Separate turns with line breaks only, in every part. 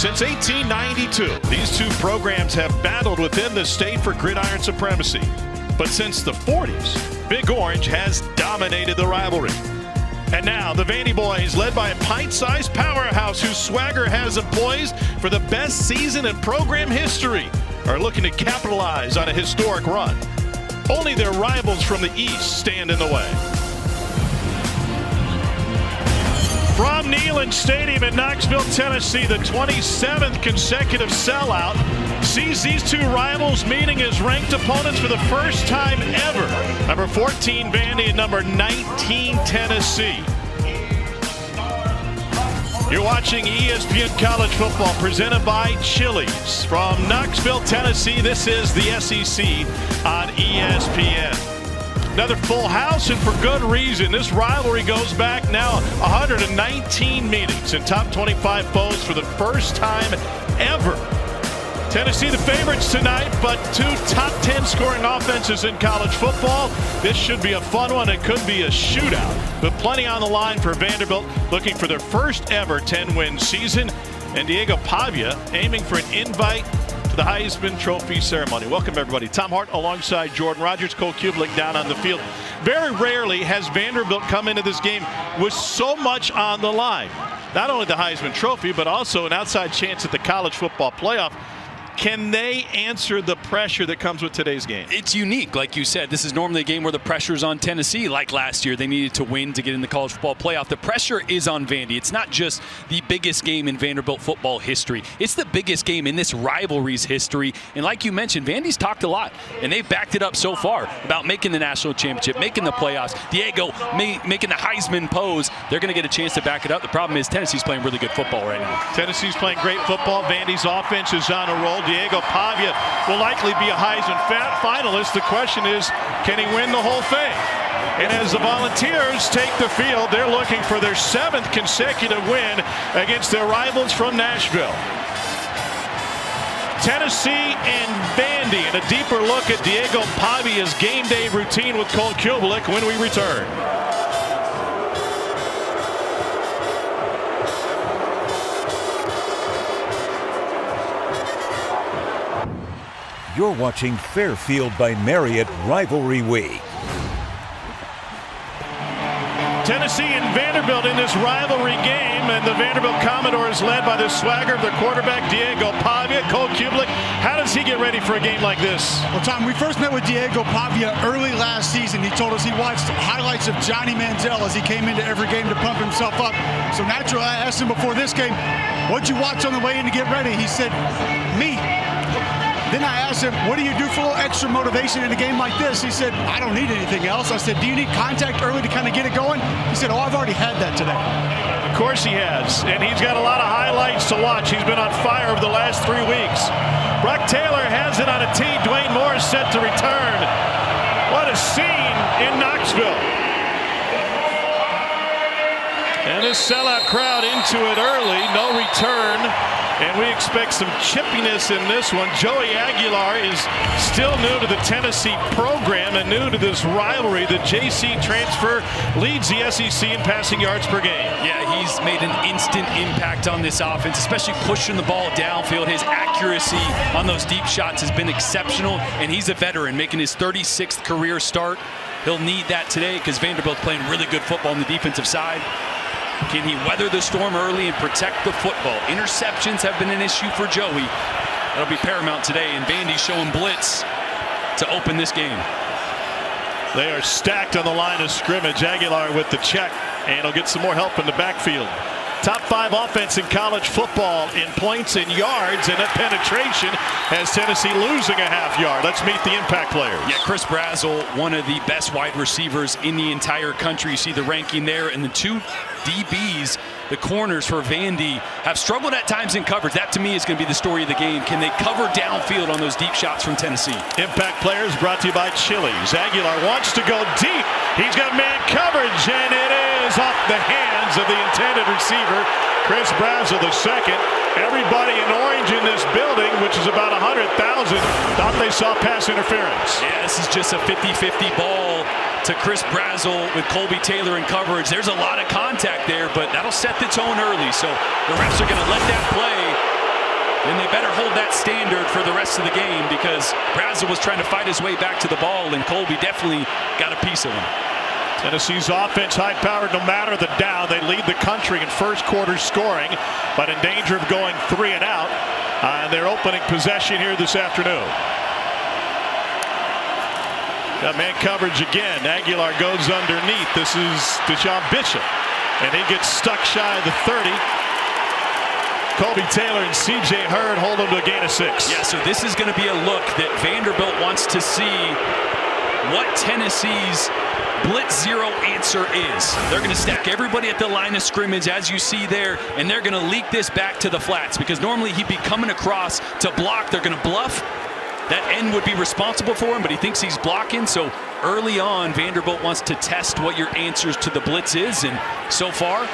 Since 1892, these two programs have battled within the state for gridiron supremacy. But since the 40s, Big Orange has dominated the rivalry. And now the Vandy boys, led by a pint-sized powerhouse whose swagger has them poised for the best season in program history, are looking to capitalize on a historic run. Only their rivals from the East stand in the way. From Neyland Stadium in Knoxville, Tennessee, the 27th consecutive sellout sees these two rivals meeting as ranked opponents for the first time ever. Number 14 Vandy and number 19 Tennessee. You're watching ESPN College Football presented by Chili's. From Knoxville, Tennessee, this is the SEC on ESPN. Another full house, and for good reason. This rivalry goes back now 119 meetings in top 25 foes for the first time ever. Tennessee the favorites tonight, but two top 10 scoring offenses in college football. This should be a fun one. It could be a shootout, but plenty on the line for Vanderbilt, looking for their first ever 10-win season. And Diego Pavia aiming for an invite to the Heisman Trophy ceremony. Welcome everybody. Tom Hart alongside Jordan Rogers, Cole Kublik down on the field. Very rarely has Vanderbilt come into this game with so much on the line. Not only the Heisman Trophy, but also an outside chance at the college football playoff. Can they answer the pressure that comes with today's game?
It's unique, like you said. This is normally a game where the pressure's on Tennessee. Like last year, they needed to win to get in the college football playoff. The pressure is on Vandy. It's not just the biggest game in Vanderbilt football history. It's the biggest game in this rivalry's history. And like you mentioned, Vandy's talked a lot, and they've backed it up so far about making the national championship, making the playoffs. Diego making the Heisman pose. They're going to get a chance to back it up. The problem is Tennessee's playing really good football right now.
Tennessee's playing great football. Vandy's offense is on a roll. Diego Pavia will likely be a Heisman finalist. The question is, can he win the whole thing? And as the Volunteers take the field, they're looking for their 7th consecutive win against their rivals from Nashville. Tennessee and Vandy, and a deeper look at Diego Pavia's game day routine with Cole Kublik when we return.
You're watching Fairfield by Marriott Rivalry Week.
Tennessee and Vanderbilt in this rivalry game, and the Vanderbilt Commodores led by the swagger of their quarterback, Diego Pavia. Cole Kublik, how does he get ready for a game like this?
Well, Tom, we first met with Diego Pavia early last season. He told us he watched highlights of Johnny Manziel as he came into every game to pump himself up. So naturally, I asked him before this game, what'd you watch on the way in to get ready? He said, me. Then I asked him, what do you do for a little extra motivation in a game like this? He said, I don't need anything else. I said, do you need contact early to kind of get it going? He said, oh, I've already had that today.
Of course he has, and he's got a lot of highlights to watch. He's been on fire over the last 3 weeks. Brock Taylor has it on a tee. Dwayne Moore is set to return. What a scene in Knoxville. And this sellout crowd into it early, no return. And we expect some chippiness in this one. Joey Aguilar is still new to the Tennessee program and new to this rivalry. The JC transfer leads the SEC in passing yards per game.
Yeah, he's made an instant impact on this offense, especially pushing the ball downfield. His accuracy on those deep shots has been exceptional, and he's a veteran making his 36th career start. He'll need that today because Vanderbilt's playing really good football on the defensive side. Can he weather the storm early and protect the football? Interceptions have been an issue for Joey. That'll be paramount today, and Vandy showing blitz to open this game.
They are stacked on the line of scrimmage. Aguilar with the check, and he'll get some more help in the backfield. Top 5 offense in college football in points and yards, and that penetration has Tennessee losing a half yard. Let's meet the impact players.
Yeah, Chris Brazzell, one of the best wide receivers in the entire country. You see the ranking there, and the 2 DBs, the corners for Vandy, have struggled at times in coverage. That to me is going to be the story of the game. Can they cover downfield on those deep shots from Tennessee?
Impact players brought to you by Chili's. Aguilar wants to go deep. He's got man coverage, and it is off the hands of the intended receiver, Chris Brazzell II. Everybody in orange in this building, which is about 100,000, thought they saw pass interference.
Yeah, this is just a 50-50 ball to Chris Brazzell with Colby Taylor in coverage. There's a lot of contact there, but that'll set the tone early. So the refs are going to let that play. And they better hold that standard for the rest of the game, because Brazel was trying to fight his way back to the ball, and Colby definitely got a piece of him.
Tennessee's offense high-powered no matter the down. They lead the country in first quarter scoring, but in danger of going 3 and out on their opening possession here this afternoon. Got man coverage again. Aguilar goes underneath. This is Deshaun Bishop, and he gets stuck shy of the 30. Colby Taylor and C.J. Hurd hold him to a gain of 6.
Yeah, so this is going to be a look that Vanderbilt wants to see what Tennessee's blitz zero answer is. They're going to stack everybody at the line of scrimmage, as you see there, and they're going to leak this back to the flats, because normally he'd be coming across to block. They're going to bluff. That end would be responsible for him, but he thinks he's blocking. So early on, Vanderbilt wants to test what your answers to the blitz is, and so far,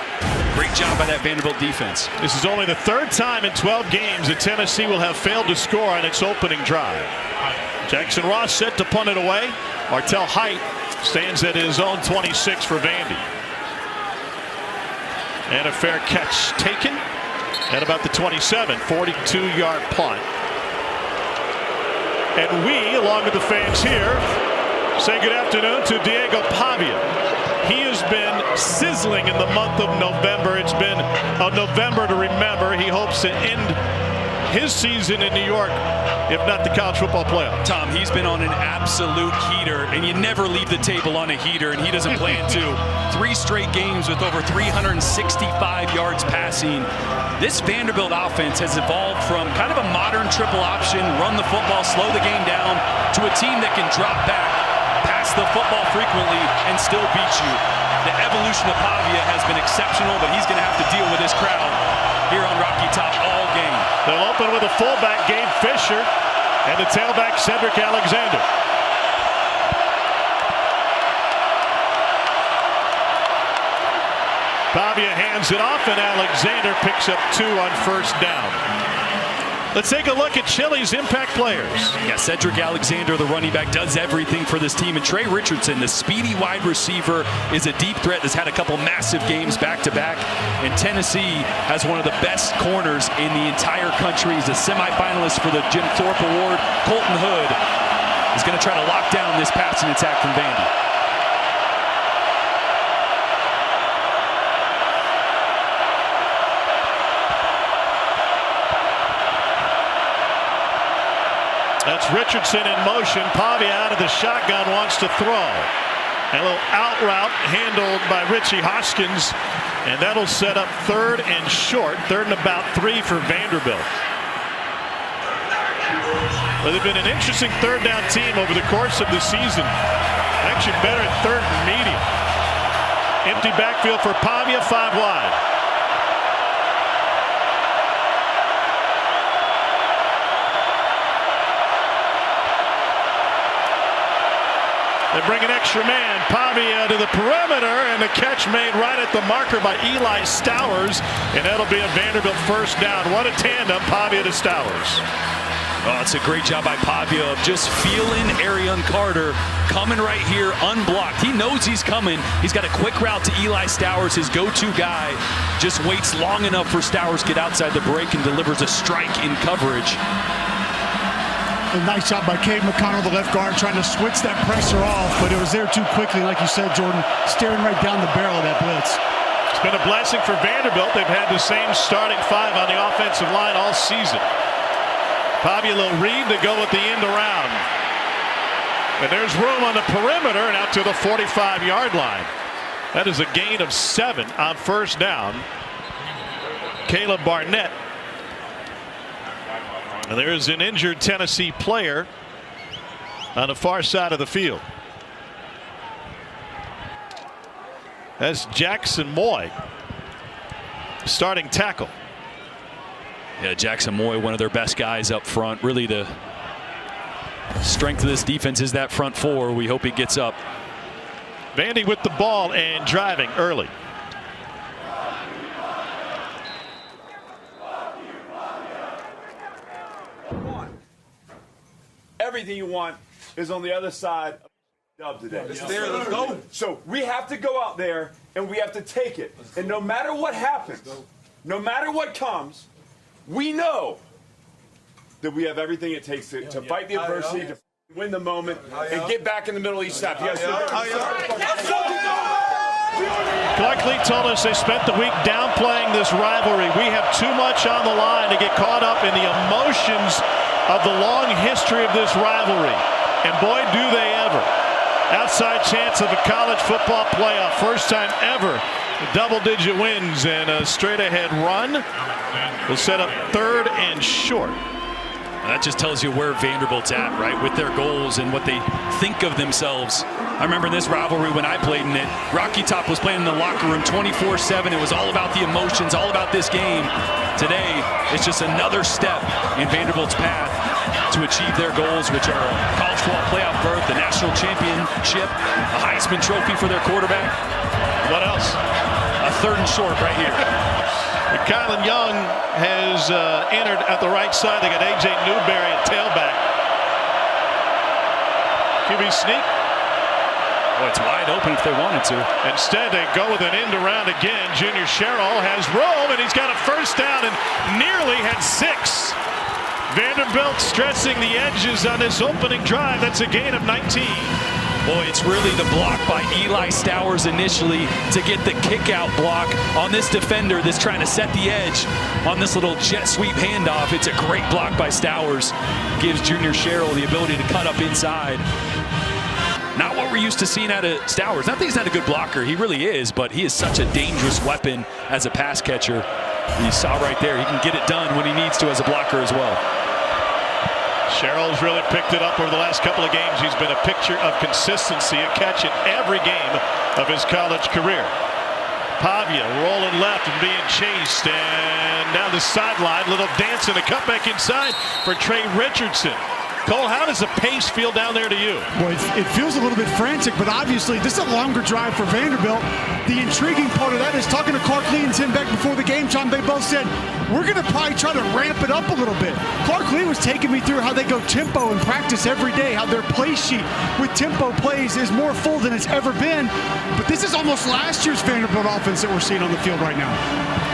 great job by that Vanderbilt defense.
This is only the 3rd time in 12 games that Tennessee will have failed to score on its opening drive. Jackson Ross set to punt it away. Martel Height stands at his own 26 for Vandy. And a fair catch taken at about the 27, 42-yard punt. And we, along with the fans here, say good afternoon to Diego Pavia. He has been sizzling in the month of November. It's been a November to remember. He hopes to end his season in New York, if not the college football playoff.
Tom, he's been on an absolute heater, and you never leave the table on a heater, and he doesn't plan to. 3 straight games with over 365 yards passing. This Vanderbilt offense has evolved from kind of a modern triple option, run the football, slow the game down, to a team that can drop back, pass the football frequently, and still beat you. The evolution of Pavia has been exceptional, but he's going to have to deal with this crowd here on Rocky Top all game.
They'll open with a fullback, Gabe Fisher, and the tailback, Cedric Alexander. Pavia hands it off, and Alexander picks up 2 on first down. Let's take a look at Chili's impact players.
Yeah, Cedric Alexander, the running back, does everything for this team. And Trey Richardson, the speedy wide receiver, is a deep threat. Has had a couple massive games back-to-back. And Tennessee has one of the best corners in the entire country. He's a semifinalist for the Jim Thorpe Award. Colton Hood is going to try to lock down this passing attack from Vandy.
That's Richardson in motion. Pavia out of the shotgun, wants to throw. A little out route handled by Richie Hoskins, and that'll set up 3rd and short. 3rd and about 3 for Vanderbilt. Well, they've been an interesting 3rd down team over the course of the season. Actually better at 3rd and medium. Empty backfield for Pavia, 5 wide. They bring an extra man. Pavia to the perimeter, and the catch made right at the marker by Eli Stowers, and that'll be a Vanderbilt first down. What a tandem, Pavia to Stowers.
Oh, it's a great job by Pavia of just feeling Arion Carter coming right here unblocked. He knows he's coming. He's got a quick route to Eli Stowers, his go-to guy. Just waits long enough for Stowers to get outside the break and delivers a strike in coverage.
A nice job by Cade McConnell, the left guard, trying to switch that pressure off, but it was there too quickly, like you said, Jordan, staring right down the barrel of that blitz.
It's been a blessing for Vanderbilt. They've had the same starting 5 on the offensive line all season. Pavia, little read to go at the end around. And there's room on the perimeter and out to the 45-yard line. That is a gain of 7 on first down. Caleb Barnett. And there's an injured Tennessee player on the far side of the field. That's Jackson Moy, starting tackle.
Yeah, Jackson Moy, one of their best guys up front. Really the strength of this defense is that front 4. We hope he gets up.
Vandy with the ball and driving early.
Everything you want is on the other side of the dub today. It's there, let's go. So we have to go out there and we have to take it. And no matter what happens, no matter what comes, we know that we have everything it takes to fight the adversity, to win the moment, and get back in the middle of each step. You guys
Clark Lee told us they spent the week downplaying this rivalry. We have too much on the line to get caught up in the emotions of the long history of this rivalry. And boy, do they ever. Outside chance of a college football playoff. First time ever. Double-digit wins and a straight-ahead run will set up 3rd and short.
That just tells you where Vanderbilt's at, right, with their goals and what they think of themselves. I remember in this rivalry when I played in it, Rocky Top was playing in the locker room 24/7. It was all about the emotions, all about this game. Today, it's just another step in Vanderbilt's path to achieve their goals, which are a college football playoff berth, the national championship, a Heisman Trophy for their quarterback.
What else?
A 3rd and short right here.
Kylan Young has entered at the right side. They got A.J. Newberry at tailback. QB sneak.
Oh, it's wide open if they wanted to.
Instead, they go with an end around again. Junior Sherrill has room, and he's got a first down and nearly had 6. Vanderbilt stressing the edges on this opening drive. That's a gain of 19.
Boy, it's really the block by Eli Stowers initially to get the kick-out block on this defender that's trying to set the edge on this little jet sweep handoff. It's a great block by Stowers. Gives Junior Sherrill the ability to cut up inside. Not what we're used to seeing out of Stowers. Not that he's not a good blocker. He really is, but he is such a dangerous weapon as a pass catcher. You saw right there, he can get it done when he needs to as a blocker as well.
Sherrill's really picked it up over the last couple of games. He's been a picture of consistency, a catch in every game of his college career. Pavia rolling left and being chased, and down the sideline, little dance and a cutback inside for Trey Richardson. Cole, how does the pace feel down there to you?
Well, it feels a little bit frantic, but obviously this is a longer drive for Vanderbilt. The intriguing part of that is talking to Clark Lee and Tim Beck before the game time. They both said, we're going to probably try to ramp it up a little bit. Clark Lee was taking me through how they go tempo in practice every day, how their play sheet with tempo plays is more full than it's ever been. But this is almost last year's Vanderbilt offense that we're seeing on the field right now.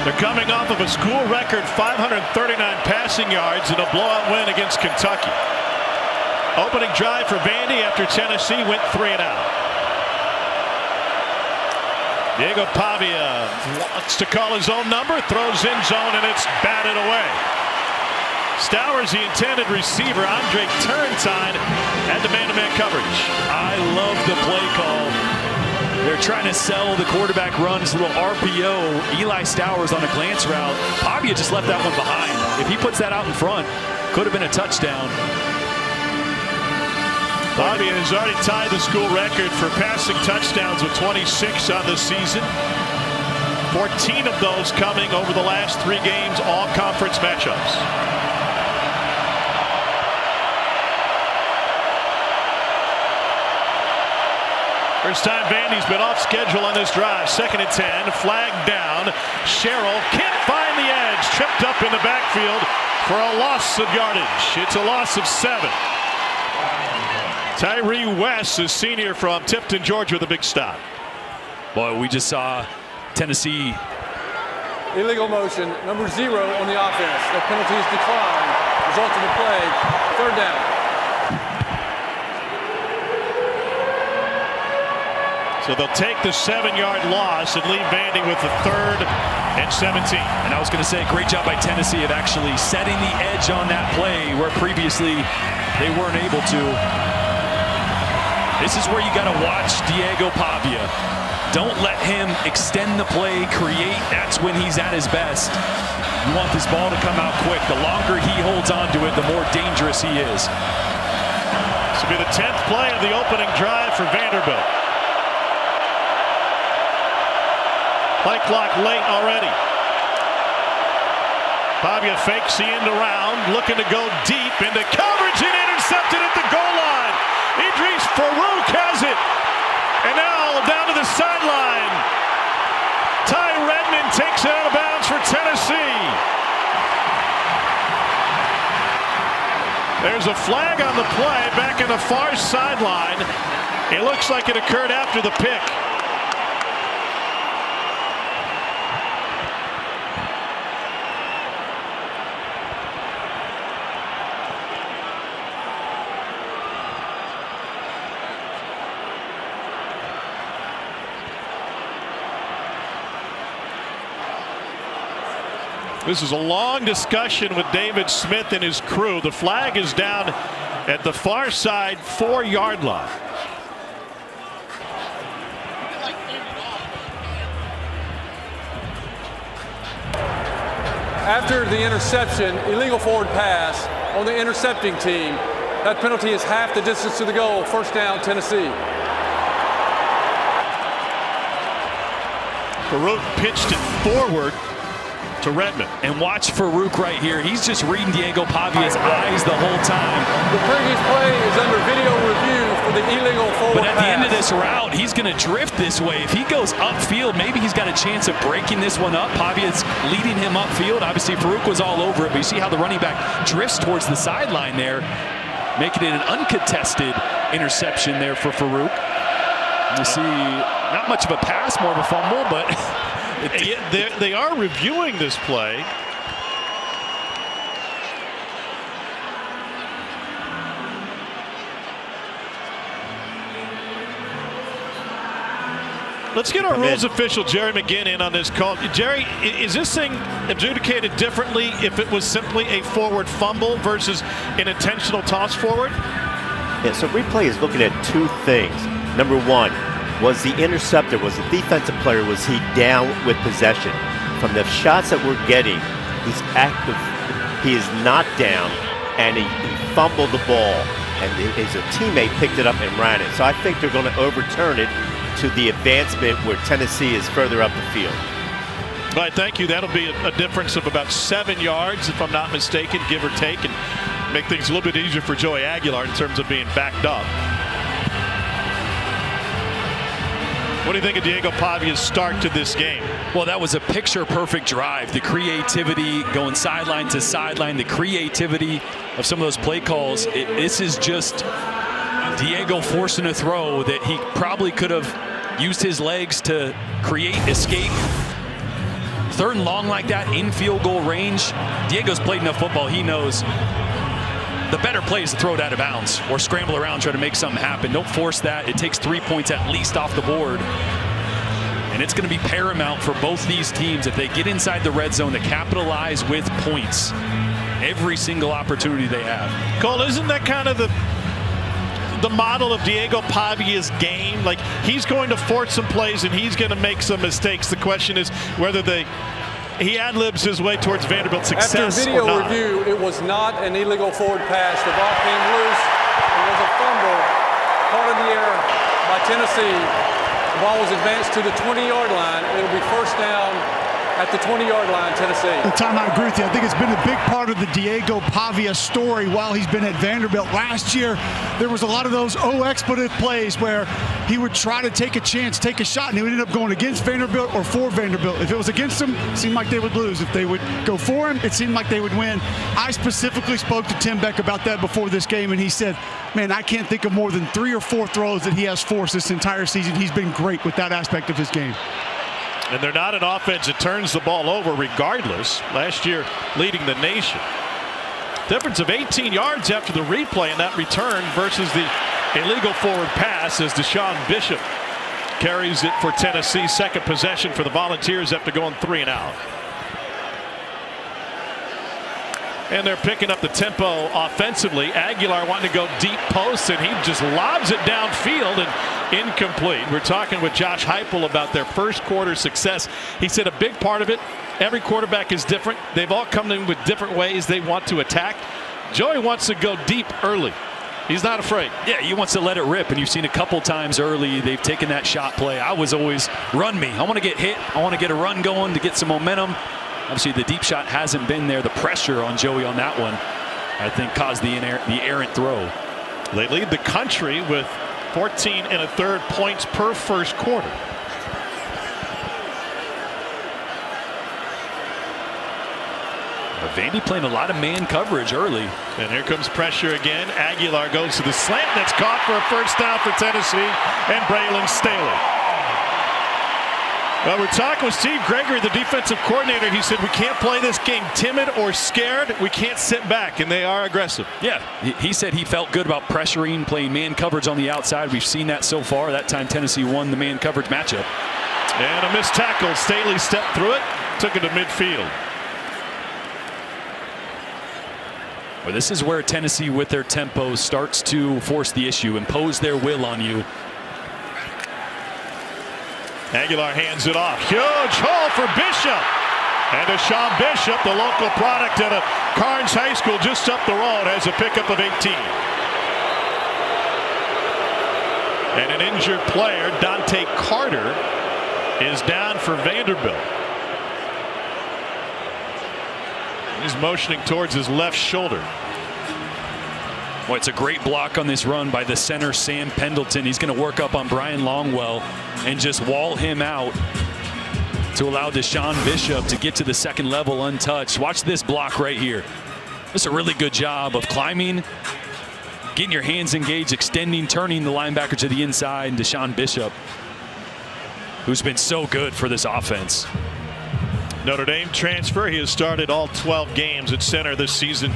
They're coming off of a school record 539 passing yards in a blowout win against Kentucky. Opening drive for Vandy after Tennessee went 3 and out. Diego Pavia wants to call his own number, throws in zone, and it's batted away. Stowers, the intended receiver. Andre Turrentine had the man-to-man coverage.
I love the play call. They're trying to sell the quarterback run, this little RPO. Eli Stowers on a glance route. Pavia just left that one behind. If he puts that out in front, could have been a touchdown.
Pavia has already tied the school record for passing touchdowns with 26 on the season. 14 of those coming over the last 3 games, all conference matchups. First time Vandy's been off schedule on this drive. 2nd and 10, flag down. Sherrill can't find the edge. Tripped up in the backfield for a loss of yardage. It's a loss of 7. Tyree West, a senior from Tifton, Georgia, with a big stop.
Boy, we just saw Tennessee.
Illegal motion, number 0 on the offense. No penalties declined. Result of the play, 3rd down.
So they'll take the 7-yard loss and leave Vandy with the 3rd and 17.
And I was going to say, great job by Tennessee of actually setting the edge on that play where previously they weren't able to. This is where you got to watch Diego Pavia. Don't let him extend the play, create. That's when he's at his best. You want this ball to come out quick. The longer he holds on to it, the more dangerous he is.
This will be the 10th play of the opening drive for Vanderbilt. Play clock late already. Pavia fakes the end around, looking to go deep into coverage and intercepted at the goal line. Idris Farouk has it. And now down to the sideline. Ty Redmond takes it out of bounds for Tennessee. There's a flag on the play back in the far sideline. It looks like it occurred after the pick. This is a long discussion with David Smith and his crew. The flag is down at the far side 4-yard line.
After the interception, illegal forward pass on the intercepting team. That penalty is half the distance to the goal. First down, Tennessee.
Farouk pitched it forward to Redmond.
And watch Farouk right here. He's just reading Diego Pavia's eyes the whole time.
The previous play is under video review for the illegal forward
But at the end of
pass.
this route, he's going to drift this way. If he goes upfield, maybe he's got a chance of breaking this one up. Pavia's leading him upfield. Obviously, Farouk was all over it, but you see how the running back drifts towards the sideline there, making it an uncontested interception there for Farouk. You see, not much of a pass, more of a fumble, but
they are reviewing this play. Let's get our rules official, Jerry McGinn, in on this call. Jerry, is this thing adjudicated differently if it was simply a forward fumble versus an intentional toss forward?
Yeah, so replay is looking at two things. Number one, was the interceptor, was the defensive player, was he down with possession? From the shots that we're getting, he's active. He is not down, and he fumbled the ball, and his teammate picked it up and ran it. So I think they're going to overturn it to the advancement where Tennessee is further up the field.
All right, thank you. That'll be a difference of about 7 yards, if I'm not mistaken, give or take, and make things a little bit easier for Joey Aguilar in terms of being backed up. What do you think of Diego Pavia's start to this game?
Well, that was a picture-perfect drive. The creativity going sideline to sideline, the creativity of some of those play calls. This is just Diego forcing a throw that he probably could have used his legs to create escape. Third and long like that, in field goal range. Diego's played enough football. He knows the better play is to throw it out of bounds or scramble around, try to make something happen. Don't force that. It takes 3 points at least off the board. And it's going to be paramount for both these teams if they get inside the red zone to capitalize with points. Every single opportunity they have.
Cole, isn't that kind of the model of Diego Pavia's game? Like, he's going to force some plays and he's going to make some mistakes. The question is whether he ad-libs his way towards Vanderbilt success.
After video
or not.
review, it was not an illegal forward pass. The ball came loose. It was a fumble caught in the air by Tennessee. The ball was advanced to the 20-yard line. It'll be first down at the 20-yard line, Tennessee.
Tom, I agree with you. I think it's been a big part of the Diego Pavia story while he's been at Vanderbilt. Last year, there was a lot of those expletive plays where he would try to take a chance, take a shot, and he would end up going against Vanderbilt or for Vanderbilt. If it was against him, it seemed like they would lose. If they would go for him, it seemed like they would win. I specifically spoke to Tim Beck about that before this game, and he said, man, I can't think of more than 3 or 4 throws that he has forced this entire season. He's been great with that aspect of his game.
And they're not an offense that turns the ball over regardless. Last year leading the nation. Difference of 18 yards after the replay and that return versus the illegal forward pass as Deshaun Bishop carries it for Tennessee. Second possession for the Volunteers after going 3 and out. And they're picking up the tempo offensively. Aguilar wanting to go deep post, and he just lobs it downfield and incomplete. We're talking with Josh Heupel about their first quarter success. He said a big part of it, every quarterback is different. They've all come in with different ways they want to attack. Joey wants to go deep early. He's not afraid.
Yeah, he wants to let it rip, and you've seen a couple times early they've taken that shot play. I was always run me. I want to get hit. I want to get a run going to get some momentum. Obviously, the deep shot hasn't been there. The pressure on Joey on that one, I think, caused the errant throw.
They lead the country with 14 1/3 points per first quarter.
Vandy playing a lot of man coverage early.
And here comes pressure again. Aguilar goes to the slant. That's caught for a first down for Tennessee and Braylon Staley. Well, we're talking with Steve Gregory, the defensive coordinator. He said we can't play this game timid or scared. We can't sit back, and they are aggressive.
Yeah, he said he felt good about pressuring, playing man coverage on the outside. We've seen that so far. That time Tennessee won the man coverage matchup.
And a missed tackle. Staley stepped through it, took it to midfield.
Well, this is where Tennessee, with their tempo, starts to force the issue, impose their will on you.
Aguilar hands it off. Huge hole for Bishop. And Deshaun Bishop, the local product out of Carnes High School just up the road, has a pickup of 18. And an injured player, Dante Carter, is down for Vanderbilt. He's motioning towards his left shoulder.
Well, it's a great block on this run by the center, Sam Pendleton. He's going to work up on Brian Longwell and just wall him out to allow Deshaun Bishop to get to the second level untouched. Watch this block right here. This is a really good job of climbing, getting your hands engaged, extending, turning the linebacker to the inside, and Deshaun Bishop, who's been so good for this offense.
Notre Dame transfer. He has started all 12 games at center this season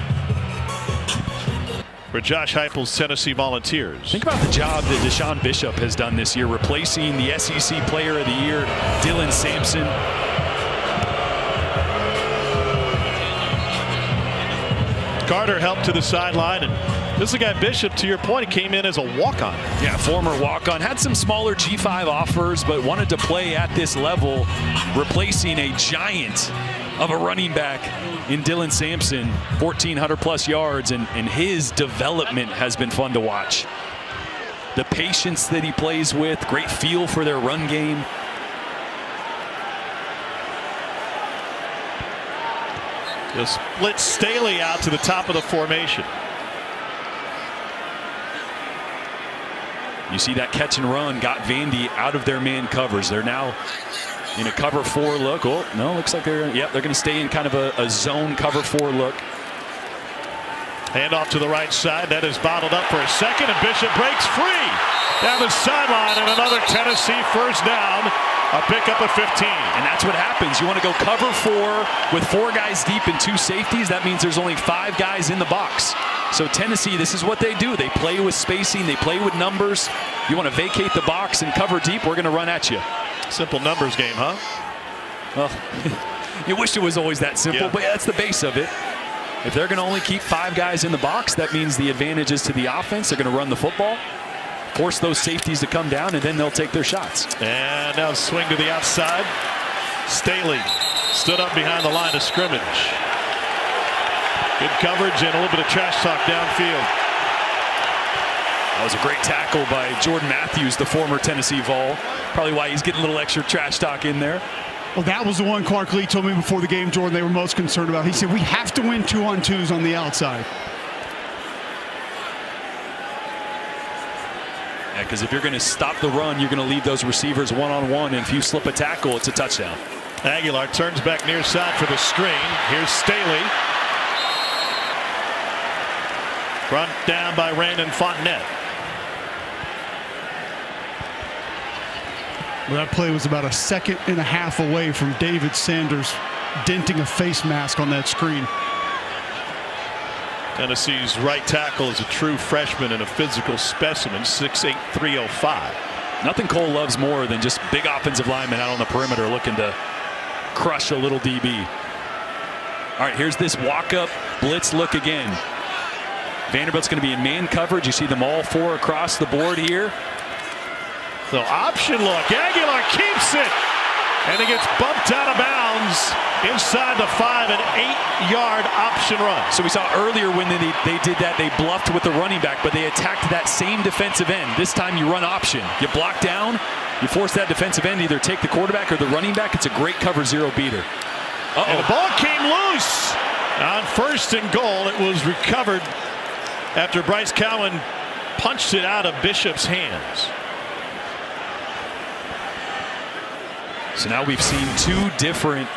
for Josh Heupel's Tennessee Volunteers.
Think about the job that Deshaun Bishop has done this year, replacing the SEC Player of the Year, Dylan Sampson.
Carter helped to the sideline, and this is a guy, Bishop, to your point, he came in as a walk-on.
Yeah, former walk-on. Had some smaller G5 offers, but wanted to play at this level, replacing a giant of a running back in Dylan Sampson, 1,400+ yards, and his development has been fun to watch. The patience that he plays with, great feel for their run game.
He'll split Staley out to the top of the formation.
You see that catch and run got Vandy out of their man covers. They're now in a cover 4 look. Oh, no, looks like they're going to stay in kind of a zone cover 4 look.
Hand off to the right side. That is bottled up for a second, and Bishop breaks free down the sideline, and another Tennessee first down. A pickup of 15.
And that's what happens. You want to go cover 4 with 4 guys deep and 2 safeties. That means there's only 5 guys in the box. So Tennessee, this is what they do. They play with spacing. They play with numbers. You want to vacate the box and cover deep, we're going to run at you.
Simple numbers game, huh?
Well, you wish it was always that simple,
yeah.
But that's the base of it. If they're going to only keep 5 guys in the box, that means the advantage is to the offense. They're going to run the football, force those safeties to come down, and then they'll take their shots.
And now swing to the outside. Staley stood up behind the line of scrimmage. Good coverage and a little bit of trash talk downfield.
That was a great tackle by Jordan Matthews, the former Tennessee Vol. Probably why he's getting a little extra trash talk in there.
Well, that was the one Clark Lee told me before the game, Jordan, they were most concerned about. He said, we have to win 2-on-2s on the outside.
Yeah, because if you're going to stop the run, you're going to leave those receivers one-on-one, and if you slip a tackle, it's a touchdown.
Aguilar turns back near side for the screen. Here's Staley. Front down by Randon Fontenette.
Well, that play was about a 1.5 seconds away from David Sanders denting a face mask on that screen.
Tennessee's right tackle is a true freshman and a physical specimen, 6'8", 305.
Nothing Cole loves more than just big offensive linemen out on the perimeter looking to crush a little DB. All right, here's this walk-up blitz look again. Vanderbilt's going to be in man coverage. You see them all 4 across the board here.
So option look. Aguilar keeps it. And he gets bumped out of bounds inside the 5, an 8-yard option run.
So we saw earlier when they did that, they bluffed with the running back, but they attacked that same defensive end. This time you run option. You block down, you force that defensive end to either take the quarterback or the running back. It's a great cover 0 beater.
And the ball came loose. On 1st and goal, it was recovered after Bryce Cowan punched it out of Bishop's hands.
So now we've seen 2 different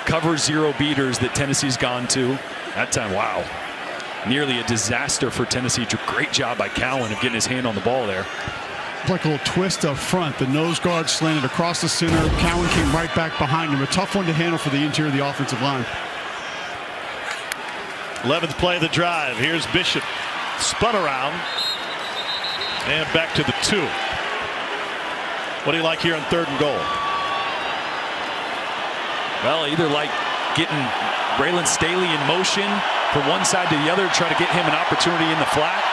cover 0 beaters that Tennessee's gone to. That time, wow. Nearly a disaster for Tennessee. Great job by Cowan of getting his hand on the ball there.
Like a little twist up front. The nose guard slanted across the center. Cowan came right back behind him. A tough one to handle for the interior of the offensive line.
11th play of the drive. Here's Bishop. Spun around. And back to the 2. What do you like here on 3rd and goal?
Well, either like getting Braylon Staley in motion from one side to the other to try to get him an opportunity in the flat.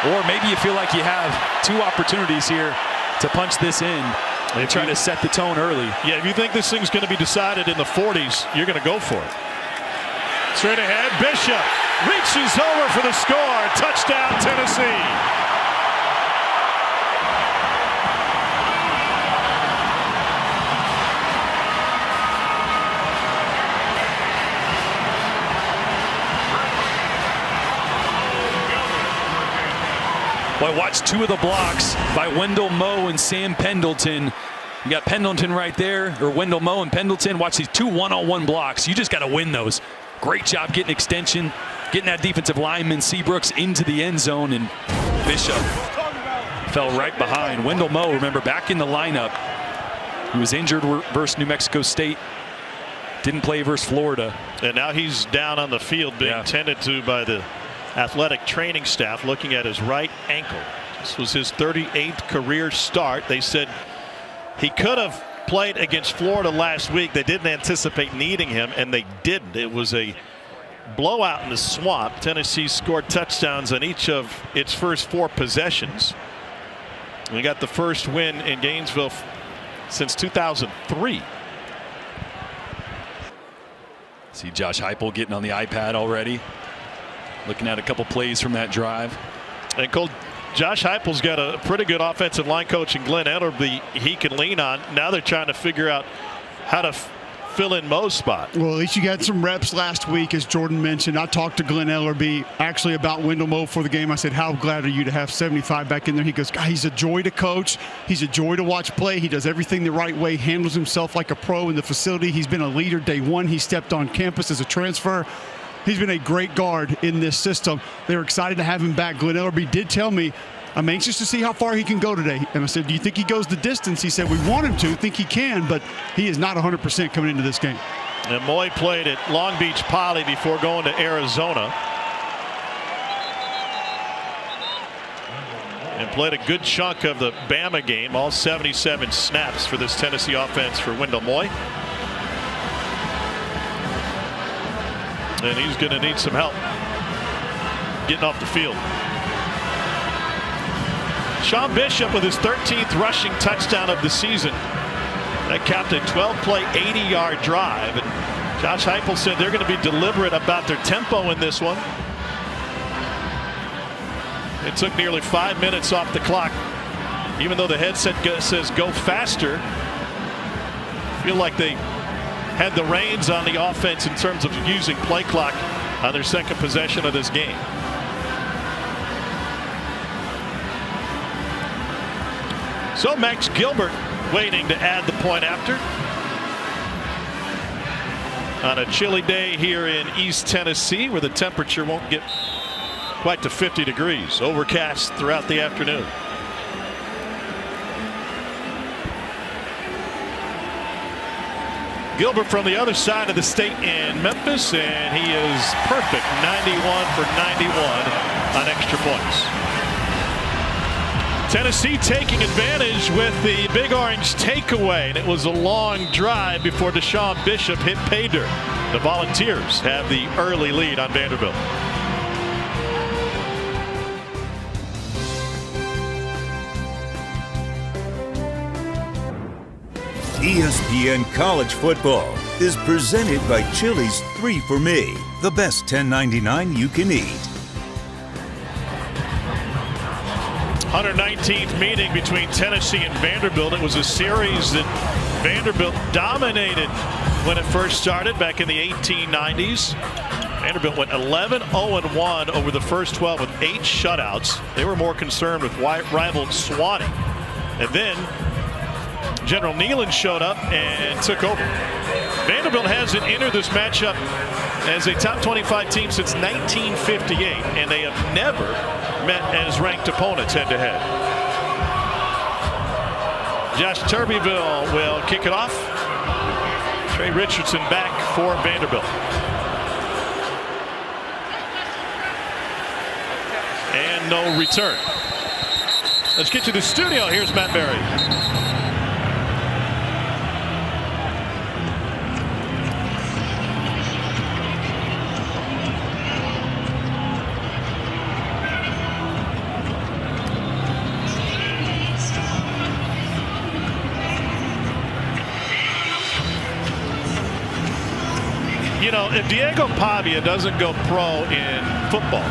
Or maybe you feel like you have 2 opportunities here to punch this in and try to set the tone early.
Yeah, if you think this thing's going to be decided in the 40s, you're going to go for it. Straight ahead, Bishop reaches over for the score. Touchdown, Tennessee.
Boy, watch 2 of the blocks by Wendell Moe and Sam Pendleton. You got Pendleton right there, or Wendell Moe and Pendleton. Watch these 2 one-on-one blocks. You just got to win those. Great job getting extension, getting that defensive lineman Seabrooks into the end zone, and Bishop fell right behind. Wendell Moe, remember, back in the lineup. He was injured versus New Mexico State. Didn't play versus Florida.
And now he's down on the field being tended to by the athletic training staff, looking at his right ankle. This was his 38th career start. They said he could have played against Florida last week. They didn't anticipate needing him, and they didn't. It was a blowout in the swamp. Tennessee scored touchdowns on each of its first 4 possessions. We got the first win in Gainesville since 2003.
See Josh Heupel getting on the iPad already, looking at a couple plays from that drive.
And Josh Heupel's got a pretty good offensive line coach in Glenn Ellerbe he can lean on. Now they're trying to figure out how to fill in Moe's spot.
Well, at least you got some reps last week, as Jordan mentioned. I talked to Glenn Ellerbe actually about Wendell Moe for the game. I said, how glad are you to have 75 back in there? He goes, God, he's a joy to coach. He's a joy to watch play. He does everything the right way, handles himself like a pro in the facility. He's been a leader day one. He stepped on campus as a transfer. He's been a great guard in this system. They're excited to have him back. Glenn Ellerbe did tell me, I'm anxious to see how far he can go today. And I said, do you think he goes the distance? He said, we want him to, think he can, but he is not 100% coming into this game.
And Moy played at Long Beach Poly before going to Arizona. And played a good chunk of the Bama game, all 77 snaps for this Tennessee offense for Wendell Moy. And he's going to need some help getting off the field. Sean Bishop with his 13th rushing touchdown of the season. That capped a 12-play, 80-yard drive. And Josh Heupel said they're going to be deliberate about their tempo in this one. It took nearly 5 minutes off the clock. Even though the headset says go faster, I feel like they had the reins on the offense in terms of using play clock on their second possession of this game. So Max Gilbert waiting to add the point after. On a chilly day here in East Tennessee, where the temperature won't get quite to 50 degrees. Overcast throughout the afternoon. Gilbert from the other side of the state in Memphis, and he is perfect. 91 for 91 on extra points. Tennessee taking advantage with the Big Orange takeaway, and it was a long drive before Deshaun Bishop hit pay dirt. The Volunteers have the early lead on Vanderbilt.
ESPN College Football is presented by Chili's 3 for Me, the best $10.99 you can eat.
119th meeting between Tennessee and Vanderbilt. It was a series that Vanderbilt dominated when it first started back in the 1890s. Vanderbilt went 11-0-1 over the first 12 with 8 shutouts. They were more concerned with rival Swanee. And then General Nealon showed up and took over. Vanderbilt hasn't entered this matchup as a top 25 team since 1958, and they have never met as ranked opponents head-to-head. Josh Turbyville will kick it off. Trey Richardson back for Vanderbilt. And no return. Let's get to the studio. Here's Matt Berry. You know, if Diego Pavia doesn't go pro in football,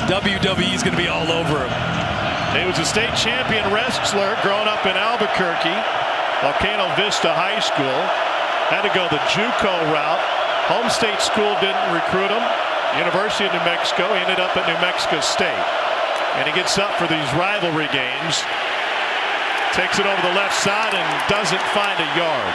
WWE is going to be all over him.
He was a state champion wrestler growing up in Albuquerque, Volcano Vista High School. Had to go the JUCO route. Home state school didn't recruit him. University of New Mexico. He ended up at New Mexico State. And he gets up for these rivalry games. Takes it over the left side and doesn't find a yard.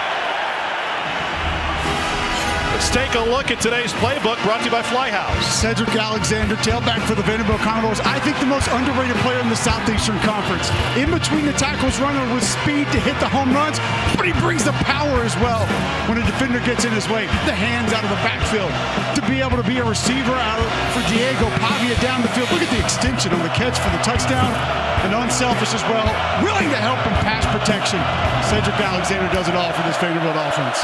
Let's take a look at today's playbook, brought to you by Flyhouse.
Cedric Alexander, tailback for the Vanderbilt Commodores. I think the most underrated player in the Southeastern Conference. In between the tackles, runner with speed to hit the home runs, but he brings the power as well when a defender gets in his way. The hands out of the backfield. To be able to be a receiver out for Diego Pavia down the field. Look at the extension on the catch for the touchdown. And unselfish as well. Willing to help in pass protection. Cedric Alexander does it all for this Vanderbilt offense.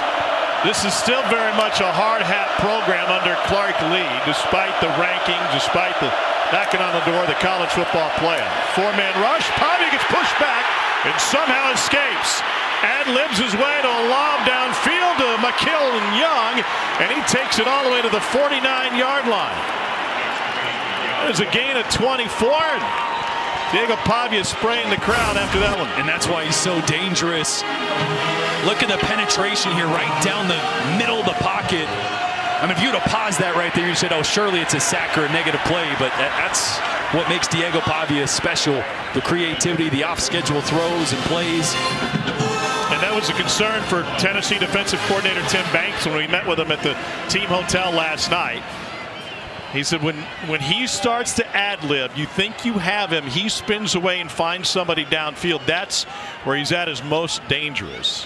This is still very much a hard hat program under Clark Lee, despite the rankings, despite the knocking on the door of the college football playoff. Four-man rush. Pavia gets pushed back and somehow escapes. Ad-libs his way to a lob downfield to McKill and Young, and he takes it all the way to the 49-yard line. There's a gain of 24. Diego Pavia spraying the crowd after that one.
And that's why he's so dangerous. Look at the penetration here, right down the middle of the pocket. I mean, if you would have paused that right there, you said, oh, surely it's a sack or a negative play, but that's what makes Diego Pavia special. The creativity, the off-schedule throws and plays.
And that was a concern for Tennessee defensive coordinator Tim Banks when we met with him at the team hotel last night. He said when he starts to ad-lib, you think you have him, he spins away and finds somebody downfield. That's where he's at his most dangerous.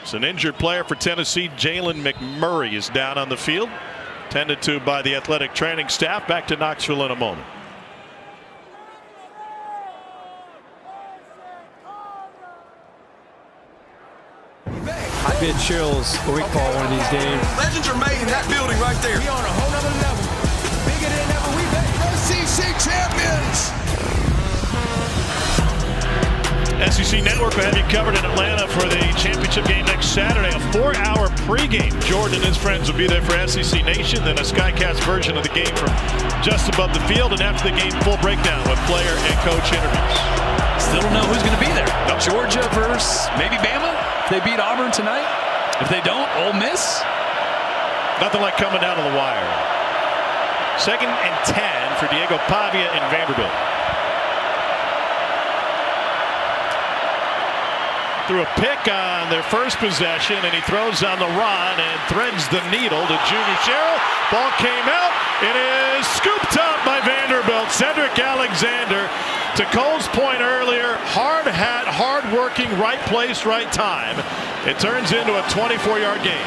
It's an injured player for Tennessee. Jalen McMurray is down on the field, tended to by the athletic training staff. Back to Knoxville in a moment.
I bet chills when we call one of these games.
Legends are made in that building right there.
We on a whole nother level. Bigger than ever we been. SEC champions.
SEC Network will have you covered in Atlanta for the championship game next Saturday. A 4-hour pregame. Jordan and his friends will be there for SEC Nation. Then a Skycast version of the game from just above the field. And after the game, full breakdown with player and coach interviews.
Still don't know who's going to be there.
Nope.
Georgia versus maybe Bama. If they beat Auburn tonight. If they don't, Ole Miss.
Nothing like coming down to the wire. 2nd and 10 for Diego Pavia in Vanderbilt. Threw a pick on their first possession, and he throws on the run and threads the needle to Junior Sherrill. Ball came out. It is scooped up by Vanderbilt. Cedric Alexander. To Cole's point earlier, hard hat, hard working, right place, right time. It turns into a 24-yard gain.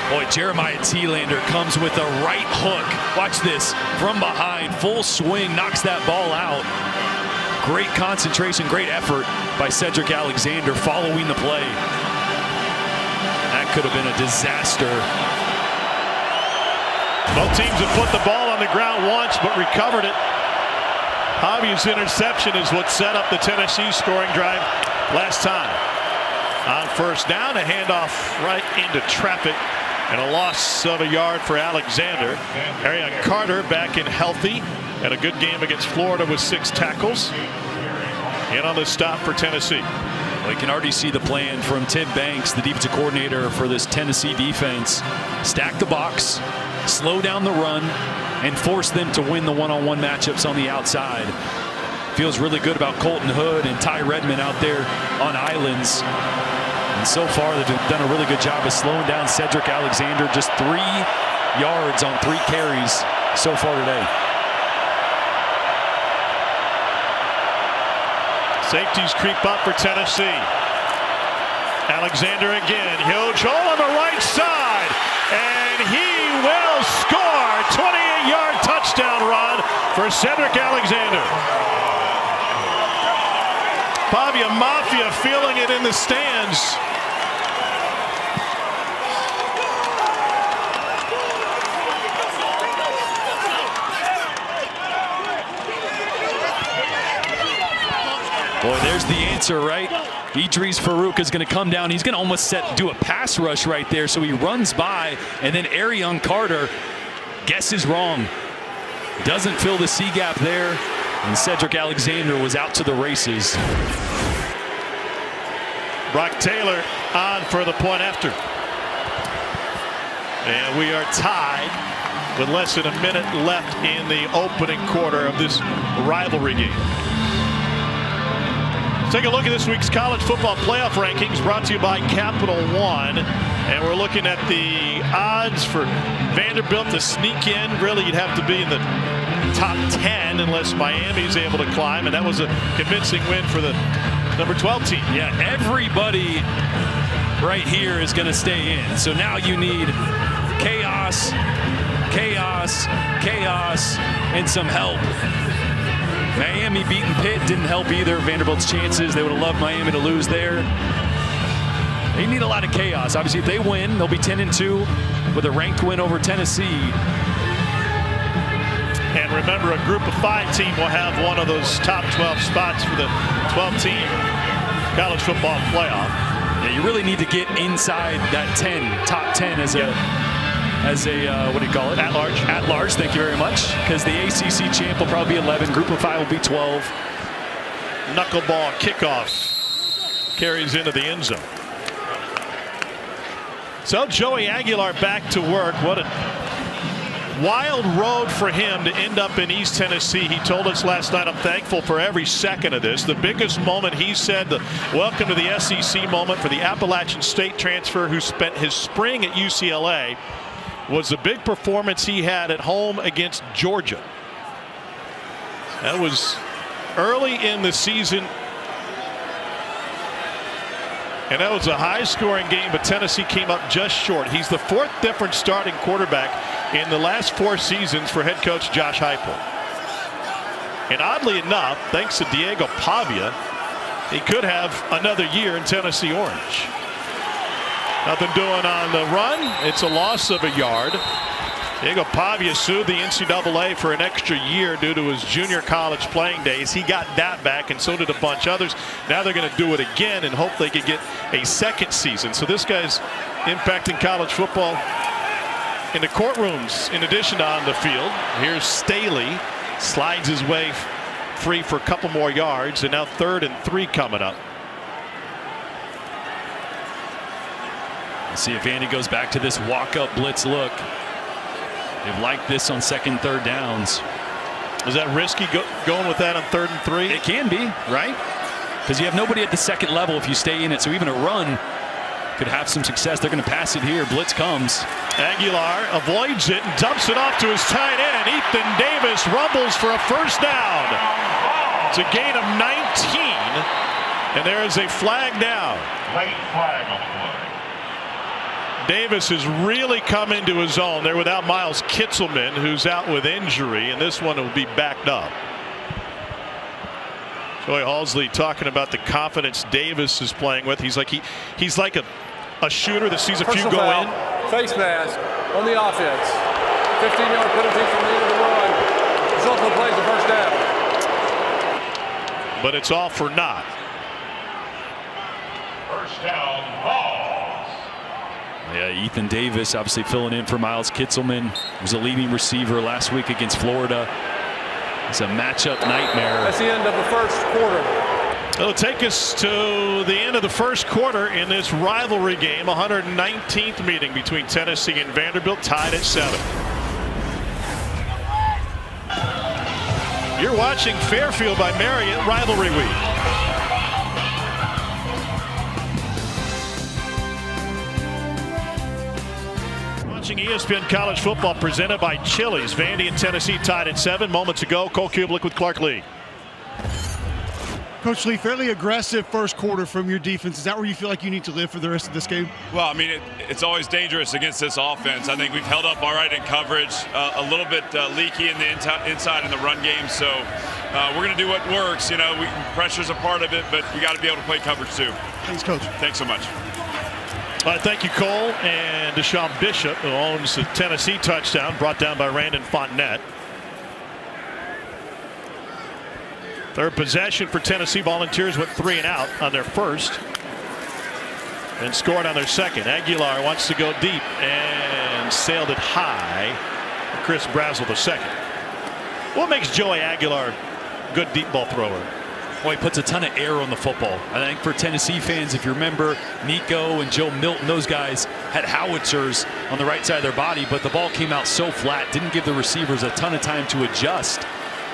Boy, Jeremiah Thielander comes with a right hook. Watch this. From behind, full swing, knocks that ball out. Great concentration, great effort by Cedric Alexander following the play. That could have been a disaster.
Both teams have put the ball on the ground once, but recovered it. Pavia's interception is what set up the Tennessee scoring drive last time. On first down, a handoff right into traffic and a loss of a yard for Alexander. Arion Carter back in healthy. Had a good game against Florida with 6 tackles. In on the stop for Tennessee.
Well, you can already see the plan from Tim Banks, the defensive coordinator for this Tennessee defense. Stack the box, slow down the run, and force them to win the one-on-one matchups on the outside. Feels really good about Colton Hood and Ty Redmond out there on islands. And so far, they've done a really good job of slowing down Cedric Alexander. Just 3 yards on 3 carries so far today.
Safeties creep up for Tennessee. Alexander again. Huge hole on the right side. And he will score. 28-yard touchdown run for Cedric Alexander. Pavia Mafia feeling it in the stands.
Boy, there's the answer, right? Idris Farouk is going to come down. He's going to almost do a pass rush right there. So he runs by, and then Arion Carter guesses wrong. Doesn't fill the C gap there, and Cedric Alexander was out to the races.
Brock Taylor on for the point after. And we are tied with less than a minute left in the opening quarter of this rivalry game. Take a look at this week's college football playoff rankings brought to you by Capital One. And we're looking at the odds for Vanderbilt to sneak in. Really, you'd have to be in the top 10 unless Miami's able to climb. And that was a convincing win for the number 12 team.
Yeah, everybody right here is going to stay in. So now you need chaos, chaos, chaos, and some help. Miami beating Pitt didn't help either. Vanderbilt's chances, they would have loved Miami to lose there. They need a lot of chaos. Obviously, if they win, they'll be 10-2 with a ranked win over Tennessee.
And remember, a group of 5 team will have one of those top 12 spots for the 12-team college football playoff.
Yeah, you really need to get inside that top 10 as a what do you call it?
At large.
At large, thank you very much. Because the ACC champ will probably be 11. Group of 5 will be 12.
Knuckleball kickoff carries into the end zone. So Joey Aguilar back to work. What a wild road for him to end up in East Tennessee. He told us last night, I'm thankful for every second of this. The biggest moment, he said, the welcome to the SEC moment for the Appalachian State transfer who spent his spring at UCLA was the big performance he had at home against Georgia. That was early in the season. And that was a high-scoring game, but Tennessee came up just short. He's the 4th different starting quarterback in the last 4 seasons for head coach Josh Heupel. And oddly enough, thanks to Diego Pavia, he could have another year in Tennessee Orange. Nothing doing on the run. It's a loss of a yard. Diego Pavia sued the NCAA for an extra year due to his junior college playing days. He got that back, and so did a bunch others. Now they're going to do it again and hope they could get a second season. So this guy's impacting college football in the courtrooms in addition to on the field. Here's Staley, slides his way free for a couple more yards, and now 3rd and 3 coming up.
Let's see if Andy goes back to this walk-up blitz look. They've liked this on 2nd, 3rd downs.
Is that risky going with that on 3rd and 3?
It can be, right? Because you have nobody at the second level if you stay in it. So even a run could have some success. They're going to pass it here. Blitz comes.
Aguilar avoids it and dumps it off to his tight end. Ethan Davis rumbles for a first down. It's a gain of 19. And there is a flag down.
Late flag on the play.
Davis has really come into his own. They're without Miles Kitzelman, who's out with injury, and this one will be backed up. Joey Halsley talking about the confidence Davis is playing with. He's like a shooter that sees a few go in.
Face mask on the offense. 15-yard penalty from the end of the run. Result of the play is the first down.
But it's all for naught.
First down, ball.
Yeah, Ethan Davis obviously filling in for Miles Kitzelman. He was a leading receiver last week against Florida. It's a matchup nightmare.
That's the end of the first quarter.
It'll take us to the end of the first quarter in this rivalry game. 119th meeting between Tennessee and Vanderbilt, tied at 7. You're watching Fairfield by Marriott Rivalry Week. ESPN College Football presented by Chili's. Vandy and Tennessee tied at 7 moments ago. Cole Kublik with Clark Lee.
Coach Lee, fairly aggressive first quarter from your defense. Is that where you feel like you need to live for the rest of this game?
Well, I mean, it's always dangerous against this offense. I think we've held up all right in coverage, a little bit leaky in the inside in the run game. So we're going to do what works. You know, pressure's a part of it, but we got to be able to play coverage too.
Thanks, Coach.
Thanks so much.
Thank you, Cole. And Deshaun Bishop, who owns the Tennessee touchdown, brought down by Randon Fontenette. Third possession for Tennessee. Volunteers went 3 and out on their first and scored on their second. Aguilar wants to go deep and sailed it high. Chris Brazel the second. What makes Joey Aguilar a good deep ball thrower?
Well, he puts a ton of air on the football. I think for Tennessee fans, if you remember, Nico and Joe Milton, those guys had howitzers on the right side of their body, but the ball came out so flat, didn't give the receivers a ton of time to adjust.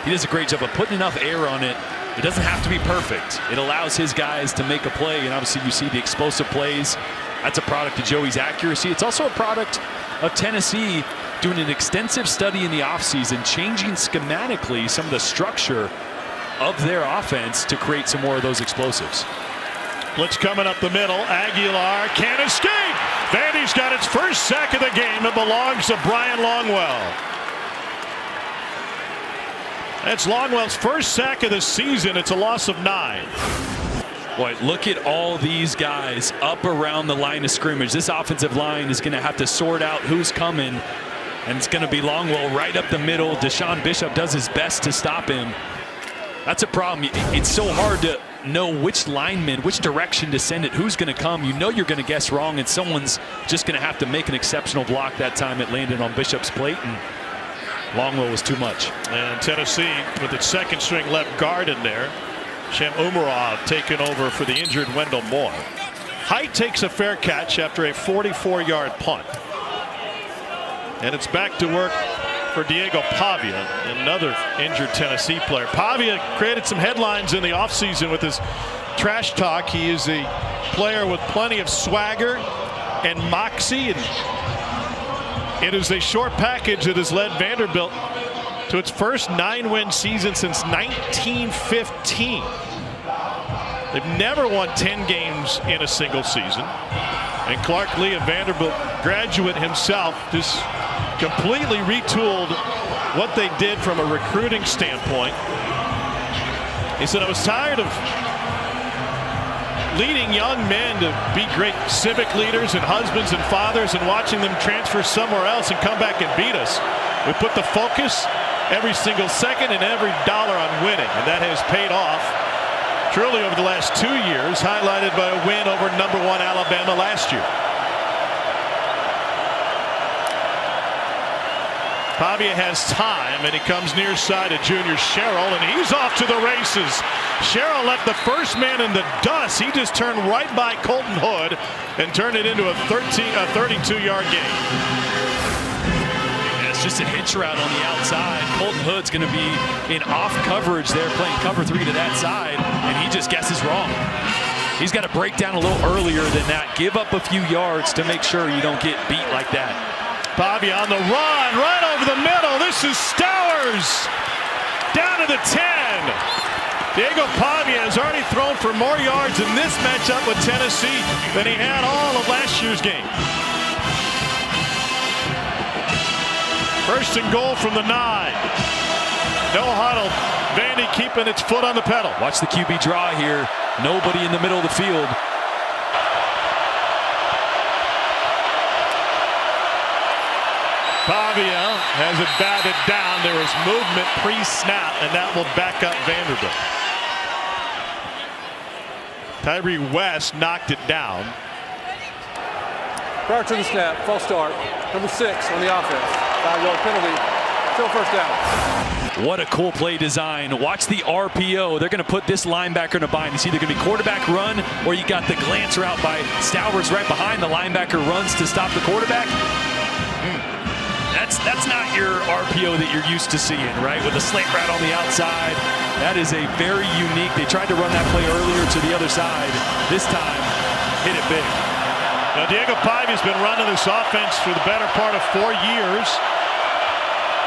He does a great job of putting enough air on it. It doesn't have to be perfect. It allows his guys to make a play, and obviously you see the explosive plays. That's a product of Joey's accuracy. It's also a product of Tennessee doing an extensive study in the offseason, changing schematically some of the structure of their offense to create some more of those explosives.
Blitz coming up the middle. Aguilar can't escape. Vandy's got its first sack of the game. It belongs to Brian Longwell. That's Longwell's first sack of the season. It's a loss of 9.
Boy, look at all these guys up around the line of scrimmage. This offensive line is going to have to sort out who's coming, and it's going to be Longwell right up the middle. Deshaun Bishop does his best to stop him. That's a problem. It's so hard to know which lineman, which direction to send it, who's going to come. You know you're going to guess wrong, and someone's just going to have to make an exceptional block. That time it landed on Bishop's plate, and Longwell was too much.
And Tennessee with its second string left guard in there. Shem Umarov taking over for the injured Wendell Moore. Height takes a fair catch after a 44-yard punt. And it's back to work for Diego Pavia, another injured Tennessee player. Pavia created some headlines in the offseason with his trash talk. He is a player with plenty of swagger and moxie, and it is a short package that has led Vanderbilt to its first 9-win season since 1915. They've never won 10 games in a single season. And Clark Lee, a Vanderbilt graduate himself, just completely retooled what they did from a recruiting standpoint. He said, I was tired of leading young men to be great civic leaders and husbands and fathers and watching them transfer somewhere else and come back and beat us. We put the focus every single second and every dollar on winning, and that has paid off truly over the last 2 years, highlighted by a win over #1 Alabama last year. Pavia has time, and he comes near side of junior Sherrill, and he's off to the races. Sherrill left the first man in the dust. He just turned right by Colton Hood and turned it into a 32-yard gain.
It's just a hitch route on the outside. Colton Hood's going to be in off coverage there, playing cover 3 to that side, and he just guesses wrong. He's got to break down a little earlier than that, give up a few yards to make sure you don't get beat like that.
Pavia on the run, right over the middle. This is Stowers down to the 10. Diego Pavia has already thrown for more yards in this matchup with Tennessee than he had all of last year's game. First and goal from the 9. No huddle. Vandy keeping its foot on the pedal.
Watch the QB draw here. Nobody in the middle of the field.
Pavia has it batted down. There is movement pre-snap, and that will back up Vanderbilt. Tyree West knocked it down.
Prior to the snap, false start, number 6 on the offense. 5-yard penalty, still first down.
What a cool play design. Watch the RPO. They're going to put this linebacker in a bind. It's either going to be quarterback run, or you got the glance route by Stowers right behind. The linebacker runs to stop the quarterback. That's not your RPO that you're used to seeing, right? With a slant route on the outside. That is a very unique. They tried to run that play earlier to the other side. This time, hit it big.
Now, Diego Pavia's been running this offense for the better part of 4 years.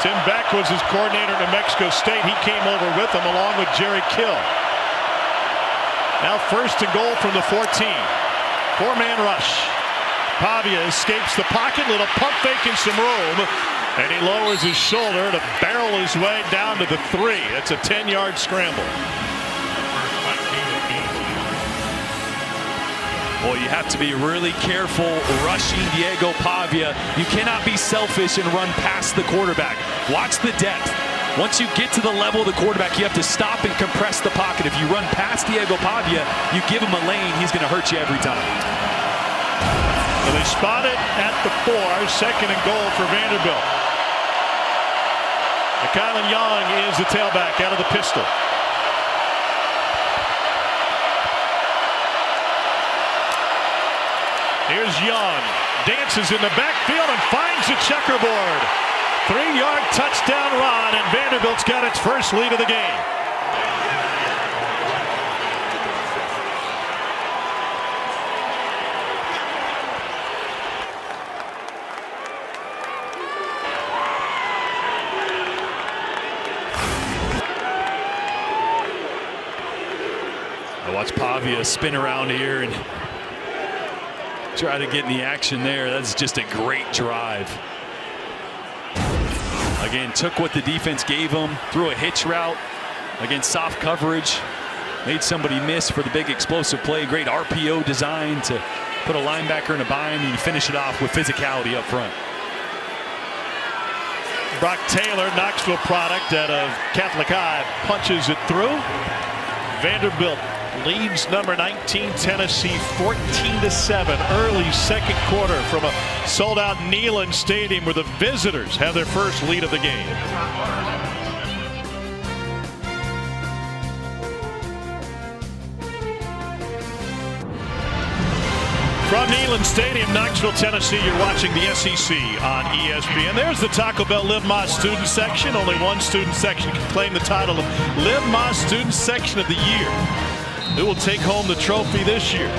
Tim Beck was his coordinator at New Mexico State. He came over with him along with Jerry Kill. Now first and goal from the 14. 4-man rush. Pavia escapes the pocket, little pump fake and some room, and he lowers his shoulder to barrel his way down to the 3. That's a 10-yard scramble.
Well, you have to be really careful rushing Diego Pavia. You cannot be selfish and run past the quarterback. Watch the depth. Once you get to the level of the quarterback, you have to stop and compress the pocket. If you run past Diego Pavia, you give him a lane, he's going to hurt you every time.
So they spot it at the 4, 2nd and goal for Vanderbilt. Kylan Young is the tailback out of the pistol. Here's Young, dances in the backfield and finds the checkerboard. 3-yard touchdown run, and Vanderbilt's got its first lead of the game.
I watch Pavia spin around here and try to get in the action there. That's just a great drive. Again, took what the defense gave him, threw a hitch route. Again, soft coverage. Made somebody miss for the big explosive play. Great RPO design to put a linebacker in a bind, and you finish it off with physicality up front.
Brock Taylor, Knoxville product out of Catholic High, punches it through. Vanderbilt leads number 19 Tennessee 14-7 early second quarter from a sold-out Neyland Stadium where the visitors have their first lead of the game. From Neyland Stadium, Knoxville, Tennessee, you're watching the SEC on ESPN. There's the Taco Bell Live Más student section. Only one student section can claim the title of Live Más Student Section of the Year. Who will take home the trophy this year?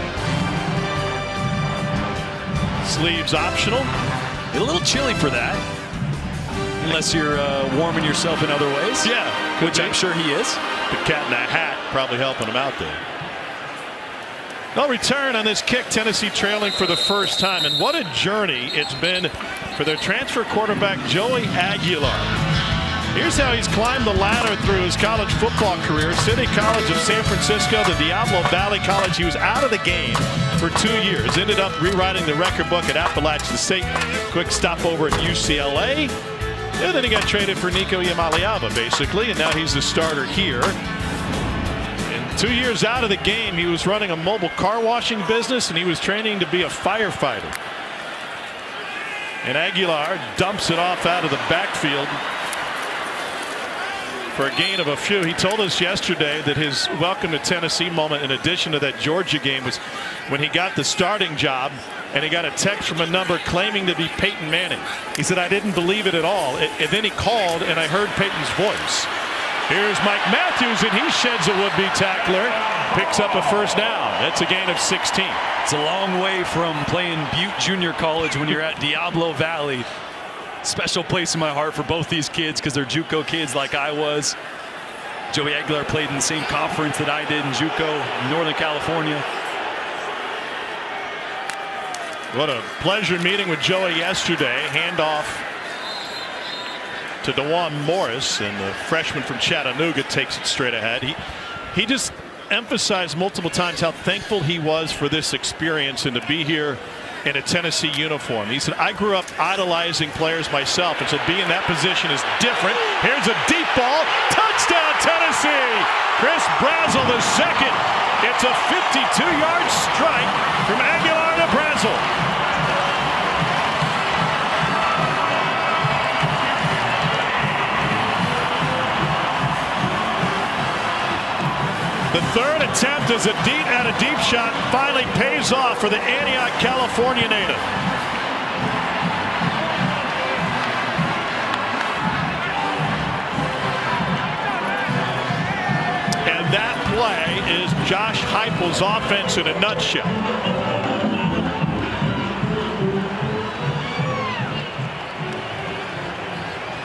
Sleeves optional.
A little chilly for that. Unless you're warming yourself in other ways.
Yeah.
Which I'm sure he is.
The cat in a hat probably helping him out there. They'll return on this kick. Tennessee trailing for the first time. And what a journey it's been for their transfer quarterback, Joey Aguilar. Here's how he's climbed the ladder through his college football career. City College of San Francisco, the Diablo Valley College. He was out of the game for 2 years. Ended up rewriting the record book at Appalachian State. Quick stopover at UCLA. And then he got traded for Nico Iamaleava, basically. And now he's the starter here. And 2 years out of the game, he was running a mobile car washing business, and he was training to be a firefighter. And Aguilar dumps it off out of the backfield for a gain of a few. He told us yesterday that his welcome to Tennessee moment, in addition to that Georgia game, was when he got the starting job and he got a text from a number claiming to be Peyton Manning. He said, I didn't believe it at all. And then he called and I heard Peyton's voice. Here's Mike Matthews, and he sheds a would-be tackler. Picks up a first down. That's a gain of 16.
It's a long way from playing Butte Junior College when you're at Diablo Valley. Special place in my heart for both these kids because they're JUCO kids like I was. Joey Aguilar played in the same conference that I did in JUCO, Northern California.
What a pleasure meeting with Joey yesterday. Handoff to DeJuan Morris, and the freshman from Chattanooga takes it straight ahead. He just emphasized multiple times how thankful he was for this experience and to be here in a Tennessee uniform. He said, I grew up idolizing players myself, and so being in that position is different. Here's a deep ball. Touchdown, Tennessee! Chris Brazel the second. It's a 52-yard strike from Aguilar to Brazel. The third attempt is at a deep shot, finally pays off for the Antioch, California native. And that play is Josh Heupel's offense in a nutshell.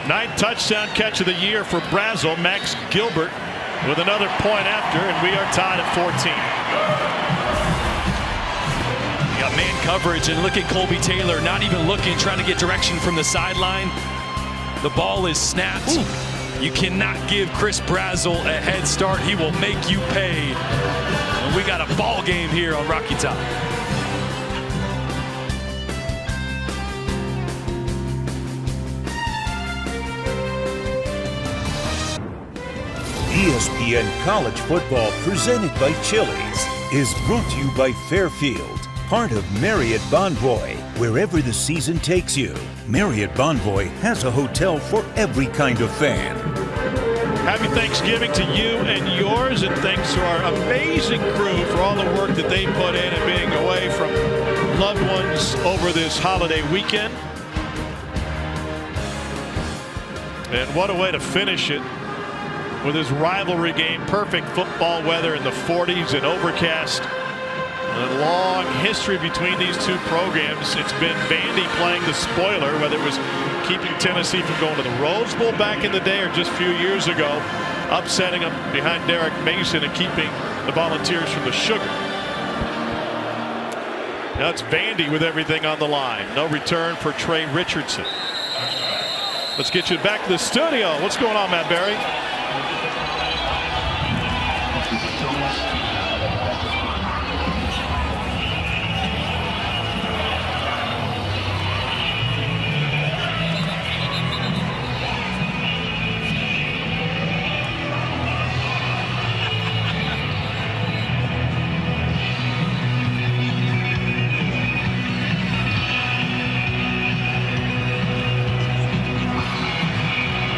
Ninth touchdown catch of the year for Brazel. Max Gilbert with another point after, and we are tied at 14.
You got man coverage, and look at Colby Taylor not even looking, trying to get direction from the sideline. The ball is snapped. Ooh. You cannot give Chris Brazel a head start. He will make you pay. And we got a ball game here on Rocky Top.
ESPN College Football presented by Chili's is brought to you by Fairfield, part of Marriott Bonvoy. Wherever the season takes you, Marriott Bonvoy has a hotel for every kind of fan.
Happy Thanksgiving to you and yours, and thanks to our amazing crew for all the work that they put in and being away from loved ones over this holiday weekend. And what a way to finish it with this rivalry game. Perfect football weather in the 40s and overcast. A long history between these two programs. It's been Vandy playing the spoiler, whether it was keeping Tennessee from going to the Rose Bowl back in the day or just a few years ago, upsetting them behind Derek Mason and keeping the Volunteers from the sugar. Now it's Vandy with everything on the line. No return for Trey Richardson. Let's get you back to the studio. What's going on, Matt Barry?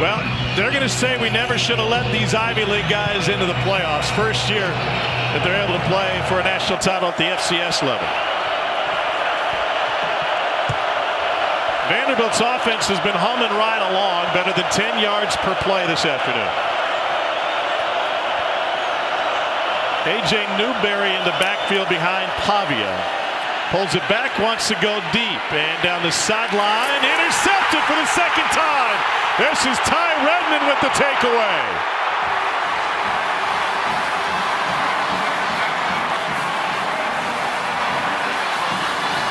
Well, they're going to say we never should have let these Ivy League guys into the playoffs. First year that they're able to play for a national title at the FCS level. Vanderbilt's offense has been humming right along, better than 10 yards per play this afternoon. A.J. Newberry in the backfield behind Pavia. Pulls it back, wants to go deep, and down the sideline, intercepted for the second time. This is Ty Redmond with the takeaway.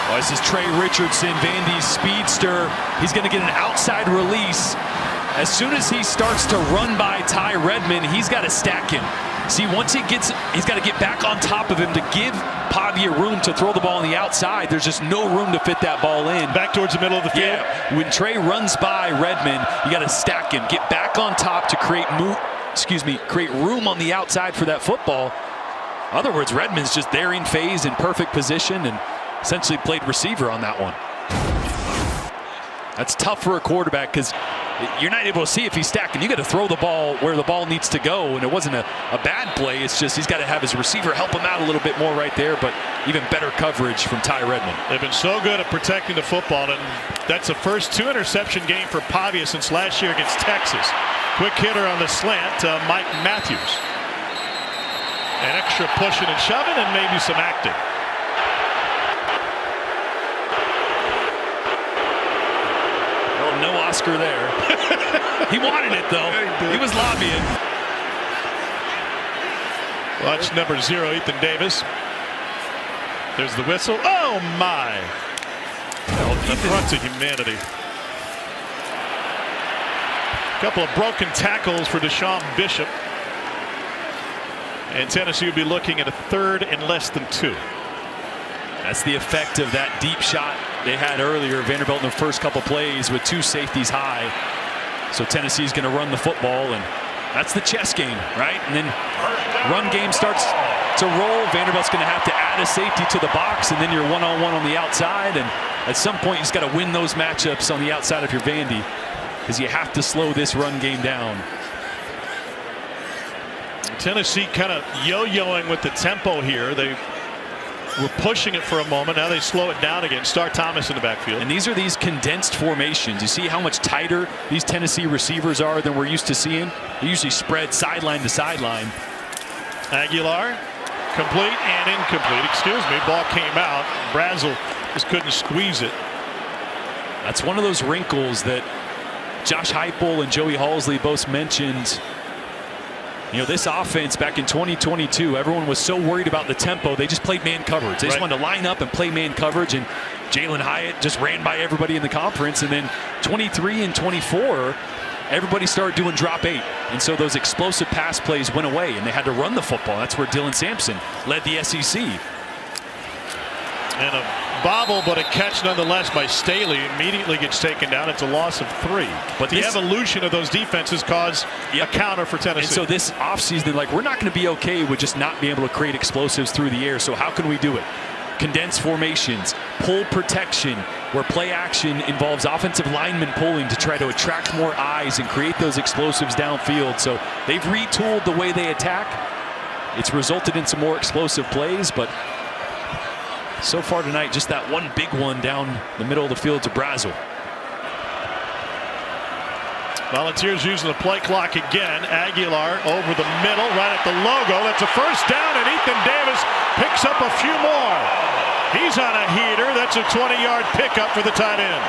Well, this is Trey Richardson, Vandy's speedster. He's going to get an outside release. As soon as he starts to run by Ty Redmond, he's got to stack him. See, once he's got to get back on top of him to give Pavia room to throw the ball on the outside. There's just no room to fit that ball in.
Back towards the middle of the field.
Yeah, when Trey runs by Redmond, you got to stack him, get back on top to create room on the outside for that football. In other words, Redmond's just there in phase, in perfect position, and essentially played receiver on that one. That's tough for a quarterback because you're not able to see if he's stacking. You got to throw the ball where the ball needs to go, and it wasn't a bad play. It's just he's got to have his receiver help him out a little bit more right there, but even better coverage from Ty Redmond.
They've been so good at protecting the football, and that's the first 2-interception game for Pavia since last year against Texas. Quick hitter on the slant, Mike Matthews. An extra pushing and shoving and maybe some acting.
No Oscar there. He wanted it, though. He was lobbying.
Watch number 0, Ethan Davis. There's the whistle. Oh, my. The front of humanity. A couple of broken tackles for Deshaun Bishop. And Tennessee will be looking at a 3rd and less than 2.
That's the effect of that deep shot they had earlier. Vanderbilt in the first couple plays with 2 safeties high. So Tennessee's going to run the football, and that's the chess game, right? And then run game starts to roll. Vanderbilt's going to have to add a safety to the box, and then you're one-on-one on the outside. And at some point, you just got to win those matchups on the outside of your Vandy, because you have to slow this run game down.
Tennessee kind of yo-yoing with the tempo here. They were pushing it for a moment. Now they slow it down again. Star Thomas in the backfield.
And these are these condensed formations. You see how much tighter these Tennessee receivers are than we're used to seeing? They usually spread sideline to sideline.
Aguilar, complete and incomplete. Excuse me. Ball came out. Brazel just couldn't squeeze it.
That's one of those wrinkles that Josh Heupel and Joey Halsley both mentioned. You know, this offense back in 2022, everyone was so worried about the tempo, they just played man coverage. They just wanted to line up and play man coverage, and Jalen Hyatt just ran by everybody in the conference. And then 23 and 24, everybody started doing drop 8. And so those explosive pass plays went away, and they had to run the football. That's where Dylan Sampson led the SEC.
And a bobble, but a catch nonetheless by Staley. Immediately gets taken down. It's a loss of 3. But the evolution of those defenses caused a counter for Tennessee.
And so this offseason, like, we're not going to be okay with just not being able to create explosives through the air. So how can we do it? Condensed formations, pull protection, where play action involves offensive linemen pulling to try to attract more eyes and create those explosives downfield. So they've retooled the way they attack. It's resulted in some more explosive plays, but so far tonight, just that one big one down the middle of the field to Brazel.
Volunteers using the play clock again. Aguilar over the middle, right at the logo. That's a first down, and Ethan Davis picks up a few more. He's on a heater. That's a 20-yard pickup for the tight end.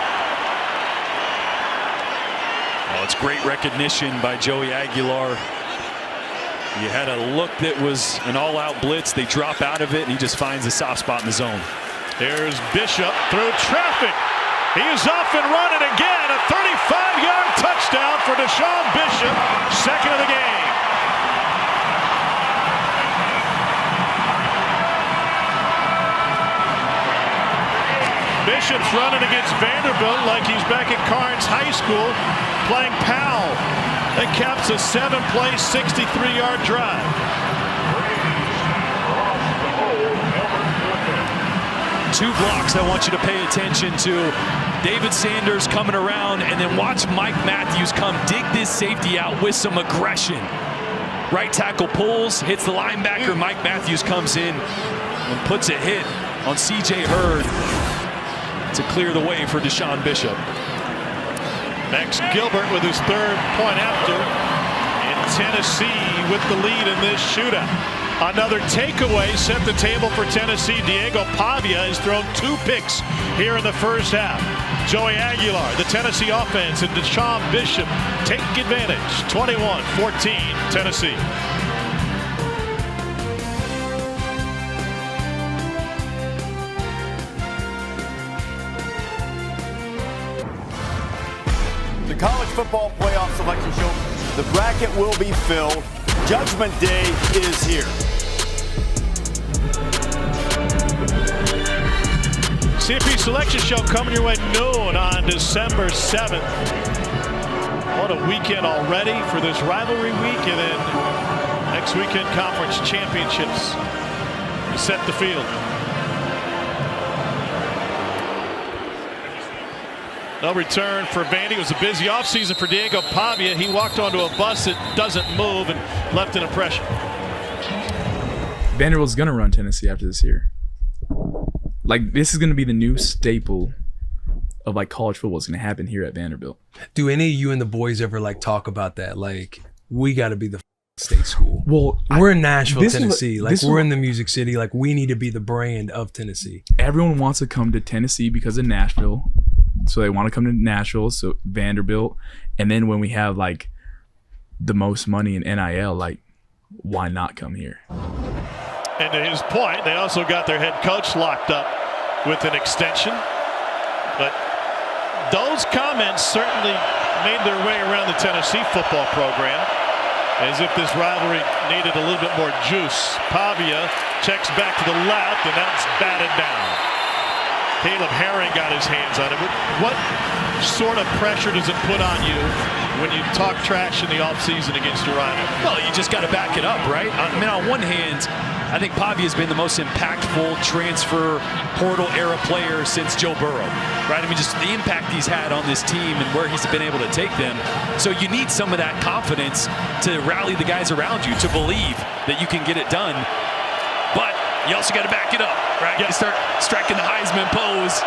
Well, it's great recognition by Joey Aguilar. You had a look that was an all-out blitz. They drop out of it, and he just finds a soft spot in the zone.
Here's Bishop through traffic. He is off and running again. A 35-yard touchdown for Deshaun Bishop, second of the game. Bishop's running against Vanderbilt like he's back at Carnes High School playing Powell. That caps a 7-play, 63-yard drive.
Two blocks I want you to pay attention to. David Sanders coming around, and then watch Mike Matthews come dig this safety out with some aggression. Right tackle pulls, hits the linebacker. Mike Matthews comes in and puts a hit on C.J. Hurd to clear the way for Deshaun Bishop.
Max Gilbert with his third point after, and Tennessee with the lead in this shootout. Another takeaway set the table for Tennessee. Diego Pavia has thrown 2 picks here in the first half. Joey Aguilar, the Tennessee offense, and Deshaun Bishop take advantage. 21-14 Tennessee.
The College Football Playoff Selection Show. The bracket will be filled. Judgment Day is here.
CFP Selection Show coming your way noon on December 7th. What a weekend already for this rivalry week, and then next weekend conference championships to set the field. No return for Vandy. It was a busy offseason for Diego Pavia. He walked onto a bus that doesn't move and left an impression.
Vanderbilt's going to run Tennessee after this year. Like, this is going to be the new staple of, like, college football is going to happen here at Vanderbilt.
Do any of you and the boys ever, like, talk about that? Like, we got to be the state school.
Well,
we're in Nashville, Tennessee. We're in the Music City. Like, we need to be the brand of Tennessee.
Everyone wants to come to Tennessee because of Nashville. So they want to come to Nashville, so Vanderbilt. And then when we have, like, the most money in NIL, like, why not come here?
And to his point, they also got their head coach locked up with an extension. But those comments certainly made their way around the Tennessee football program, as if this rivalry needed a little bit more juice. Pavia checks back to the left, and that's batted down. Caleb Herring got his hands on it. What sort of pressure does it put on you when you talk trash in the offseason against your rival?
Well, you just got to back it up, right? I mean, on one hand, I think Pavia has been the most impactful transfer portal era player since Joe Burrow, right? I mean, just the impact he's had on this team and where he's been able to take them. So you need some of that confidence to rally the guys around you to believe that you can get it done. But you also got to back it up, right? You start striking the Heisman pose.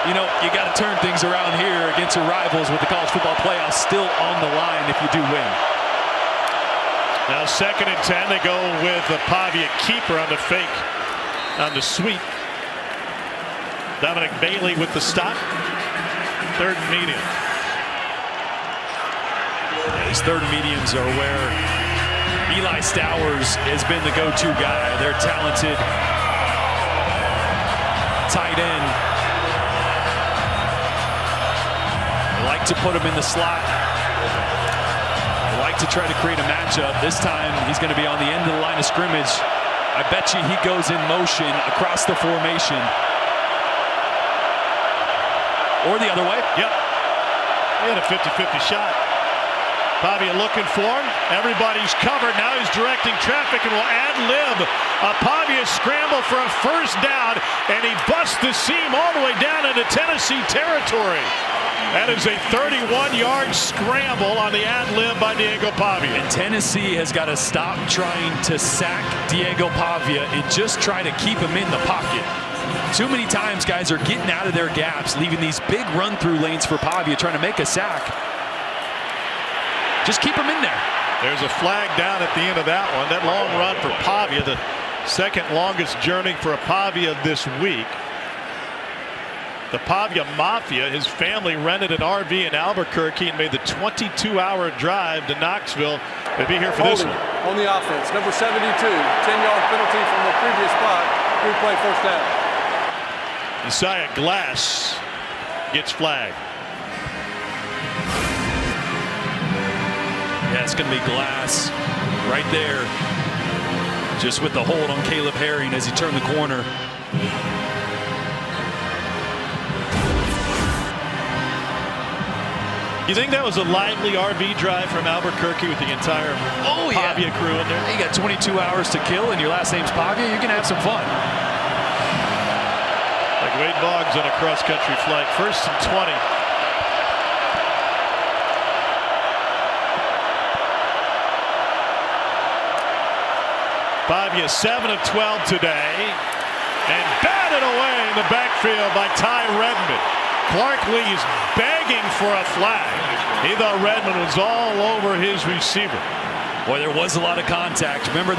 You know, you got to turn things around here against your rivals with the college football playoffs still on the line if you do win.
Now 2nd and 10, they go with the Pavia keeper on the fake, on the sweep. Dominic Bailey with the stop. 3rd and medium.
These 3rd and mediums are where Eli Stowers has been the go-to guy. They're talented tight end. They like to put him in the slot. They like to try to create a matchup. This time he's going to be on the end of the line of scrimmage. I bet you he goes in motion across the formation. Or the other way.
Yep. He had a 50-50 shot. Pavia looking for him. Everybody's covered. Now he's directing traffic and will ad-lib a Pavia scramble for a first down, and he busts the seam all the way down into Tennessee territory. That is a 31-yard scramble on the ad-lib by Diego Pavia.
And Tennessee has got to stop trying to sack Diego Pavia and just try to keep him in the pocket. Too many times guys are getting out of their gaps, leaving these big run-through lanes for Pavia, trying to make a sack. Just keep him in there.
There's a flag down at the end of that one. That long run for Pavia, the second longest journey for a Pavia this week. The Pavia Mafia, his family rented an RV in Albuquerque and made the 22-hour drive to Knoxville to be here for this one.
On the offense, number 72, 10-yard penalty from the previous spot. Replay first down.
Isaiah Glass gets flagged.
Yeah, it's going to be Glass right there. Just with the hold on Caleb Herring as he turned the corner.
You think that was a lively RV drive from Albuquerque with the entire Pavia crew in there?
You got 22 hours to kill and your last name's Pavia, you can have some fun.
Like Wade Boggs on a cross-country flight. 1st and 20. Pavia 7 of 12 today, and batted away in the backfield by Ty Redmond. Clark Lee's begging for a flag. He thought Redmond was all over his receiver.
Boy, there was a lot of contact. Remember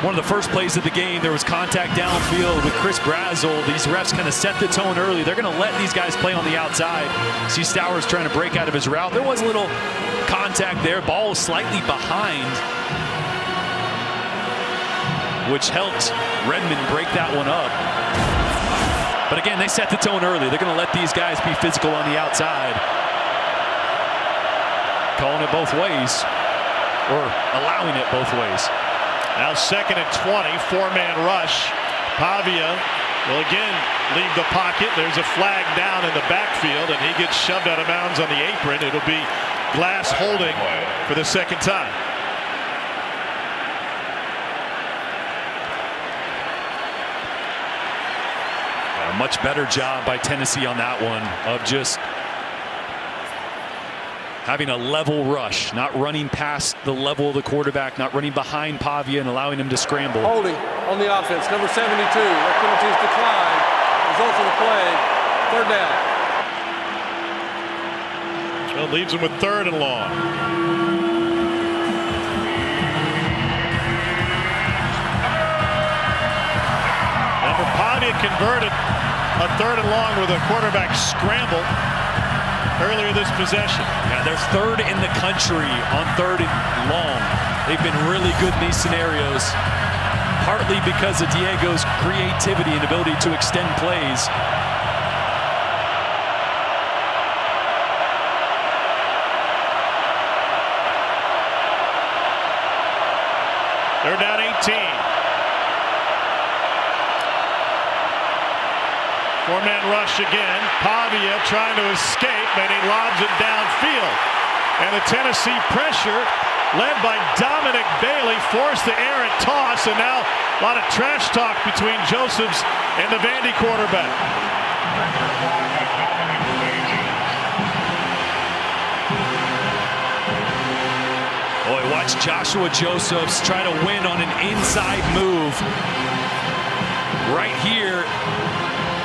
one of the first plays of the game, there was contact downfield with Chris Brazel. These refs kind of set the tone early. They're going to let these guys play on the outside. See Stowers trying to break out of his route. There was a little contact there. Ball was slightly behind, which helped Redmond break that one up. But again, they set the tone early. They're going to let these guys be physical on the outside. Calling it both ways, or allowing it both ways.
Now 2nd and 20, 4-man rush. Pavia will again leave the pocket. There's a flag down in the backfield, and he gets shoved out of bounds on the apron. It'll be Glass holding for the second time.
A much better job by Tennessee on that one of just having a level rush, not running past the level of the quarterback, not running behind Pavia and allowing him to scramble.
Holding on the offense, number 72. That penalties decline. Results of the play, 3rd down.
So it leaves him with 3rd and long. Number Pavia converted a 3rd and long with a quarterback scramble earlier this possession.
Yeah, they're 3rd in the country on 3rd and long. They've been really good in these scenarios, partly because of Diego's creativity and ability to extend plays.
They're down 18. 4-man rush again. Pavia trying to escape, and he lobs it downfield. And the Tennessee pressure, led by Dominic Bailey, forced the errant toss, and now a lot of trash talk between Josephs and the Vandy quarterback.
Boy, watch Joshua Josephs try to win on an inside move right here.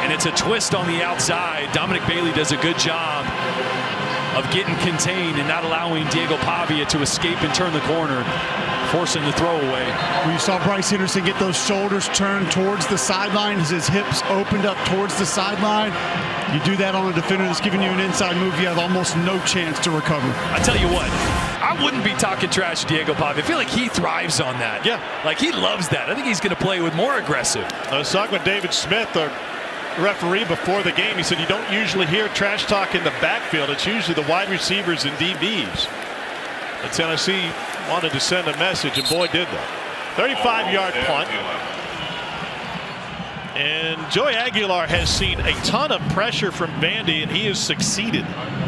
And it's a twist on the outside. Dominic Bailey does a good job of getting contained and not allowing Diego Pavia to escape and turn the corner, forcing the throwaway.
When you saw Bryce Henderson get those shoulders turned towards the sideline, as his hips opened up towards the sideline, you do that on a defender that's giving you an inside move, you have almost no chance to recover.
I tell you what, I wouldn't be talking trash to Diego Pavia. I feel like he thrives on that.
Yeah.
Like he loves that. I think he's going to play with more aggressive.
I was talking with David Smith, the referee, before the game. He said you don't usually hear trash talk in the backfield. It's usually the wide receivers and DBs. But Tennessee wanted to send a message, and boy, did they. 35-yard punt. And Joey Aguilar has seen a ton of pressure from Vandy, and he has succeeded.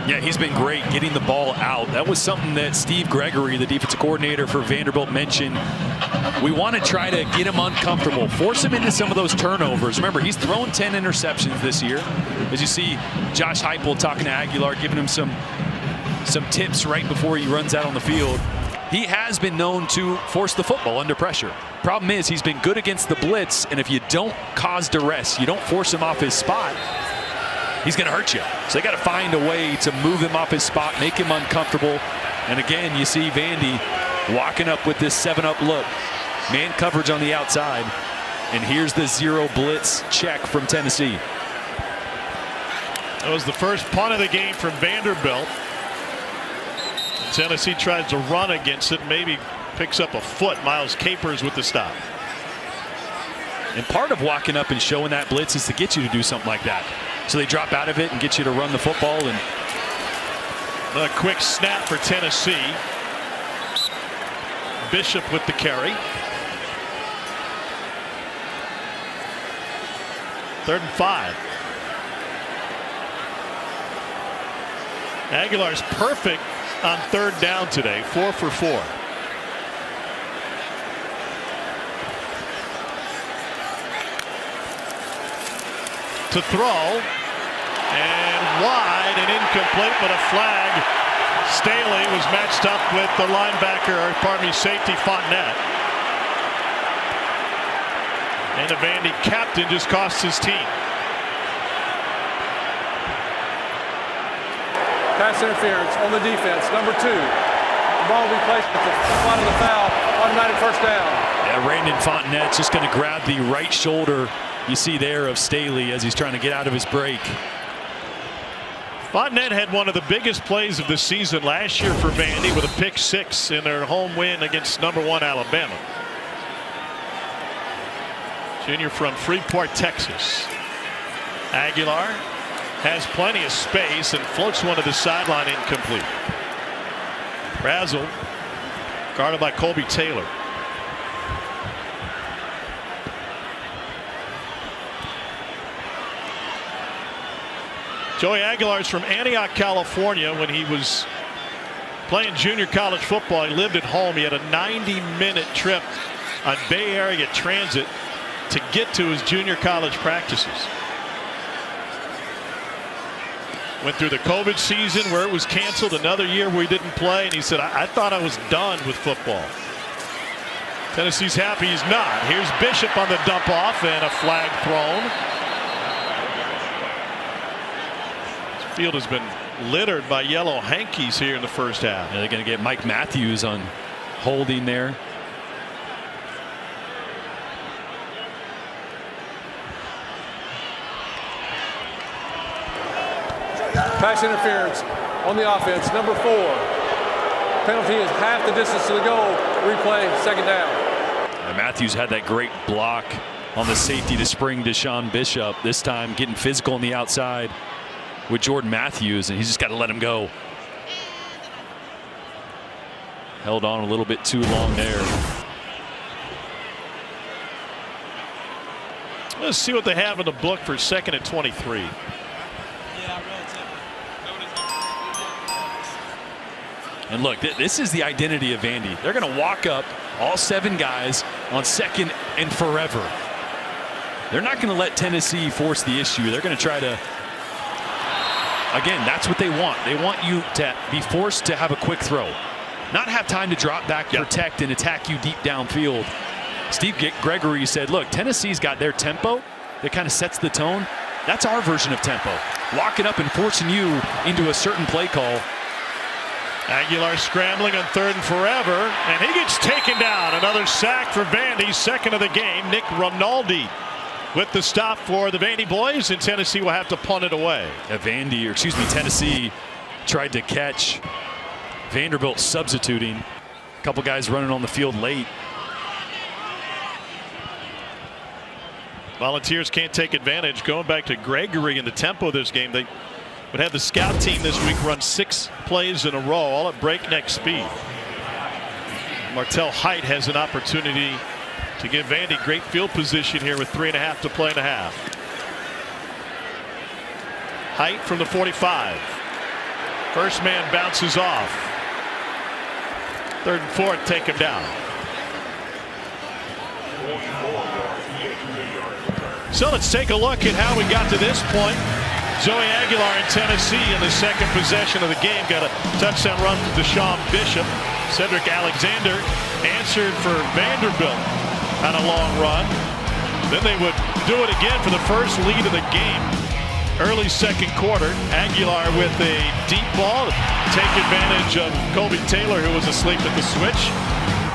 Yeah, he's been great getting the ball out. That was something that Steve Gregory, the defensive coordinator for Vanderbilt, mentioned. We want to try to get him uncomfortable, force him into some of those turnovers. Remember, he's thrown 10 interceptions this year. As you see Josh Heupel talking to Aguilar, giving him some tips right before he runs out on the field. He has been known to force the football under pressure. Problem is, he's been good against the blitz, and if you don't cause duress, you don't force him off his spot, he's going to hurt you. So they got to find a way to move him off his spot, make him uncomfortable. And again, you see Vandy walking up with this 7-up look. Man coverage on the outside. And here's the zero blitz check from Tennessee.
That was the first punt of the game from Vanderbilt. Tennessee tries to run against it, maybe picks up a foot. Miles Capers with the stop.
And part of walking up and showing that blitz is to get you to do something like that. So they drop out of it and get you to run the football. And
a quick snap for Tennessee. Bishop with the carry. 3rd and 5. Aguilar's perfect on 3rd down today, 4 for 4. To throw, and wide and incomplete, but a flag. Staley was matched up with the linebacker, or pardon me, safety Fontenette. And the Vandy captain just cost his team.
Pass interference on the defense, number 2. The ball will be placed at the spot of the foul, automatic first down.
Yeah, Brandon Fontenette's just going to grab the right shoulder, you see there, of Staley as he's trying to get out of his break.
Fontenette had one of the biggest plays of the season last year for Vandy with a pick 6 in their home win against #1 Alabama. Junior from Freeport, Texas. Aguilar has plenty of space and floats one to the sideline, incomplete. Brazel guarded by Colby Taylor. Joey Aguilar's from Antioch, California. When he was playing junior college football, he lived at home. He had a 90-minute trip on Bay Area transit to get to his junior college practices. Went through the COVID season where it was canceled, another year where he didn't play, and he said, I thought I was done with football. Tennessee's happy he's not. Here's Bishop on the dump off and a flag thrown. This field has been littered by yellow hankies here in the first half.
Yeah, they're going to get Mike Matthews on holding there.
Pass interference on the offense, number 4. Penalty is half the distance to the goal. Replay, 2nd down.
And Matthews had that great block on the safety to spring Deshaun Bishop. This time getting physical on the outside with Jordan Matthews, and he's just got to let him go. Held on a little bit too long there.
Let's see what they have in the book for 2nd and 23.
And look, this is the identity of Vandy. They're going to walk up, all 7 guys, on 2nd and forever. They're not going to let Tennessee force the issue. They're going to try to, again, that's what they want. They want you to be forced to have a quick throw. Not have time to drop back, protect, and attack you deep downfield. Steve Gregory said, look, Tennessee's got their tempo that kind of sets the tone. That's our version of tempo. Walking up and forcing you into a certain play call.
Aguilar scrambling on 3rd and forever, and he gets taken down. Another sack for Vandy, 2nd of the game. Nick Rinaldi with the stop for the Vandy boys, and Tennessee will have to punt it away.
Tennessee tried to catch Vanderbilt substituting. A couple guys running on the field late.
Volunteers can't take advantage. Going back to Gregory in the tempo of this game, they would have the scout team this week run 6 plays in a row, all at breakneck speed. Martell Height has an opportunity to give Vandy great field position here with 3.5 to play in a half. Height from the 45. First man bounces off. 3rd and 4, take him down. So let's take a look at how we got to this point. Joey Aguilar in Tennessee in the second possession of the game got a touchdown run to Deshaun Bishop. Cedric Alexander answered for Vanderbilt on a long run. Then they would do it again for the first lead of the game. Early second quarter, Aguilar with a deep ball to take advantage of Colby Taylor, who was asleep at the switch.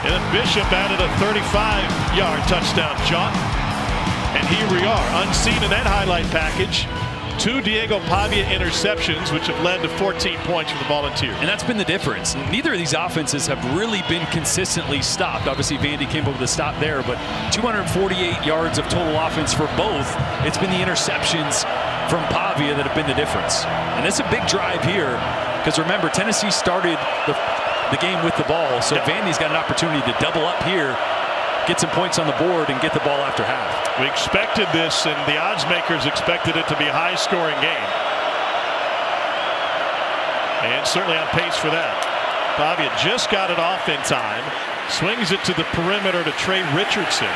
And then Bishop added a 35-yard touchdown jaunt. And here we are, unseen in that highlight package. 2 Diego Pavia interceptions, which have led to 14 points for the Volunteers.
And that's been the difference. Neither of these offenses have really been consistently stopped. Obviously, Vandy came up with a stop there, but 248 yards of total offense for both. It's been the interceptions from Pavia that have been the difference. And it's a big drive here, because remember, Tennessee started the game with the ball, so Vandy's got an opportunity to double up here, get some points on the board, and get the ball after half.
We expected this, and the odds makers expected it to be a high-scoring game. And certainly on pace for that. Pavia just got it off in time, swings it to the perimeter to Trey Richardson,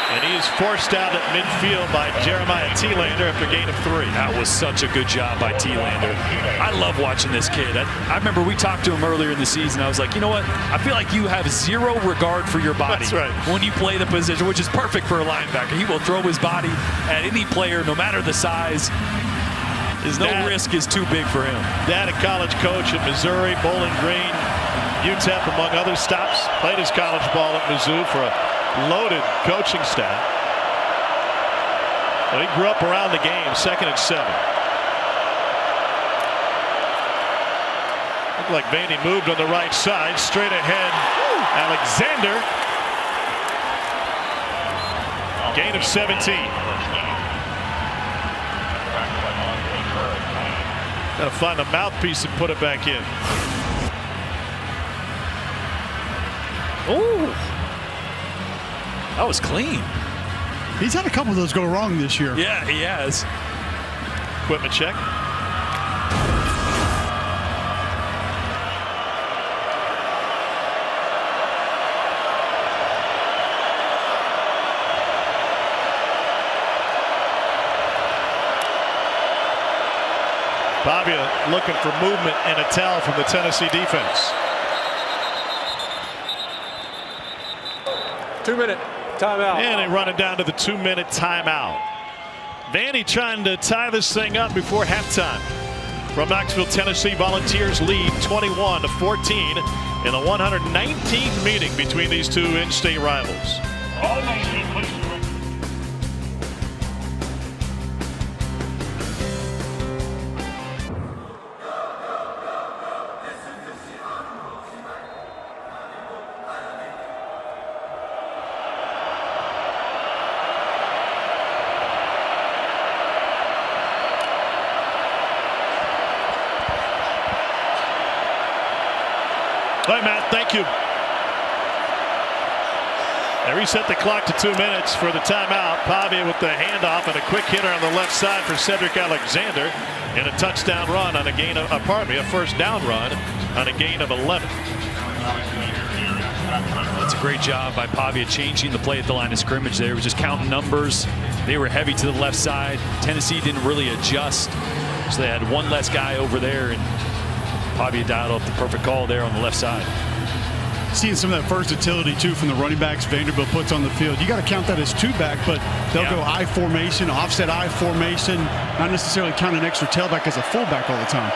and he is forced out at midfield by Jeremiah Thielander after a gain of 3.
That was such a good job by Thielander. I love watching this kid. I remember we talked to him earlier in the season. I was like, you know what? I feel like you have zero regard for your body.
That's right.
When you play the position, which is perfect for a linebacker. He will throw his body at any player, no matter the size. His risk is too big for him.
Dad, a college coach at Missouri, Bowling Green, UTEP, among other stops. Played his college ball at Mizzou for a loaded coaching staff. So he grew up around the game. 2nd and 7. Looked like Vandy moved on the right side. Straight ahead, Alexander. Gain of 17. Got to find a mouthpiece and put it back in.
Ooh. That was clean.
He's had a couple of those go wrong this year.
Yeah, he has.
Equipment check. Pavia looking for movement and a towel from the Tennessee defense.
2-minute timeout.
And they run it down to the 2-minute timeout. Vandy trying to tie this thing up before halftime. From Knoxville, Tennessee, Volunteers lead 21-14 in the 119th meeting between these two in-state rivals.
All nation, please.
All right, Matt, thank you. They reset the clock to 2 minutes for the timeout. Pavia with the handoff and a quick hitter on the left side for Cedric Alexander, and a touchdown run on a gain of, a first down run on a gain of 11.
That's a great job by Pavia changing the play at the line of scrimmage there. It was just counting numbers. They were heavy to the left side. Tennessee didn't really adjust, so they had one less guy over there, and Pavia dialed up the perfect call there on the left side.
Seeing some of that versatility too from the running backs Vanderbilt puts on the field. You got to count that as 2-back, but they'll go I formation, offset I formation, not necessarily count an extra tailback as a fullback all the time.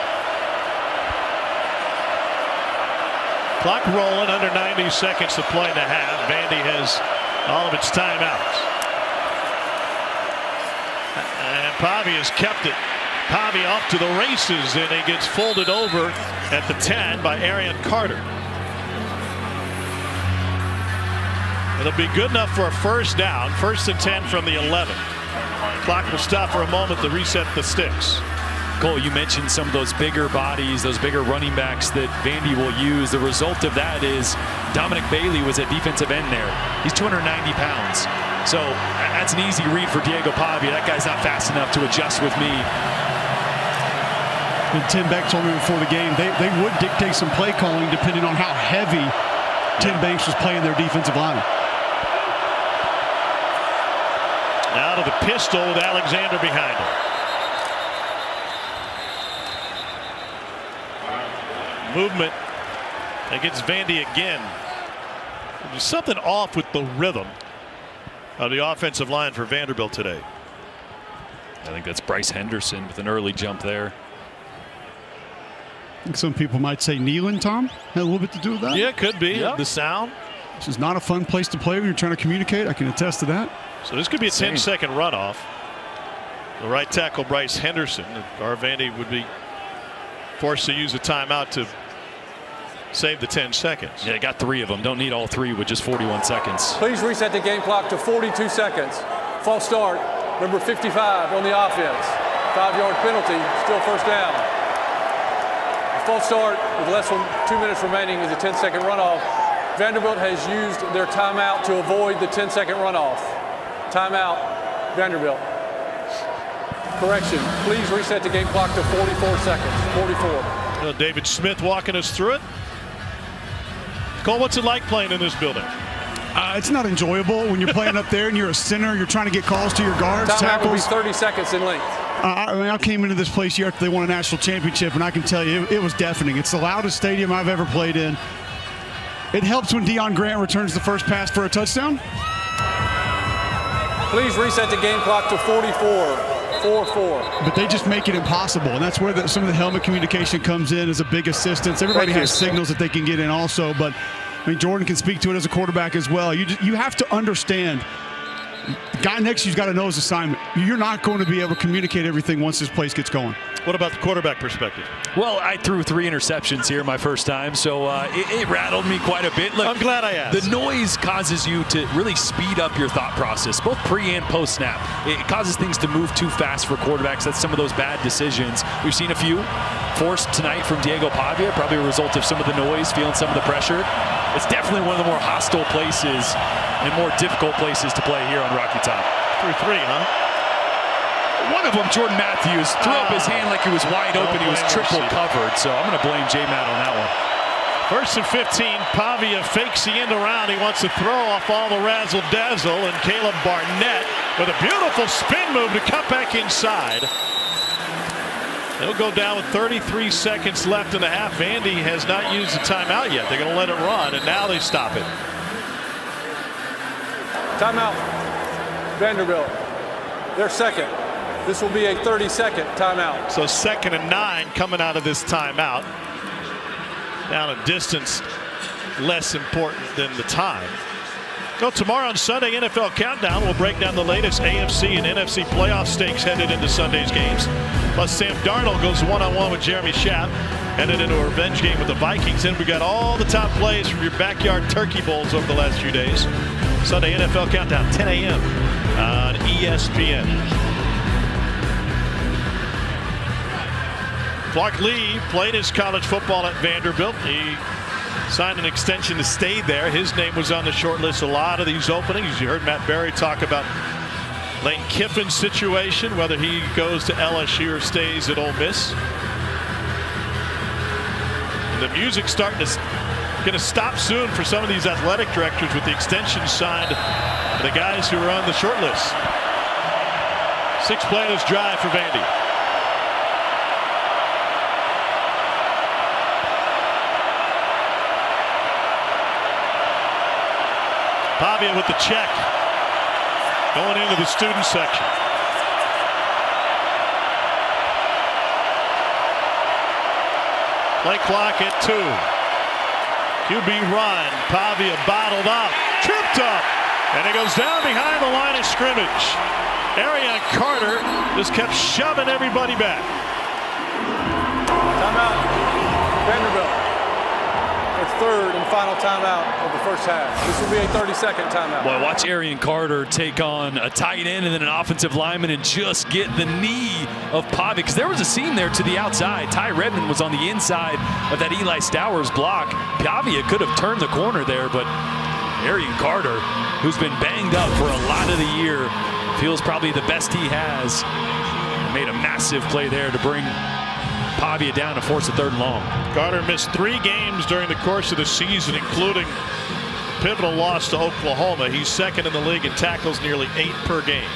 Clock rolling, under 90 seconds to play in the half. Vandy has all of its timeouts. And Pavia's kept it. Pavia off to the races, and he gets folded over at the 10 by Arian Carter. It'll be good enough for a first down. 1st and 10 from the 11. Clock will stop for a moment to reset the sticks.
Cole, you mentioned some of those bigger bodies, those bigger running backs that Vandy will use. The result of that is Dominic Bailey was at defensive end there. He's 290 pounds. So that's an easy read for Diego Pavia. That guy's not fast enough to adjust with me.
And Tim Beck told me before the game, they would dictate some play calling depending on how heavy Tim Banks was playing their defensive line.
Now to the pistol with Alexander behind him. Movement against Vandy again. There's something off with the rhythm of the offensive line for Vanderbilt today.
I think that's Bryce Henderson with an early jump there.
I think some people might say kneeling, Tom, had a little bit to do with that.
Yeah, it could be.
Yep.
The sound.
This is not a fun place to play when you're trying to communicate. I can attest to that.
So this could be a 10-second runoff. The right tackle, Bryce Henderson. Our Vandy would be forced to use a timeout to save the 10 seconds.
Yeah, got 3 of them. Don't need all 3 with just 41 seconds.
Please reset the game clock to 42 seconds. False start, number 55 on the offense. 5-yard penalty, still first down. A false start with less than 2 minutes remaining is a 10-second runoff. Vanderbilt has used their timeout to avoid the 10-second runoff. Timeout, Vanderbilt. Correction, please reset the game clock to 44 seconds. 44.
Well, David Smith walking us through it. Cole, what's it like playing in this building?
It's not enjoyable when you're playing up there and you're a center. You're trying to get calls to your guards,
Timeout will be
tackles.
30 seconds in length.
I came into this place year after they won a national championship, and I can tell you it was deafening. It's the loudest stadium I've ever played in. It helps when Deion Grant returns the first pass for a touchdown.
Please reset the game clock to 44. 4-4.
But they just make it impossible, and that's where some of the helmet communication comes in as a big assistance. Everybody has signals that they can get in also, but I mean, Jordan can speak to it as a quarterback as well. You have to understand, the guy next to you's got to know his assignment. You're not going to be able to communicate everything once this place gets going.
What about the quarterback perspective?
Well, I threw 3 interceptions here my first time, so it rattled me quite a bit. Look,
I'm glad I asked.
The noise causes you to really speed up your thought process, both pre and post snap. It causes things to move too fast for quarterbacks. That's some of those bad decisions. We've seen a few forced tonight from Diego Pavia, probably a result of some of the noise, feeling some of the pressure. It's definitely one of the more hostile places and more difficult places to play here on Rocky Top.
Through 3, huh?
One of them, Jordan Matthews, threw up his hand like he was wide open. He was triple covered, so I'm going to blame J-Matt on that one.
1st and 15, Pavia fakes the end around. He wants to throw off all the razzle-dazzle, and Caleb Barnett with a beautiful spin move to cut back inside. They'll go down with 33 seconds left in the half. Vandy has not used the timeout yet. They're going to let it run, and now they stop it.
Timeout, Vanderbilt. They're second. This will be a 30-second timeout.
So 2nd and 9 coming out of this timeout. Down a distance less important than the time. Well, tomorrow on Sunday NFL Countdown, we'll break down the latest AFC and NFC playoff stakes headed into Sunday's games. Plus, Sam Darnold goes one-on-one with Jeremy Schaap, headed into a revenge game with the Vikings. And we got all the top plays from your backyard turkey bowls over the last few days. Sunday NFL Countdown, 10 a.m. on ESPN. Clark Lee played his college football at Vanderbilt. He signed an extension to stay there. His name was on the short list. A lot of these openings. You heard Matt Berry talk about Lane Kiffin's situation, whether he goes to LSU or stays at Ole Miss. And the music's going to stop soon for some of these athletic directors with the extensions signed for the guys who are on the short list. 6 play on this drive for Vandy. Pavia with the check, going into the student section. Play clock at 2. QB run. Pavia bottled up, tripped up, and it goes down behind the line of scrimmage. Arion Carter just kept shoving everybody back.
Timeout, Vanderbilt. With third and final timeout of the first half. This will be a 30-second timeout.
Well, watch Arian Carter take on a tight end and then an offensive lineman and just get the knee of Pavia, because there was a seam there to the outside. Ty Redmond was on the inside of that Eli Stowers block. Pavia could have turned the corner there, but Arian Carter, who's been banged up for a lot of the year, feels probably the best he has. Made a massive play there to bring Pavia down to force a 3rd and long.
Carter missed 3 games during the course of the season, including a pivotal loss to Oklahoma. He's 2nd in the league in tackles, nearly 8 per game.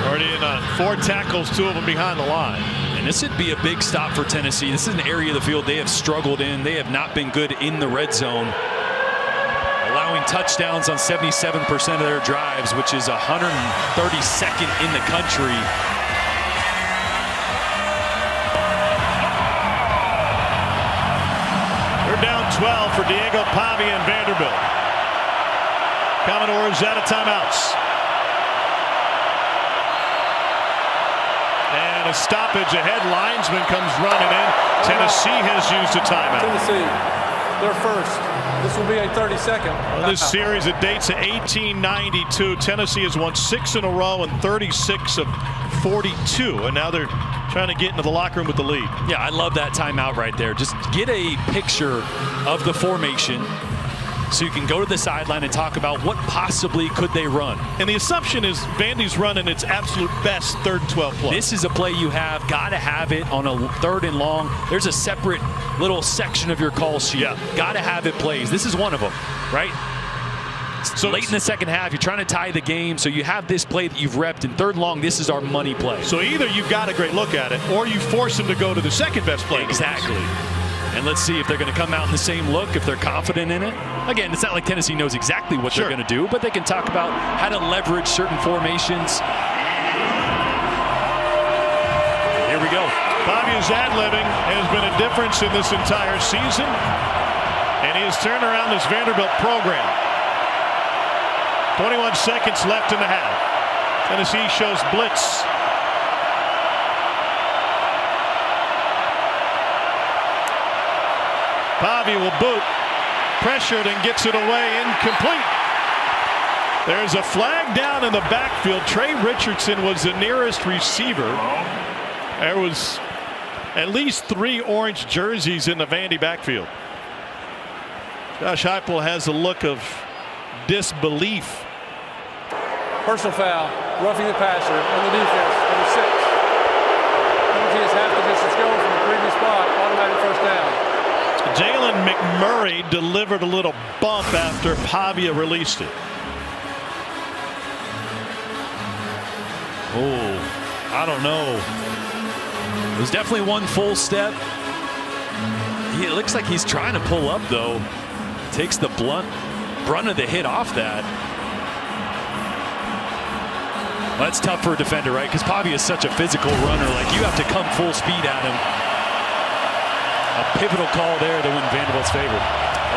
Already in on 4 tackles, 2 of them behind the line.
And this would be a big stop for Tennessee. This is an area of the field they have struggled in. They have not been good in the red zone, allowing touchdowns on 77% of their drives, which is 132nd in the country.
They're down 12 for Diego Pavia and Vanderbilt. Commodores out of timeouts. And a stoppage ahead. Linesman comes running in. Tennessee has used a timeout.
Tennessee, they're first. This will be a 30-second.
Well, this series, it dates to 1892. Tennessee has won 6 in a row and 36 of 42. And now they're trying to get into the locker room with the lead.
Yeah, I love that timeout right there. Just get a picture of the formation so you can go to the sideline and talk about what possibly could they run.
And the assumption is Vandy's running its absolute best 3rd and 12 play.
This is a play you have got to have it on a 3rd and long. There's a separate little section of your call sheet.
Yeah.
Got to have it plays. This is one of them, right? So late in the second half, you're trying to tie the game, so you have this play that you've repped in 3rd and long. This is our money play.
So either you've got a great look at it, or you force them to go to the second best play.
Exactly. And let's see if they're going to come out in the same look, if they're confident in it. Again, it's not like Tennessee knows exactly what they're going to do, but they can talk about how to leverage certain formations. Here we go.
Pavia's ad-libbing has been a difference in this entire season, and he has turned around this Vanderbilt program. 21 seconds left in the half. Tennessee shows blitz. Pavia will boot. Pressured and gets it away. Incomplete. There's a flag down in the backfield. Trey Richardson was the nearest receiver. There was at least 3 orange jerseys in the Vandy backfield. Josh Heupel has a look of disbelief.
Personal foul, roughing the passer on the defense, number 6. Penalty is half the distance going from the previous spot, automatic first down.
Jalen McMurray delivered a little bump after Pavia released it.
Oh, I don't know. It was definitely one full step. It looks like he's trying to pull up, though. Takes the brunt of the hit off that. Well, that's tough for a defender, right? Because Pavia is such a physical runner. Like, you have to come full speed at him. A pivotal call there to win Vanderbilt's favor.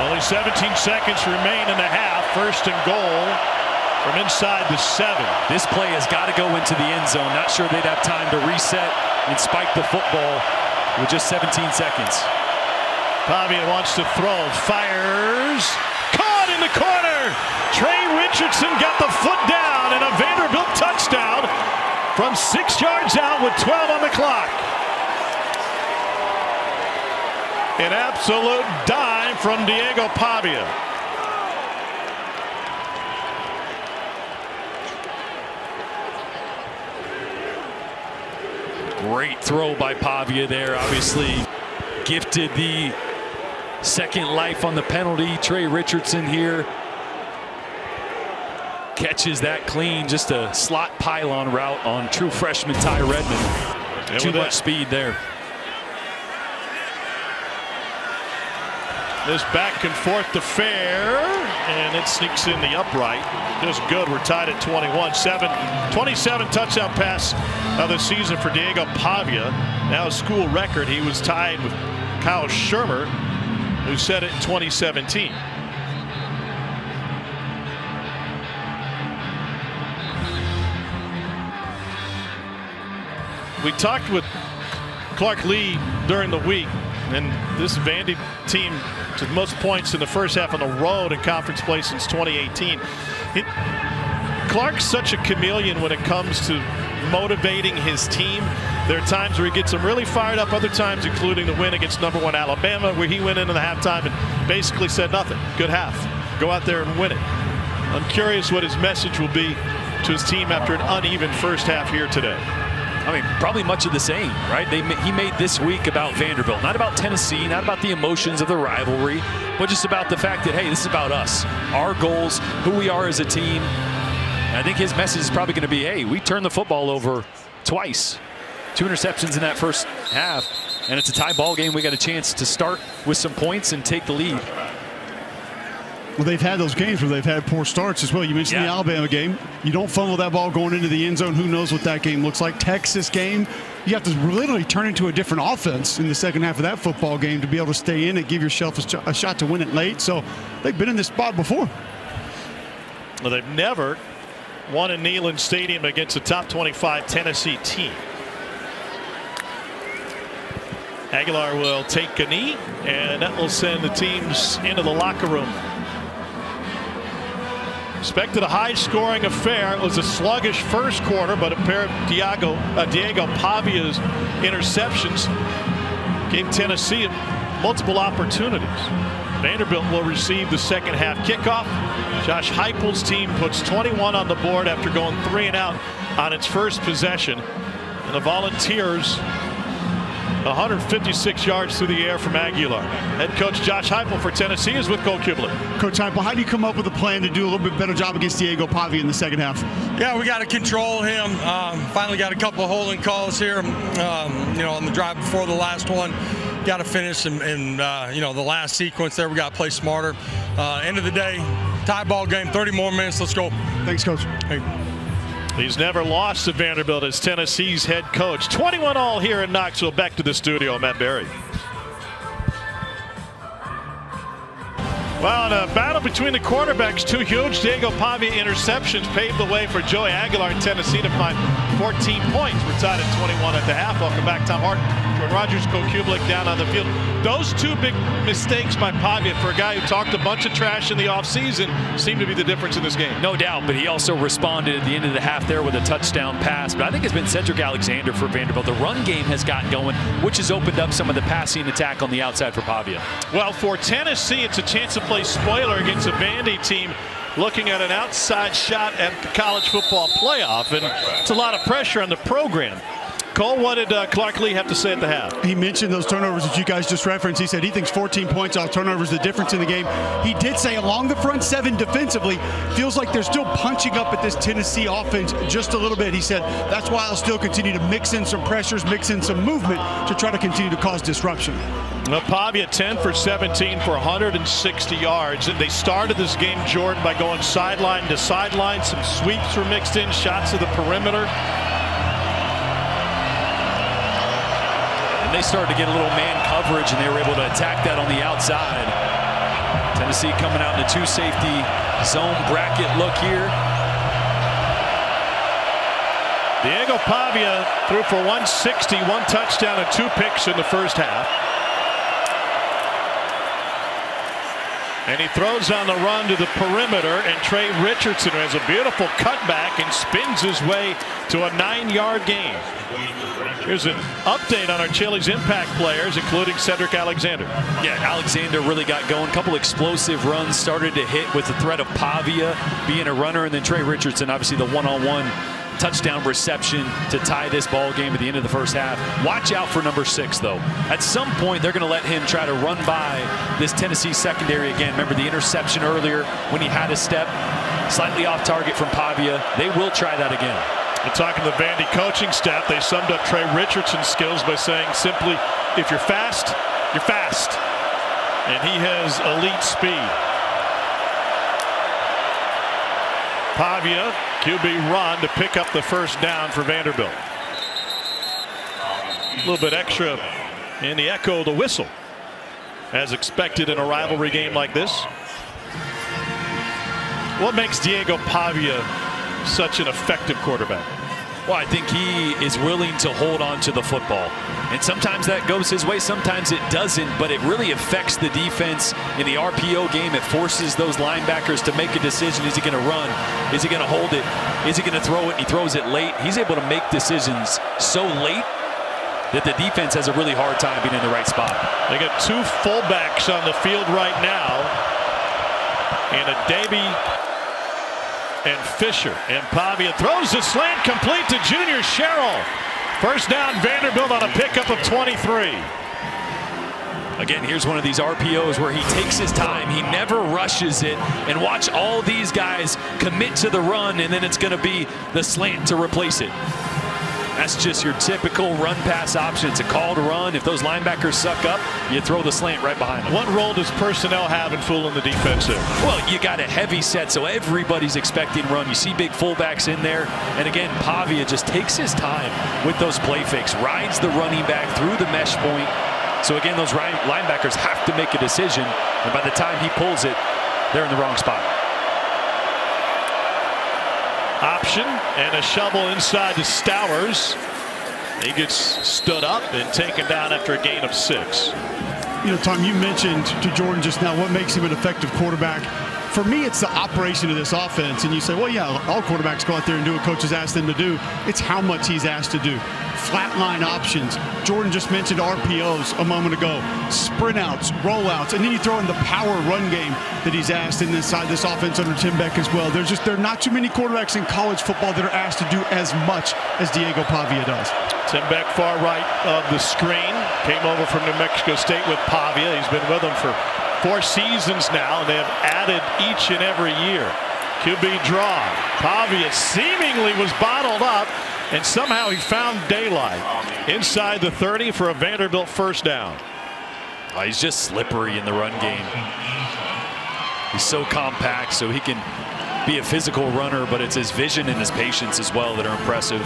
Only 17 seconds remain in the half. 1st and goal from inside the 7.
This play has got to go into the end zone. Not sure they'd have time to reset and spike the football with just 17 seconds.
Pavia wants to throw. Fires. Caught in the corner. Trey Richardson got the foot down, and a Vanderbilt touchdown from 6 yards out with 12 on the clock. An absolute dime from Diego Pavia.
Great throw by Pavia there. Obviously gifted the second life on the penalty. Trey Richardson here catches that clean. Just a slot pylon route on true freshman Ty Redmond. Too much speed there.
This back and forth affair, and it sneaks in the upright. Just good. We're tied at 21-7. 27 touchdown pass of the season for Diego Pavia. Now a school record. He was tied with Kyle Shermer, who set it in 2017. We talked with Clark Lee during the week. And this Vandy team to the most points in the first half on the road in conference play since 2018. Clark's such a chameleon when it comes to motivating his team. There are times where he gets them really fired up, other times including the win against #1 Alabama, where he went into the halftime and basically said nothing. Good half. Go out there and win it. I'm curious what his message will be to his team after an uneven first half here today.
I mean, probably much of the same, right? He made this week about Vanderbilt, not about Tennessee, not about the emotions of the rivalry, but just about the fact that, hey, this is about us, our goals, who we are as a team. And I think his message is probably going to be, hey, we turned the football over twice. 2 interceptions in that first half, and it's a tie ball game. We got a chance to start with some points and take the lead.
Well, they've had those games where they've had poor starts as well. You mentioned the Alabama game. You don't fumble that ball going into the end zone. Who knows what that game looks like? Texas game, you have to literally turn into a different offense in the second half of that football game to be able to stay in it, give yourself a shot to win it late. So they've been in this spot before.
Well, they've never won in Neyland Stadium against a top 25 Tennessee team. Aguilar will take a knee, and that will send the teams into the locker room. Expected a high-scoring affair. It was a sluggish first quarter, but a pair of Diego Pavia's interceptions gave Tennessee multiple opportunities. Vanderbilt will receive the second half kickoff. Josh Heupel's team puts 21 on the board after going 3 and out on its first possession. And the Volunteers 156 yards through the air from Aguilar. Head coach Josh Heupel for Tennessee is with Cole Kublik.
Coach Heupel, how do you come up with a plan to do a little bit better job against Diego Pavia in the second half?
Yeah, we got to control him. Finally got a couple of holding calls here, on the drive before the last one. Got to finish and the last sequence there, we got to play smarter. End of the day, tie ball game, 30 more minutes. Let's go.
Thanks, Coach.
Hey.
He's never lost to Vanderbilt as Tennessee's head coach. 21 all here in Knoxville. Back to the studio, Matt Berry. Well, in a battle between the quarterbacks, 2 huge Diego Pavia interceptions paved the way for Joey Aguilar in Tennessee to find 14 points. We're tied at 21 at the half. Welcome back, Tom Hart. Jordan Rogers, Cole Kublik down on the field. Those 2 big mistakes by Pavia for a guy who talked a bunch of trash in the offseason seem to be the difference in this game.
No doubt, but he also responded at the end of the half there with a touchdown pass. But I think it's been Cedric Alexander for Vanderbilt. The run game has gotten going, which has opened up some of the passing attack on the outside for Pavia.
Well, for Tennessee, it's a chance to play spoiler against a Vandy team looking at an outside shot at the college football playoff, and it's a lot of pressure on the program. Cole, what did Clark Lee have to say at the half?
He mentioned those turnovers that you guys just referenced. He said he thinks 14 points off turnovers the difference in the game. He did say along the front 7 defensively, feels like they're still punching up at this Tennessee offense just a little bit. He said that's why I'll still continue to mix in some pressures, mix in some movement to try to continue to cause disruption.
Pavia 10 for 17 for 160 yards. They started this game, Jordan, by going sideline to sideline. Some sweeps were mixed in, shots to the perimeter.
And they started to get a little man coverage, and they were able to attack that on the outside. Tennessee coming out in a 2 safety zone bracket look here.
Diego Pavia threw for 160, 1 touchdown and 2 picks in the first half. And he throws on the run to the perimeter, and Trey Richardson has a beautiful cutback and spins his way to a 9-yard gain. Here's an update on our Chili's impact players, including Cedric Alexander.
Yeah, Alexander really got going. A couple explosive runs started to hit with the threat of Pavia being a runner, and then Trey Richardson, obviously the one-on-one touchdown reception to tie this ball game at the end of the first half. Watch out for number 6, though. At some point, they're going to let him try to run by this Tennessee secondary again. Remember the interception earlier when he had a step slightly off target from Pavia. They will try that again.
And talking to the Vandy coaching staff, they summed up Trey Richardson's skills by saying simply, if you're fast, you're fast. And he has elite speed. Pavia, QB run to pick up the first down for Vanderbilt. A little bit extra in the echo of the whistle, as expected in a rivalry game like this. What makes Diego Pavia such an effective quarterback?
Well, I think he is willing to hold on to the football. And sometimes that goes his way, sometimes it doesn't, but it really affects the defense in the RPO game. It forces those linebackers to make a decision. Is he going to run? Is he going to hold it? Is he going to throw it? He throws it late. He's able to make decisions so late that the defense has a really hard time being in the right spot.
They got two fullbacks on the field right now, and a Davey and Fisher. And Pavia throws the slant complete to Junior Sherrill. First down, Vanderbilt on a pickup of 23.
Again, here's one of these RPOs where he takes his time. He never rushes it. And watch all these guys commit to the run, and then it's going to be the slant to replace it. That's just your typical run-pass option. It's a called run. If those linebackers suck up, you throw the slant right behind them.
What role does personnel have in fooling the defense there?
Well, you got a heavy set, so everybody's expecting run. You see big fullbacks in there. And again, Pavia just takes his time with those play fakes, rides the running back through the mesh point. So again, those linebackers have to make a decision. And by the time he pulls it, they're in the wrong spot.
Option and a shovel inside to Stowers. He gets stood up and taken down after a gain of 6.
You know, Tom, you mentioned to Jordan just now what makes him an effective quarterback. For me, it's the operation of this offense. And you say, well, yeah, all quarterbacks go out there and do what coaches ask them to do. It's how much he's asked to do. Flatline options. Jordan just mentioned RPOs a moment ago. Sprint outs, rollouts, and then you throw in the power run game that he's asked inside this offense under Tim Beck as well. There are not too many quarterbacks in college football that are asked to do as much as Diego Pavia does.
Tim Beck, far right of the screen, came over from New Mexico State with Pavia. He's been with them for 4 seasons now, and they have added each and every year. QB draw. Pavia seemingly was bottled up, and somehow he found daylight inside the 30 for a Vanderbilt first down.
Oh, he's just slippery in the run game. He's so compact, so he can be a physical runner, but it's his vision and his patience as well that are impressive.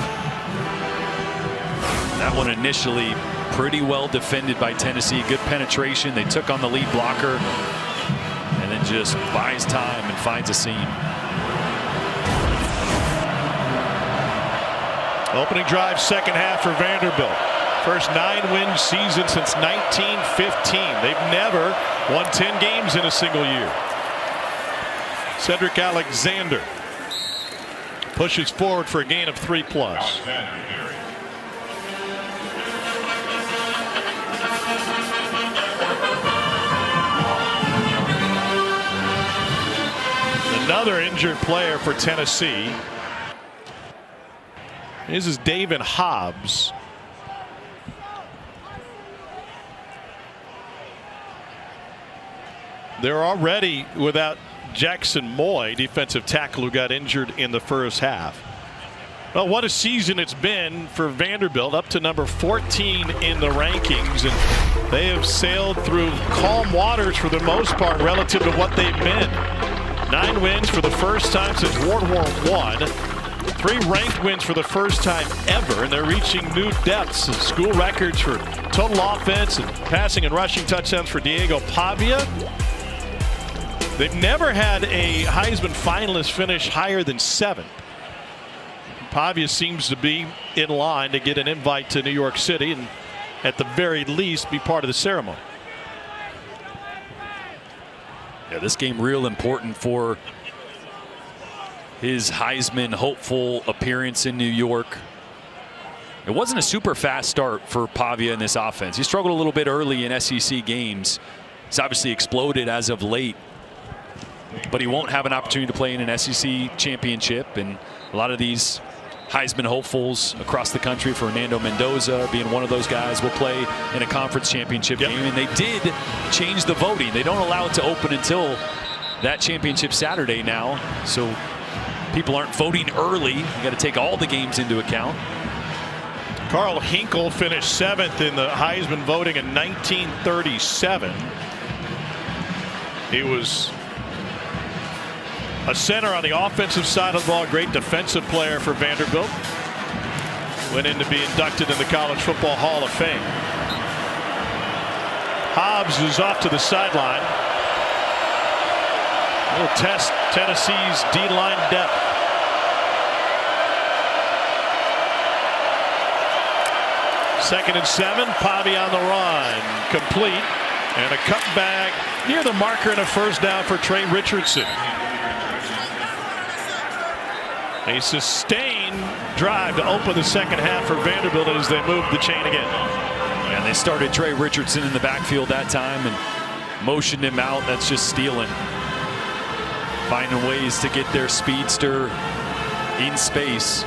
That one initially pretty well defended by Tennessee. Good penetration. They took on the lead blocker and then just buys time and finds a seam.
Opening drive, second half for Vanderbilt. First 9-win season since 1915. They've never won 10 games in a single year. Cedric Alexander pushes forward for a gain of 3+. Another injured player for Tennessee. This is David Hobbs. They're already without Jackson Moy, defensive tackle, who got injured in the first half. Well, what a season it's been for Vanderbilt, up to number 14 in the rankings, and they have sailed through calm waters for the most part relative to what they've been. 9 wins for the first time since World War I. 3 ranked wins for the first time ever, and they're reaching new depths of school records for total offense and passing and rushing touchdowns for Diego Pavia. They've never had a Heisman finalist finish higher than 7. Pavia seems to be in line to get an invite to New York City and at the very least be part of the ceremony.
Yeah, this game real important for his Heisman hopeful appearance in New York. It wasn't a super fast start for Pavia in this offense. He struggled a little bit early in SEC games. He's obviously exploded as of late, but he won't have an opportunity to play in an SEC championship, and a lot of these Heisman hopefuls across the country, Fernando Mendoza being one of those guys, will play in a conference championship game, and they did change the voting. They don't allow it to open until that championship Saturday now, so people aren't voting early. You got to take all the games into account.
Carl Hinkle finished 7th in the Heisman voting in 1937. He was a center on the offensive side of the ball, great defensive player for Vanderbilt. Went in to be inducted in the College Football Hall of Fame. Hobbs is off to the sideline. We'll test Tennessee's D-line depth. 2nd and 7. Pavia on the run. Complete. And a cutback near the marker and a first down for Trey Richardson. A sustained drive to open the second half for Vanderbilt as they move the chain again.
And they started Trey Richardson in the backfield that time and motioned him out. That's just stealing. Finding ways to get their speedster in space.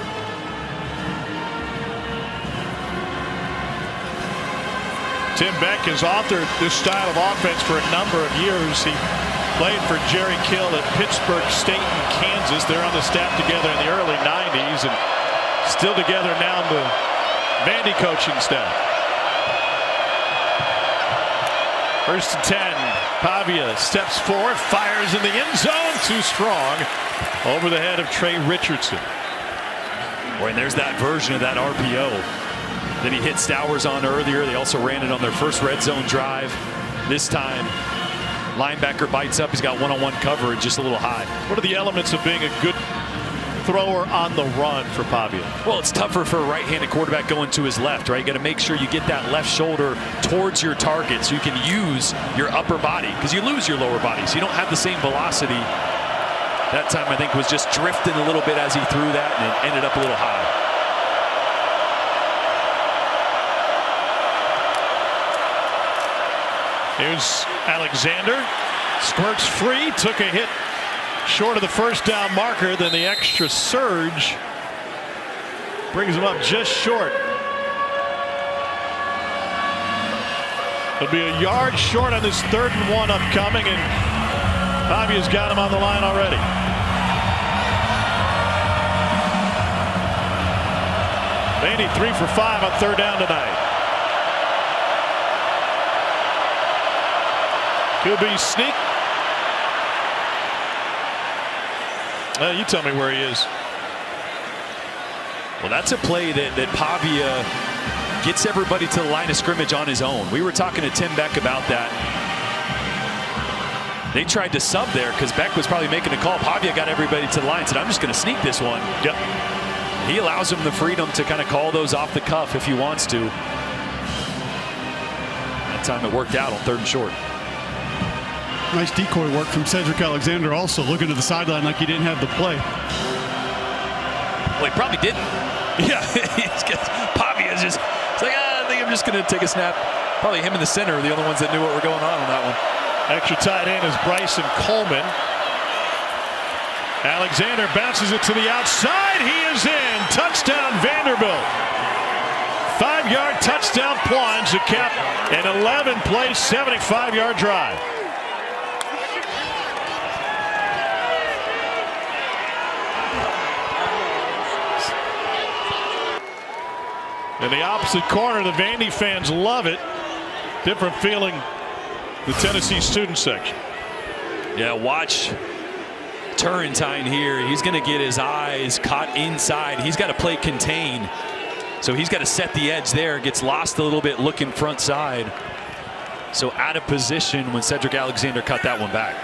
Tim Beck has authored this style of offense for a number of years. He played for Jerry Kill at Pittsburgh State in Kansas. They're on the staff together in the early 90s and still together now in the Vandy coaching staff. 1st and 10. Pavia steps forward, fires in the end zone. Too strong over the head of Trey Richardson.
Boy, and there's that version of that RPO that he hit Stowers on earlier. They also ran it on their first red zone drive. This time, linebacker bites up. He's got one-on-one coverage, just a little high.
What are the elements of being a good thrower on the run for Pavia?
Well, it's tougher for a right-handed quarterback going to his left, right? You got to make sure you get that left shoulder towards your target so you can use your upper body, because you lose your lower body, so you don't have the same velocity. That time, I think, was just drifting a little bit as he threw that, and it ended up a little high.
Here's Alexander. Squirts free, took a hit short of the first down marker, then the extra surge brings him up just short. It'll be a yard short on this 3rd and 1 upcoming, and Pavia's got him on the line already. Vandy 3 for 5 on 3rd down tonight. QB sneak. You tell me where he is.
Well, that's a play that Pavia gets everybody to the line of scrimmage on his own. We were talking to Tim Beck about that. They tried to sub there because Beck was probably making a call. Pavia got everybody to the line, said, I'm just going to sneak this one.
Yep.
He allows him the freedom to kind of call those off the cuff if he wants to. That time it worked out on 3rd and short.
Nice decoy work from Cedric Alexander, also looking to the sideline like he didn't have the play.
Well, he probably didn't. Yeah, Pavia's just, it's like, I think I'm just going to take a snap. Probably him in the center are the only ones that knew what were going on that one.
Extra tight end is Bryson Coleman. Alexander bounces it to the outside. He is in. Touchdown, Vanderbilt. 5-yard touchdown plunge to cap an 11-play, 75-yard drive. In the opposite corner, the Vandy fans love it. Different feeling, the Tennessee student section.
Yeah, watch Turrentine here. He's going to get his eyes caught inside. He's got to play contain. So he's got to set the edge there. Gets lost a little bit looking front side. So out of position when Cedric Alexander cut that one back.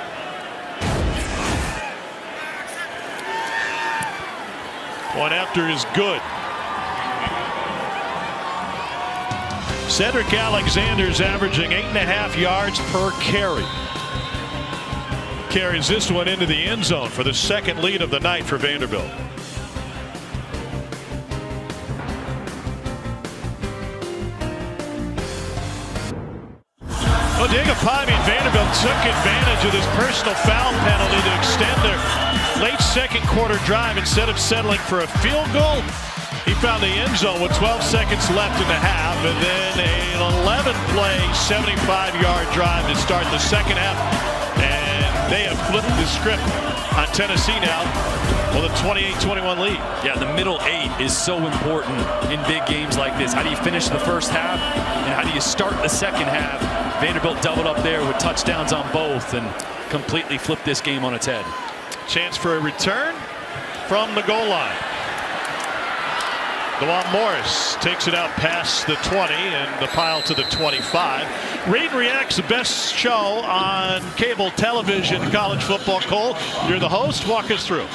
Point after is good. Cedric Alexander's averaging 8.5 yards per carry. Carries this one into the end zone for the 2nd lead of the night for Vanderbilt. Well, Diego Pavia and Vanderbilt took advantage of this personal foul penalty to extend their late 2nd quarter drive. Instead of settling for a field goal, he found the end zone with 12 seconds left in the half, and then an 11-play, 75-yard drive to start the second half. And they have flipped the script on Tennessee now with a 28-21 lead.
Yeah, the middle 8 is so important in big games like this. How do you finish the first half, and how do you start the second half? Vanderbilt doubled up there with touchdowns on both and completely flipped this game on its head.
Chance for a return from the goal line. DeJuan Morris takes it out past the 20 and the pile to the 25. Read and React's the best show on cable television, college football. Cole, you're the host. Walk us through.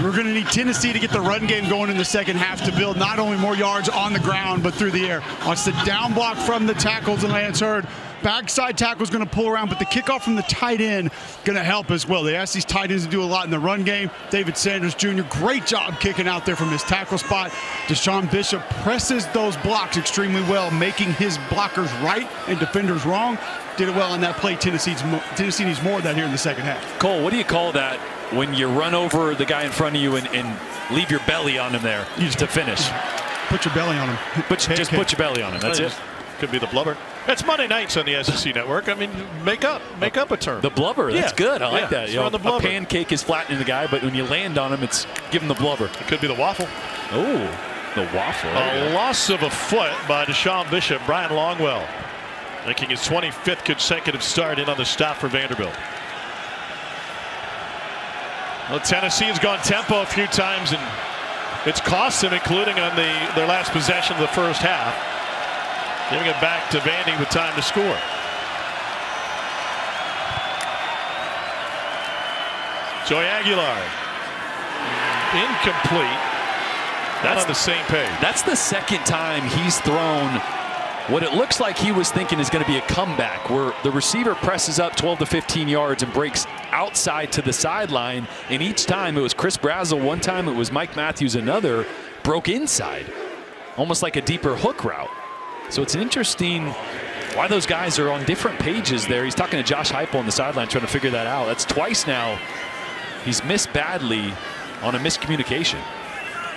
We're going to need Tennessee to get the run game going in the second half to build not only more yards on the ground, but through the air. Watch the down block from the tackles, and Lance Hurd. Backside tackle is going to pull around, but the kickoff from the tight end going to help as well. They ask these tight ends to do a lot in the run game. David Sanders Jr., great job kicking out there from his tackle spot. Deshaun Bishop presses those blocks extremely well, making his blockers right and defenders wrong. Did it well on that play. Tennessee needs more of that here in the second half.
Cole, what do you call that when you run over the guy in front of you and leave your belly on him there to finish?
Put your belly on him.
Just put your belly on him. That's it.
Could be the blubber. It's Monday nights on the SEC Network. I mean, make up a term.
The blubber. That's good. I like that.
The blubber.
A pancake is flattening the guy, but when you land on him, it's give him the blubber.
It could be the waffle.
Oh, the waffle.
A loss of a foot by Deshaun Bishop. Brian Longwell making his 25th consecutive start in on the stop for Vanderbilt. Well, Tennessee has gone tempo a few times, and it's cost them, including on their last possession of the first half. Giving it back to Vandy with time to score. Joey Aguilar. Incomplete. That's on the same page.
That's the second time he's thrown what it looks like he was thinking is going to be a comeback, where the receiver presses up 12 to 15 yards and breaks outside to the sideline. And each time it was Chris Brazzell, one time it was Mike Matthews, another broke inside. Almost like a deeper hook route. So it's interesting why those guys are on different pages there. He's talking to Josh Heupel on the sideline trying to figure that out. That's twice now he's missed badly on a miscommunication.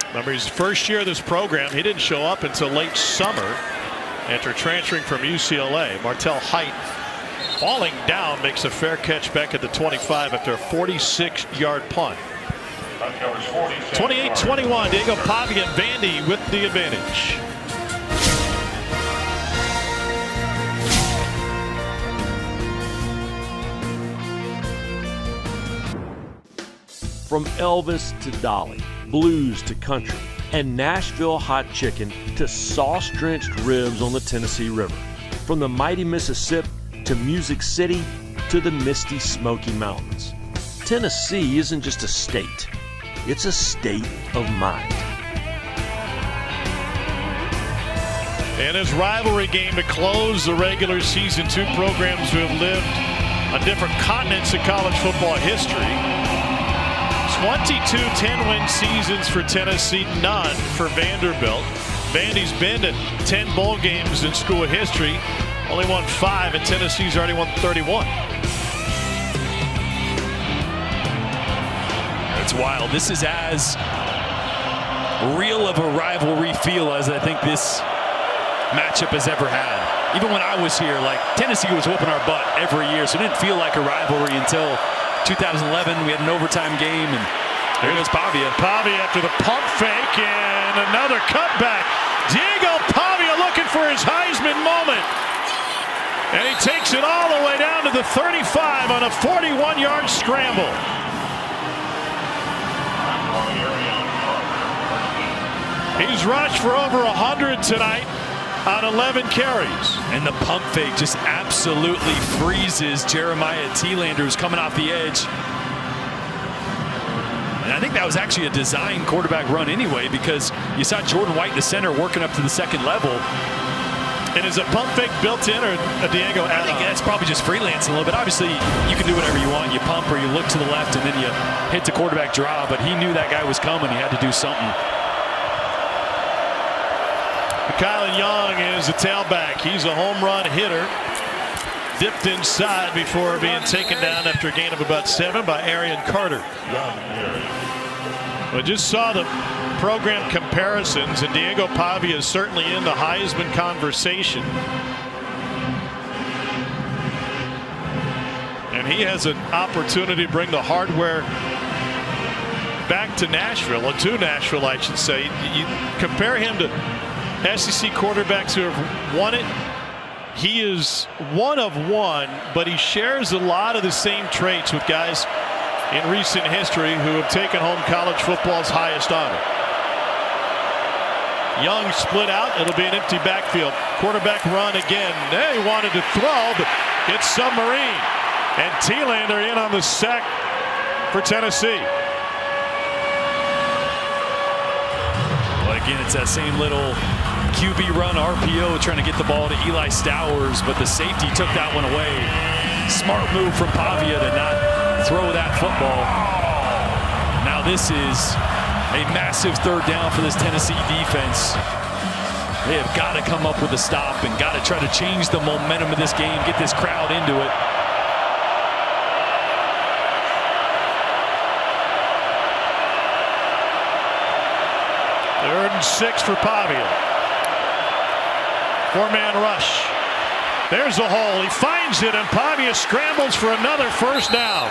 Remember, his first year of this program, he didn't show up until late summer after transferring from UCLA. Martel Height falling down makes a fair catch back at the 25 after a 46-yard punt. 28-21, Diego Pavia and Vandy with the advantage.
From Elvis to Dolly, blues to country, and Nashville hot chicken to sauce-drenched ribs on the Tennessee River. From the mighty Mississippi to Music City to the misty Smoky Mountains. Tennessee isn't just a state, it's a state of mind.
And his rivalry game to close the regular season, two programs who have lived on different continents in college football history. 22 10-win seasons for Tennessee, none for Vanderbilt. Vandy's been to 10 bowl games in school history, only won 5, and Tennessee's already won 31.
It's wild. This is as real of a rivalry feel as I think this matchup has ever had. Even when I was here, like, Tennessee was whooping our butt every year, so it didn't feel like a rivalry until 2011, we had an overtime game, and there goes Pavia.
Pavia after the pump fake and another cutback. Diego Pavia looking for his Heisman moment. And he takes it all the way down to the 35 on a 41-yard scramble. He's rushed for over 100 tonight on 11 carries.
And the pump fake just absolutely freezes Jeremiah Thielander, who's coming off the edge. And I think that was actually a design quarterback run anyway, because you saw Jordan White, the center, working up to the second level.
And is a pump fake built in or a Diego add-on?
I think that's probably just freelancing a little bit. Obviously, you can do whatever you want. You pump or you look to the left and then you hit the quarterback draw, but he knew that guy was coming. He had to do something.
Kylan Young is the tailback. He's a home run hitter. Dipped inside before being taken down after a gain of about 7 by Arian Carter. We just saw the program comparisons, and Diego Pavia is certainly in the Heisman conversation. And he has an opportunity to bring the hardware back to Nashville, or to Nashville, I should say. You compare him to SEC quarterbacks who have won it. He is one of one, but he shares a lot of the same traits with guys in recent history who have taken home college football's highest honor. Young split out. It'll be an empty backfield. Quarterback run again. They wanted to throw, but it's submarine. And Thielander in on the sack for Tennessee.
Well, again, it's that same little QB run RPO trying to get the ball to Eli Stowers, but the safety took that one away. Smart move from Pavia to not throw that football. Now this is a massive third down for this Tennessee defense. They have got to come up with a stop and got to try to change the momentum of this game, get this crowd into it.
Third and 6 for Pavia. 4-man rush. There's a hole. He finds it, and Pavia scrambles for another first down.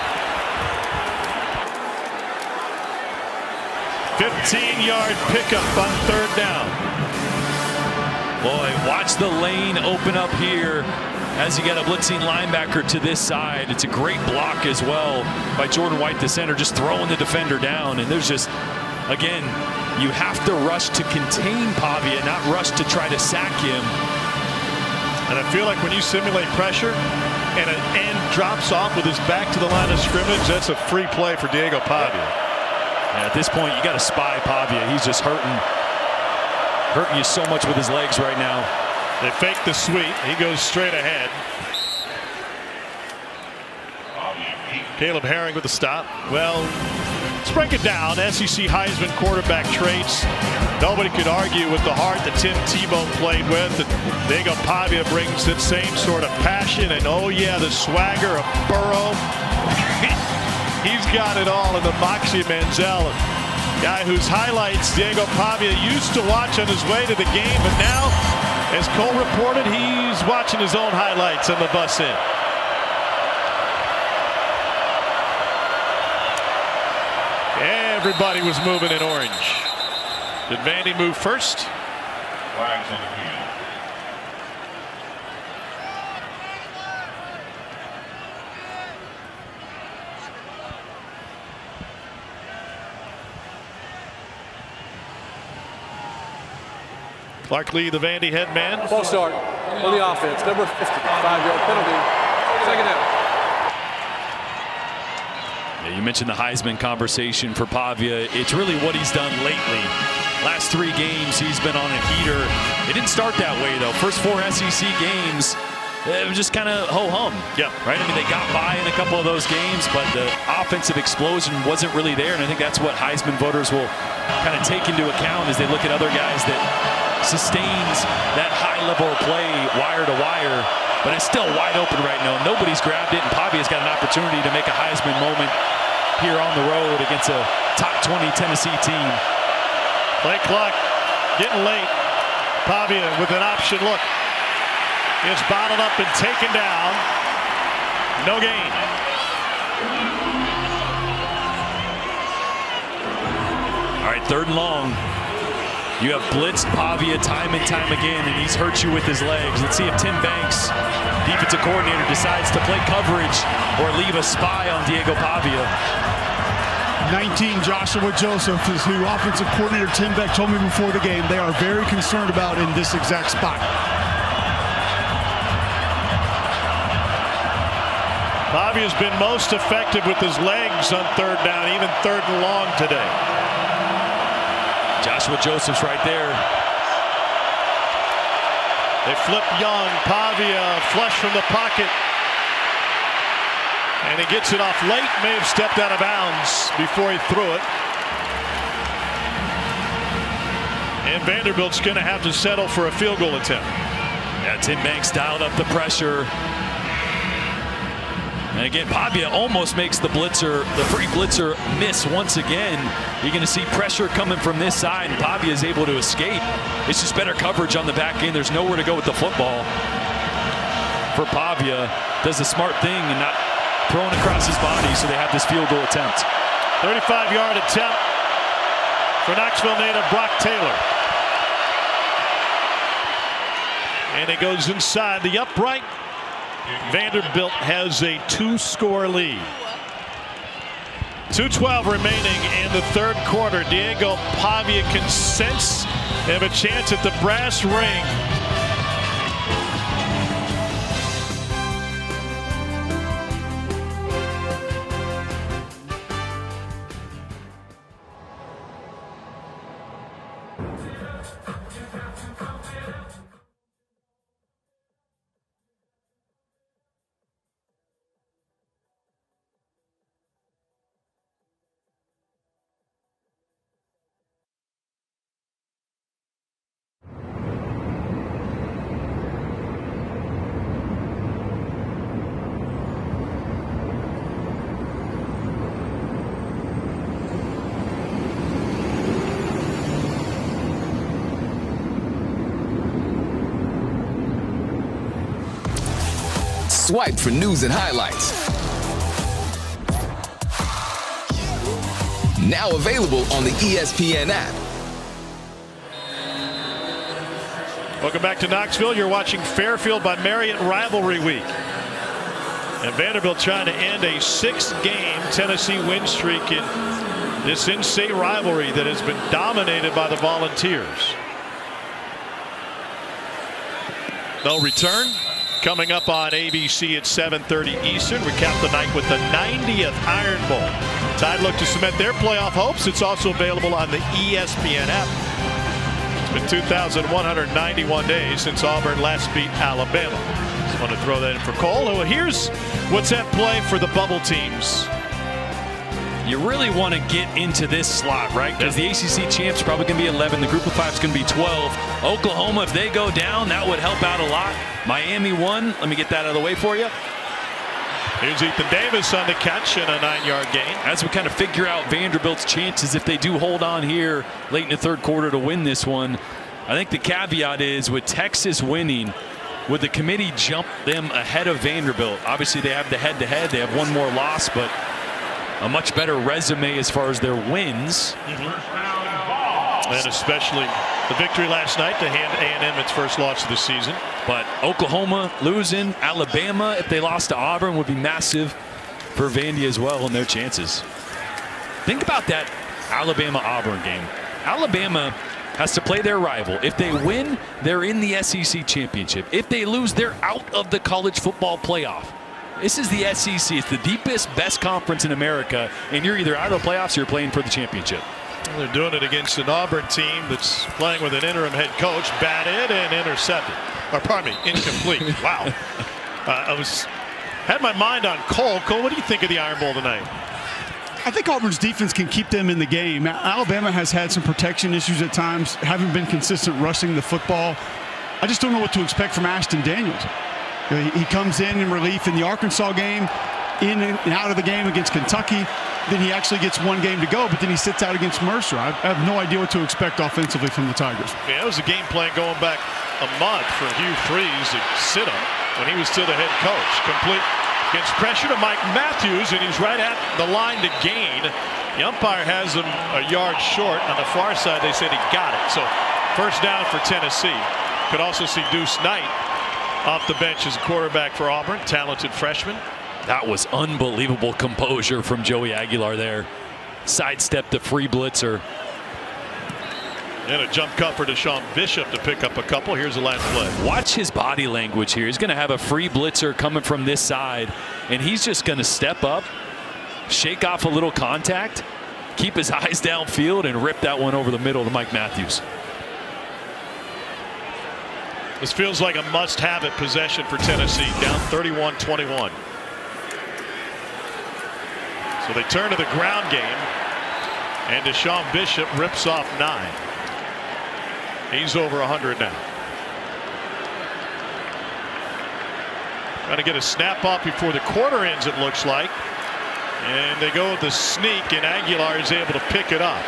15-yard pickup on third down.
Boy, watch the lane open up here as you got a blitzing linebacker to this side. It's a great block as well by Jordan White, the center, just throwing the defender down. And there's just, again, you have to rush to contain Pavia, not rush to try to sack him.
And I feel like when you simulate pressure and an end drops off with his back to the line of scrimmage, that's a free play for Diego Pavia.
Yeah, at this point, you got to spy Pavia. He's just hurting you so much with his legs right now.
They fake the sweep. He goes straight ahead. Caleb Herring with the stop. Well, let's break it down. SEC Heisman quarterback traits. Nobody could argue with the heart that Tim Tebow played with. And Diego Pavia brings that same sort of passion. And oh yeah, the swagger of Burrow. He's got it all in the moxie Manziel. Guy whose highlights Diego Pavia used to watch on his way to the game, but now, as Cole reported, he's watching his own highlights on the bus in. Everybody was moving in orange. Did Vandy move first?
Flags on the field.
Clark Lee, the Vandy head man.
False start for the offense. Number 50, 5-yard penalty. Second down.
Yeah, you mentioned the Heisman conversation for Pavia. It's really what he's done lately. Last 3 games, he's been on a heater. It didn't start that way, though. First 4 SEC games, it was just kind of ho-hum.
Yeah.
Right? I mean, they got by in a couple of those games, but the offensive explosion wasn't really there, and I think that's what Heisman voters will kind of take into account as they look at other guys that sustains that high level of play wire to wire, but it's still wide open right now. Nobody's grabbed it, and Pavia's got an opportunity to make a Heisman moment here on the road against a top 20 Tennessee team.
Play clock getting late. Pavia with an option look. Is bottled up and taken down. No gain.
All right, 3rd and long. You have blitzed Pavia time and time again, and he's hurt you with his legs. Let's see if Tim Banks, defensive coordinator, decides to play coverage or leave a spy on Diego Pavia.
19, Joshua Joseph is who offensive coordinator Tim Beck told me before the game they are very concerned about in this exact spot.
Pavia's been most effective with his legs on 3rd down, even 3rd and long today.
Joshua Joseph's right there.
They flip Young. Pavia flush from the pocket. And he gets it off late. May have stepped out of bounds before he threw it. And Vanderbilt's going to have to settle for a field goal attempt.
Yeah, Tim Banks dialed up the pressure. And again, Pavia almost makes the blitzer, the free blitzer, miss once again. You're going to see pressure coming from this side, and Pavia is able to escape. It's just better coverage on the back end. There's nowhere to go with the football. For Pavia, does the smart thing and not throwing across his body, so they have this field goal attempt.
35-yard attempt for Knoxville native Brock Taylor. And it goes inside the upright. Vanderbilt has a 2-score lead. 2:12 remaining in the 3rd quarter. Diego Pavia can sense They have a chance at the brass ring.
Swipe for news and highlights. Now available on the ESPN app.
Welcome back to Knoxville. You're watching Fairfield by Marriott Rivalry Week. And Vanderbilt trying to end a 6-game Tennessee win streak in this in-state rivalry that has been dominated by the Volunteers. They'll return. Coming up on ABC at 7:30 Eastern. Recap the night with the 90th Iron Bowl. Tide look to cement their playoff hopes. It's also available on the ESPN app. It's been 2,191 days since Auburn last beat Alabama. Just want to throw that in for Cole. Well, here's what's at play for the bubble teams.
You really want to get into this slot, right? Because the ACC champs are probably going to be 11. The group of 5 is going to be 12. Oklahoma, if they go down, that would help out a lot. Miami 1. Let me get that out of the way for you.
Here's Ethan Davis on the catch and a 9-yard gain.
As we kind of figure out Vanderbilt's chances if they do hold on here late in the third quarter to win this one, I think the caveat is with Texas winning, would the committee jump them ahead of Vanderbilt? Obviously, they have the head-to-head. They have one more loss, but a much better resume as far as their wins.
And especially the victory last night to hand A&M its first loss of the season.
But Oklahoma losing, Alabama, if they lost to Auburn, would be massive for Vandy as well in their chances. Think about that Alabama-Auburn game. Alabama has to play their rival. If they win, they're in the SEC championship. If they lose, they're out of the college football playoff. This is the SEC. It's the deepest, best conference in America, and you're either out of the playoffs or you're playing for the championship.
Well, they're doing it against an Auburn team that's playing with an interim head coach, batted and intercepted. Or pardon me, incomplete. Wow. I had my mind on Cole. Cole, what do you think of the Iron Bowl tonight?
I think Auburn's defense can keep them in the game. Alabama has had some protection issues at times, haven't been consistent rushing the football. I just don't know what to expect from Ashton Daniels. He comes in relief in the Arkansas game, in and out of the game against Kentucky. Then he actually gets one game to go, but then he sits out against Mercer. I have no idea what to expect offensively from the Tigers.
Yeah, it was a game plan going back a month for Hugh Freeze to sit him when he was still the head coach. Complete gets pressure to Mike Matthews, and he's right at the line to gain. The umpire has him a yard short. On the far side, they said he got it. So first down for Tennessee. Could also see Deuce Knight off the bench as a quarterback for Auburn, talented freshman.
That was unbelievable composure from Joey Aguilar there. Sidestepped the free blitzer.
And a jump cut for Deshaun Bishop to pick up a couple. Here's the last play.
Watch his body language here. He's going to have a free blitzer coming from this side, and he's just going to step up, shake off a little contact, keep his eyes downfield, and rip that one over the middle to Mike Matthews.
This feels like a must-have-it possession for Tennessee, down 31-21. So they turn to the ground game, and Deshaun Bishop rips off 9. He's over 100 now. Trying to get a snap off before the quarter ends, it looks like. And they go with the sneak, and Aguilar is able to pick it up.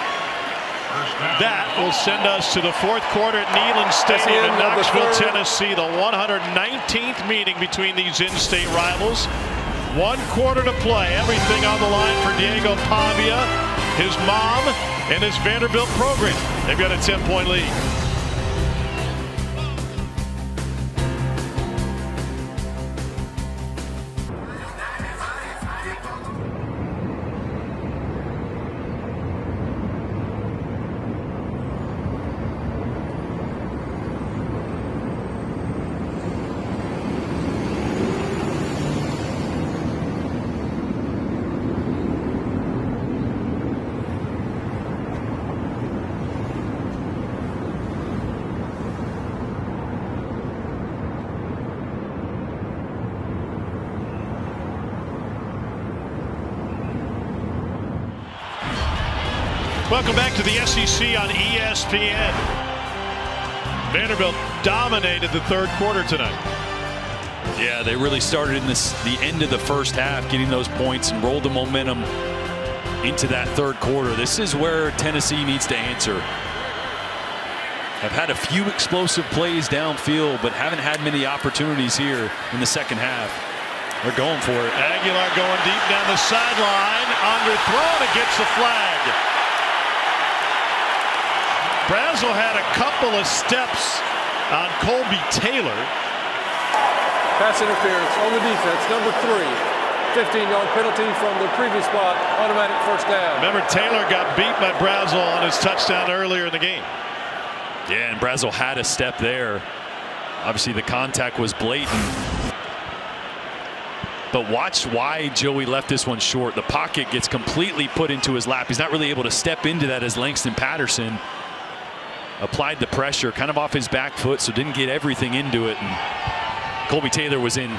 That will send us to the fourth quarter at Neyland Stadium in Knoxville, Tennessee. The 119th meeting between these in-state rivals. 1 quarter to play. Everything on the line for Diego Pavia, his mom, and his Vanderbilt program. They've got a 10-point lead. Welcome back to the SEC on ESPN. Vanderbilt dominated the third quarter tonight.
Yeah, they really started in the end of the first half, getting those points and rolled the momentum into that third quarter. This is where Tennessee needs to answer. Have had a few explosive plays downfield, but haven't had many opportunities here in the second half. They're going for it.
Aguilar going deep down the sideline, underthrown, it gets the flag. Brazel had a couple of steps on Colby Taylor.
Pass interference on the defense, number 3. 15-yard penalty from the previous spot, automatic first down.
Remember, Taylor got beat by Brazel on his touchdown earlier in the game.
Yeah, and Brazel had a step there. Obviously, the contact was blatant. But watch why Joey left this one short. The pocket gets completely put into his lap. He's not really able to step into that as Langston Patterson applied the pressure kind of off his back foot, so didn't get everything into it. And Colby Taylor was not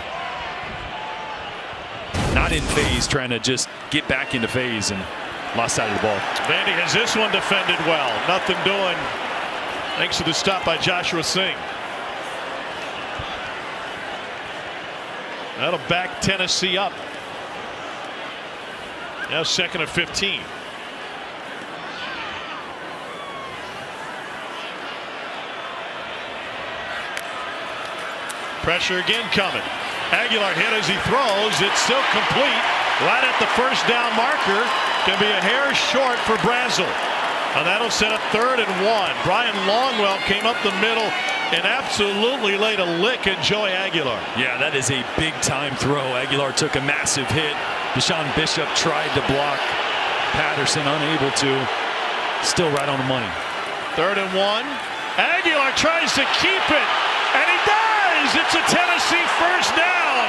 in phase, trying to just get back into phase, and lost sight of the ball.
Vandy has this one defended well. Nothing doing thanks to the stop by Joshua Singh. That'll back Tennessee up. Now 2nd and 15. Pressure again coming. Aguilar hit as he throws. It's still complete. Right at the first down marker. Can be a hair short for Brazel. And that'll set up 3rd and 1. Brian Longwell came up the middle and absolutely laid a lick at Joey Aguilar.
Yeah, that is a big-time throw. Aguilar took a massive hit. Deshaun Bishop tried to block. Patterson unable to. Still right on the money.
3rd and 1. Aguilar tries to keep it, and he does. It's a Tennessee first down.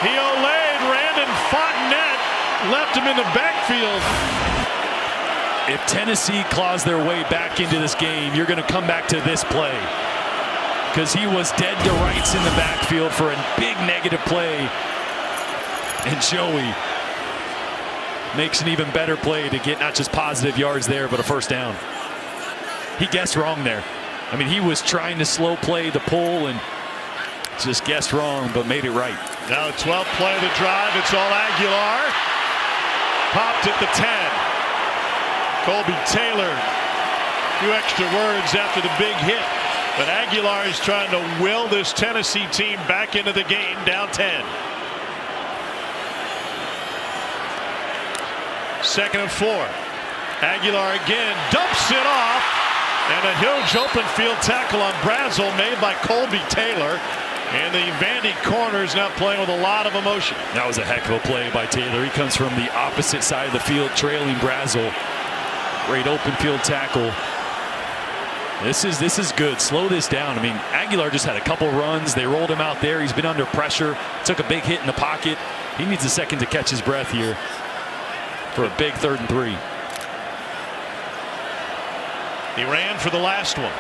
He olayed Randon Fontenette, left him in the backfield.
If Tennessee claws their way back into this game, you're going to come back to this play, because he was dead to rights in the backfield for a big negative play, and Joey makes an even better play to get not just positive yards there, but a first down. He guessed wrong there. I mean, he was trying to slow play the pull and just guessed wrong, but made it right.
Now the 12th play of the drive. It's all Aguilar. Popped at the 10. Colby Taylor. A few extra words after the big hit. But Aguilar is trying to will this Tennessee team back into the game, down 10. 2nd and 4. Aguilar again dumps it off. And a huge open field tackle on Brazel made by Colby Taylor. And the Vandy corners now playing with a lot of emotion.
That was a heck of a play by Taylor. He comes from the opposite side of the field, trailing Brazel. Great open field tackle. This is good. Slow this down. I mean, Aguilar just had a couple runs. They rolled him out there. He's been under pressure. Took a big hit in the pocket. He needs a second to catch his breath here for a big 3rd and 3.
He ran for the last one.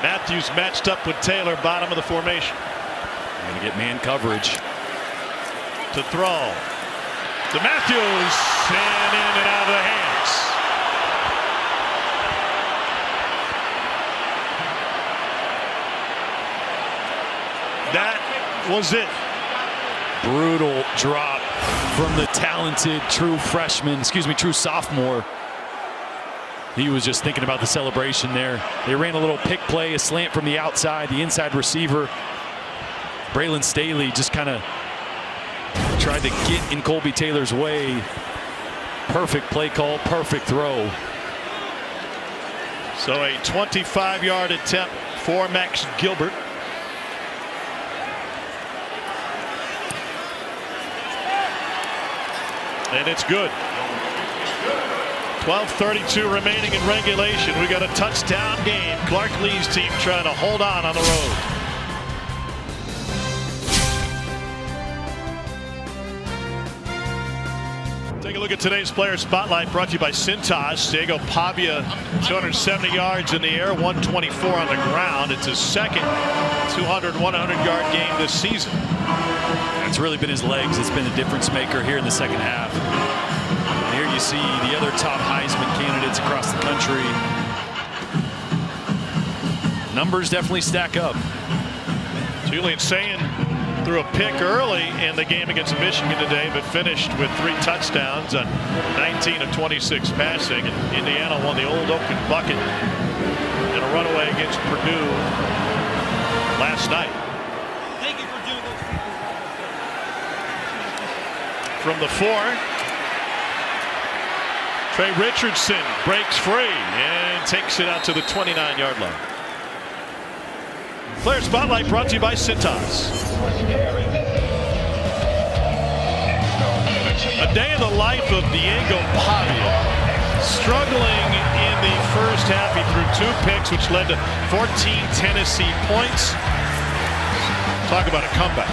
Matthews matched up with Taylor, bottom of the formation.
Going to get man coverage.
To throw. To Matthews, and in and out of the hands. That was it.
Brutal drop from the talented true sophomore. He was just thinking about the celebration there. They ran a little pick play, a slant from the outside, the inside receiver. Braylon Staley just kind of tried to get in Colby Taylor's way. Perfect play call, perfect throw.
So a 25-yard attempt for Max Gilbert. And it's good. 12:32 remaining in regulation. We got a touchdown game. Clark Lee's team trying to hold on the road. Take a look at today's player spotlight, brought to you by Cintas. Diego Pavia, 270 yards in the air, 124 on the ground. It's his second 200, 100-yard game this season.
It's really been his legs. It's been a difference maker here in the second half. And here you see the other top Heisman candidates across the country. Numbers definitely stack up.
Julian Sayin threw a pick early in the game against Michigan today, but finished with 3 touchdowns on 19 of 26 passing. And Indiana won the Old Oaken Bucket in a runaway against Purdue last night.
Thank you for doing those people.
From the 4, Trey Richardson breaks free and takes it out to the 29-yard line. Player Spotlight brought to you by Cintas. A day in the life of Diego Pavia. Struggling in the first half, he threw 2 picks, which led to 14 Tennessee points. Talk about a comeback.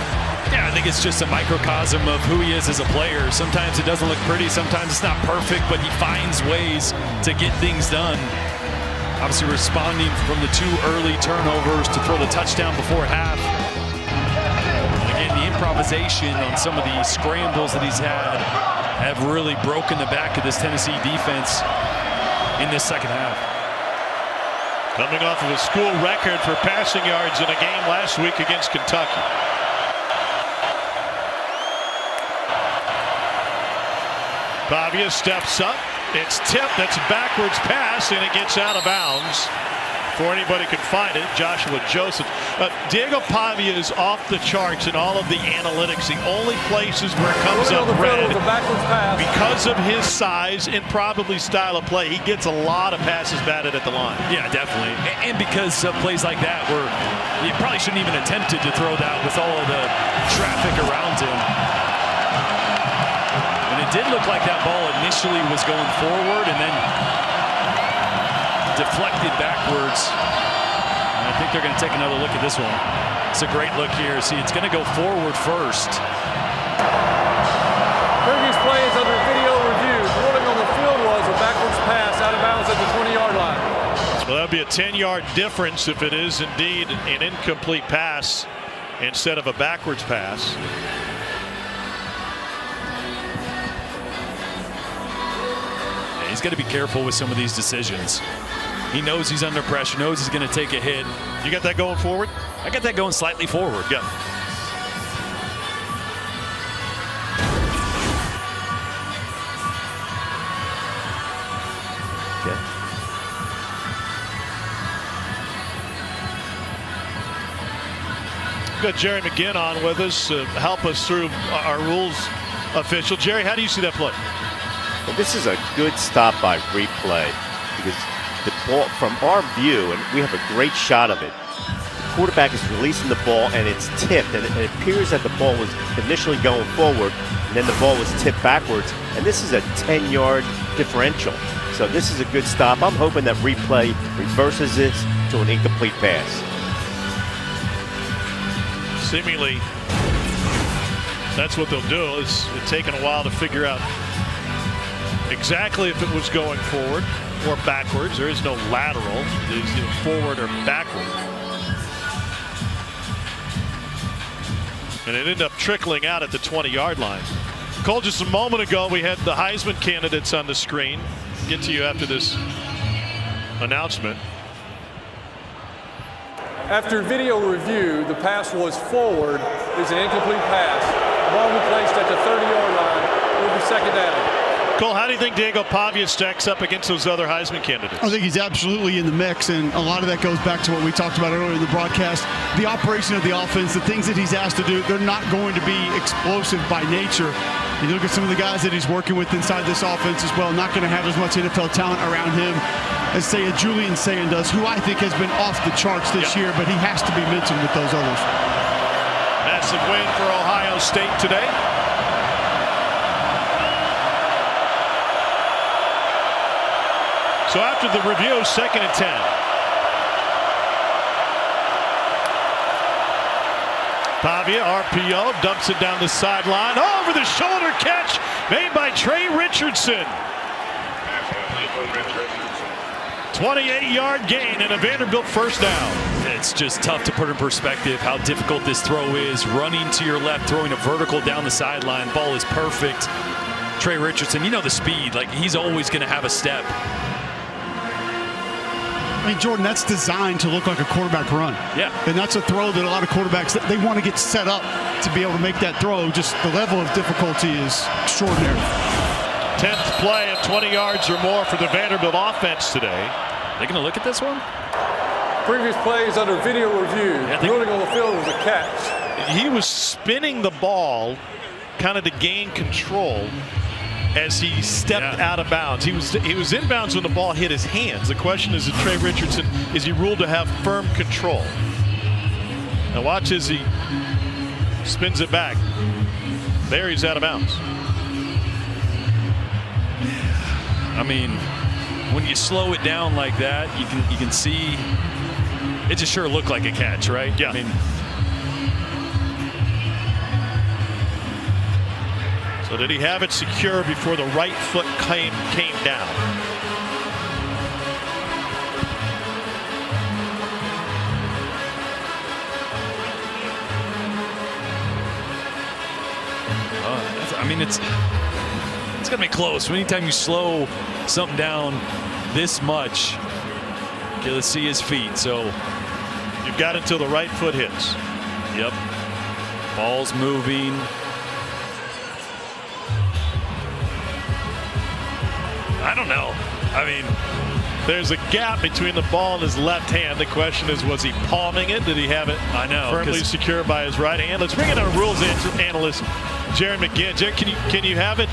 Yeah, I think it's just a microcosm of who he is as a player. Sometimes it doesn't look pretty, sometimes it's not perfect, but he finds ways to get things done. Obviously responding from the 2 early turnovers to throw the touchdown before half. Again, the improvisation on some of the scrambles that he's had have really broken the back of this Tennessee defense in this second half.
Coming off of a school record for passing yards in a game last week against Kentucky. Pavia steps up. It's tipped. That's a backwards pass, and it gets out of bounds before anybody could find it. Joshua Joseph. Diego Pavia is off the charts in all of the analytics. The only places where it comes up red because of his size and probably style of play. He gets a lot of passes batted at the line.
Yeah, definitely. And because of plays like that where he probably shouldn't even attempted to throw that with all of the traffic around him. And it did look like that ball initially was going forward and then deflected backwards. And I think they're going to take another look at this one. It's a great look here. See, it's going to go forward first.
Previous plays under video review. The ruling on the field was a backwards pass out of bounds at the 20-yard line.
Well, that would be a 10-yard difference if it is indeed an incomplete pass instead of a backwards pass.
He's got to be careful with some of these decisions. He knows he's under pressure, knows he's going to take a hit.
You got that going forward?
I got that going slightly forward.
Yeah. Got Jerry McGinn on with us to help us through our rules official. Jerry, how do you see that play?
This is a good stop by replay because the ball, from our view, and we have a great shot of it, the quarterback is releasing the ball and it's tipped, and it appears that the ball was initially going forward and then the ball was tipped backwards, and this is a 10-yard differential. So this is a good stop. I'm hoping that replay reverses this to an incomplete pass.
Seemingly, that's what they'll do. It's taken a while to figure out exactly if it was going forward or backwards. There is no lateral. It's either forward or backward. And it ended up trickling out at the 20-yard line. Cole, just a moment ago, we had the Heisman candidates on the screen. Get to you after this announcement.
After video review, the pass was forward. It's an incomplete pass. The ball will be placed at the 30-yard line. It will be second down.
Cole, how do you think Diego Pavia stacks up against those other Heisman candidates?
I think he's absolutely in the mix, and a lot of that goes back to what we talked about earlier in the broadcast. The operation of the offense, the things that he's asked to do, they're not going to be explosive by nature. You look at some of the guys that he's working with inside this offense as well, not going to have as much NFL talent around him as, say, a Julian Sayin does, who I think has been off the charts this year, but he has to be mentioned with those others.
Massive win for Ohio State today. So after the review, 2nd and 10. Pavia, RPO, dumps it down the sideline. Over the shoulder catch made by Trey Richardson. 28-yard gain and a Vanderbilt first down.
it's just tough to put in perspective how difficult this throw is. Running to your left, throwing a vertical down the sideline. Ball is perfect. Trey Richardson, you know the speed. Like, he's always going to have a step.
I mean, Jordan, that's designed to look like a quarterback run.
Yeah.
And that's a throw that a lot of quarterbacks, they want to get set up to be able to make that throw. Just the level of difficulty is extraordinary.
10th play of 20 yards or more for the Vanderbilt offense today.
They going to look at this one?
Previous plays under video review. Ruling on the field was a catch.
He was spinning the ball kind of to gain control as he stepped out of bounds. He was inbounds when the ball hit his hands. The question is, Trey Richardson, is he ruled to have firm control? Now watch as he spins it back. There, he's out of bounds.
I mean, when you slow it down like that, you can see it just sure looked like a catch, right?
Yeah.
I mean,
so did he have it secure before the right foot came down?
I mean, it's going to be close. Anytime you slow something down this much, okay, let's see his feet. So
you've got until the right foot hits.
Yep. Ball's moving. I don't know. I mean,
there's a gap between the ball and his left hand. The question is, was he palming it? Did he have it firmly secured by his right hand? Let's bring in our rules analyst, Jaron McGinn. Jaron, can you have it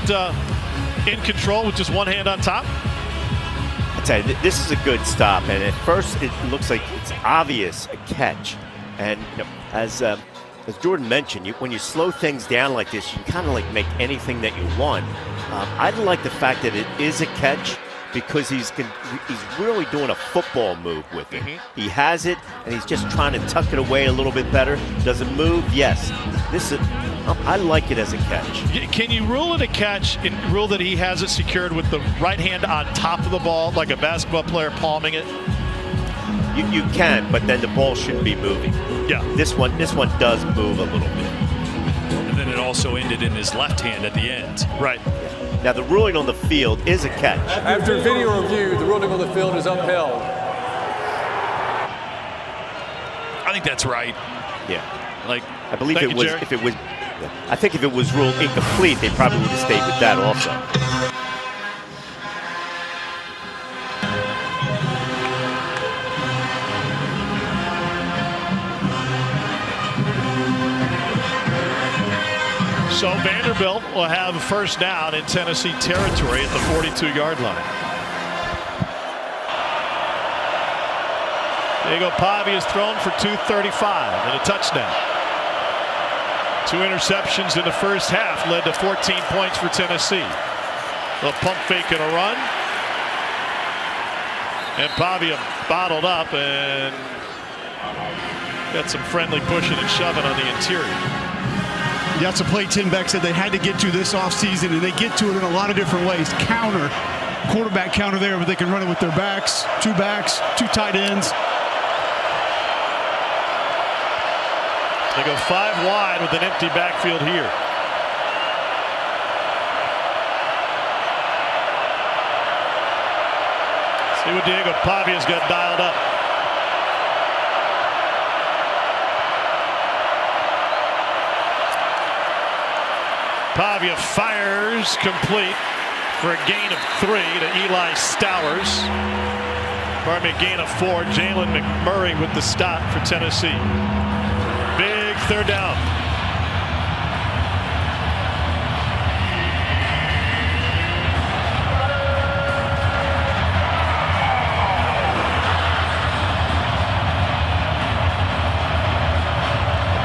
in control with just one hand on top?
I tell you, this is a good stop, and at first it looks like it's obvious a catch. And you know, as Jordan mentioned, when you slow things down like this, you can kind of like make anything that you want. I like the fact that it is a catch because he's really doing a football move with it. He has it, and he's just trying to tuck it away a little bit better. Does it move? Yes. I like it as a catch.
Can you rule it a catch and rule that he has it secured with the right hand on top of the ball, like a basketball player palming it?
You can, but then the ball shouldn't be moving.
Yeah.
This one does move a little bit.
And then it also ended in his left hand at the end.
Right.
Now the ruling on the field is a catch.
After video review, the ruling on the field is upheld.
I think that's right.
Yeah.
Like,
I believe I think if it was ruled incomplete, they probably would have stayed with that also.
So Vanderbilt will have a first down in Tennessee territory at the 42-yard line. Diego Pavia is thrown for 235 and a touchdown. 2 interceptions in the first half led to 14 points for Tennessee. A pump fake and a run. And Pavia bottled up and got some friendly pushing and shoving on the interior.
That's a play Tim Beck said they had to get to this offseason, and they get to it in a lot of different ways. Quarterback counter there, but they can run it with their backs, 2 tight ends.
They go 5 wide with an empty backfield here. See what Diego Pavia's got dialed up. Pavia fires complete for a gain of 3 to Eli Stowers. Pardon me, gain of 4. Jalen McMurray with the stop for Tennessee. Big third down.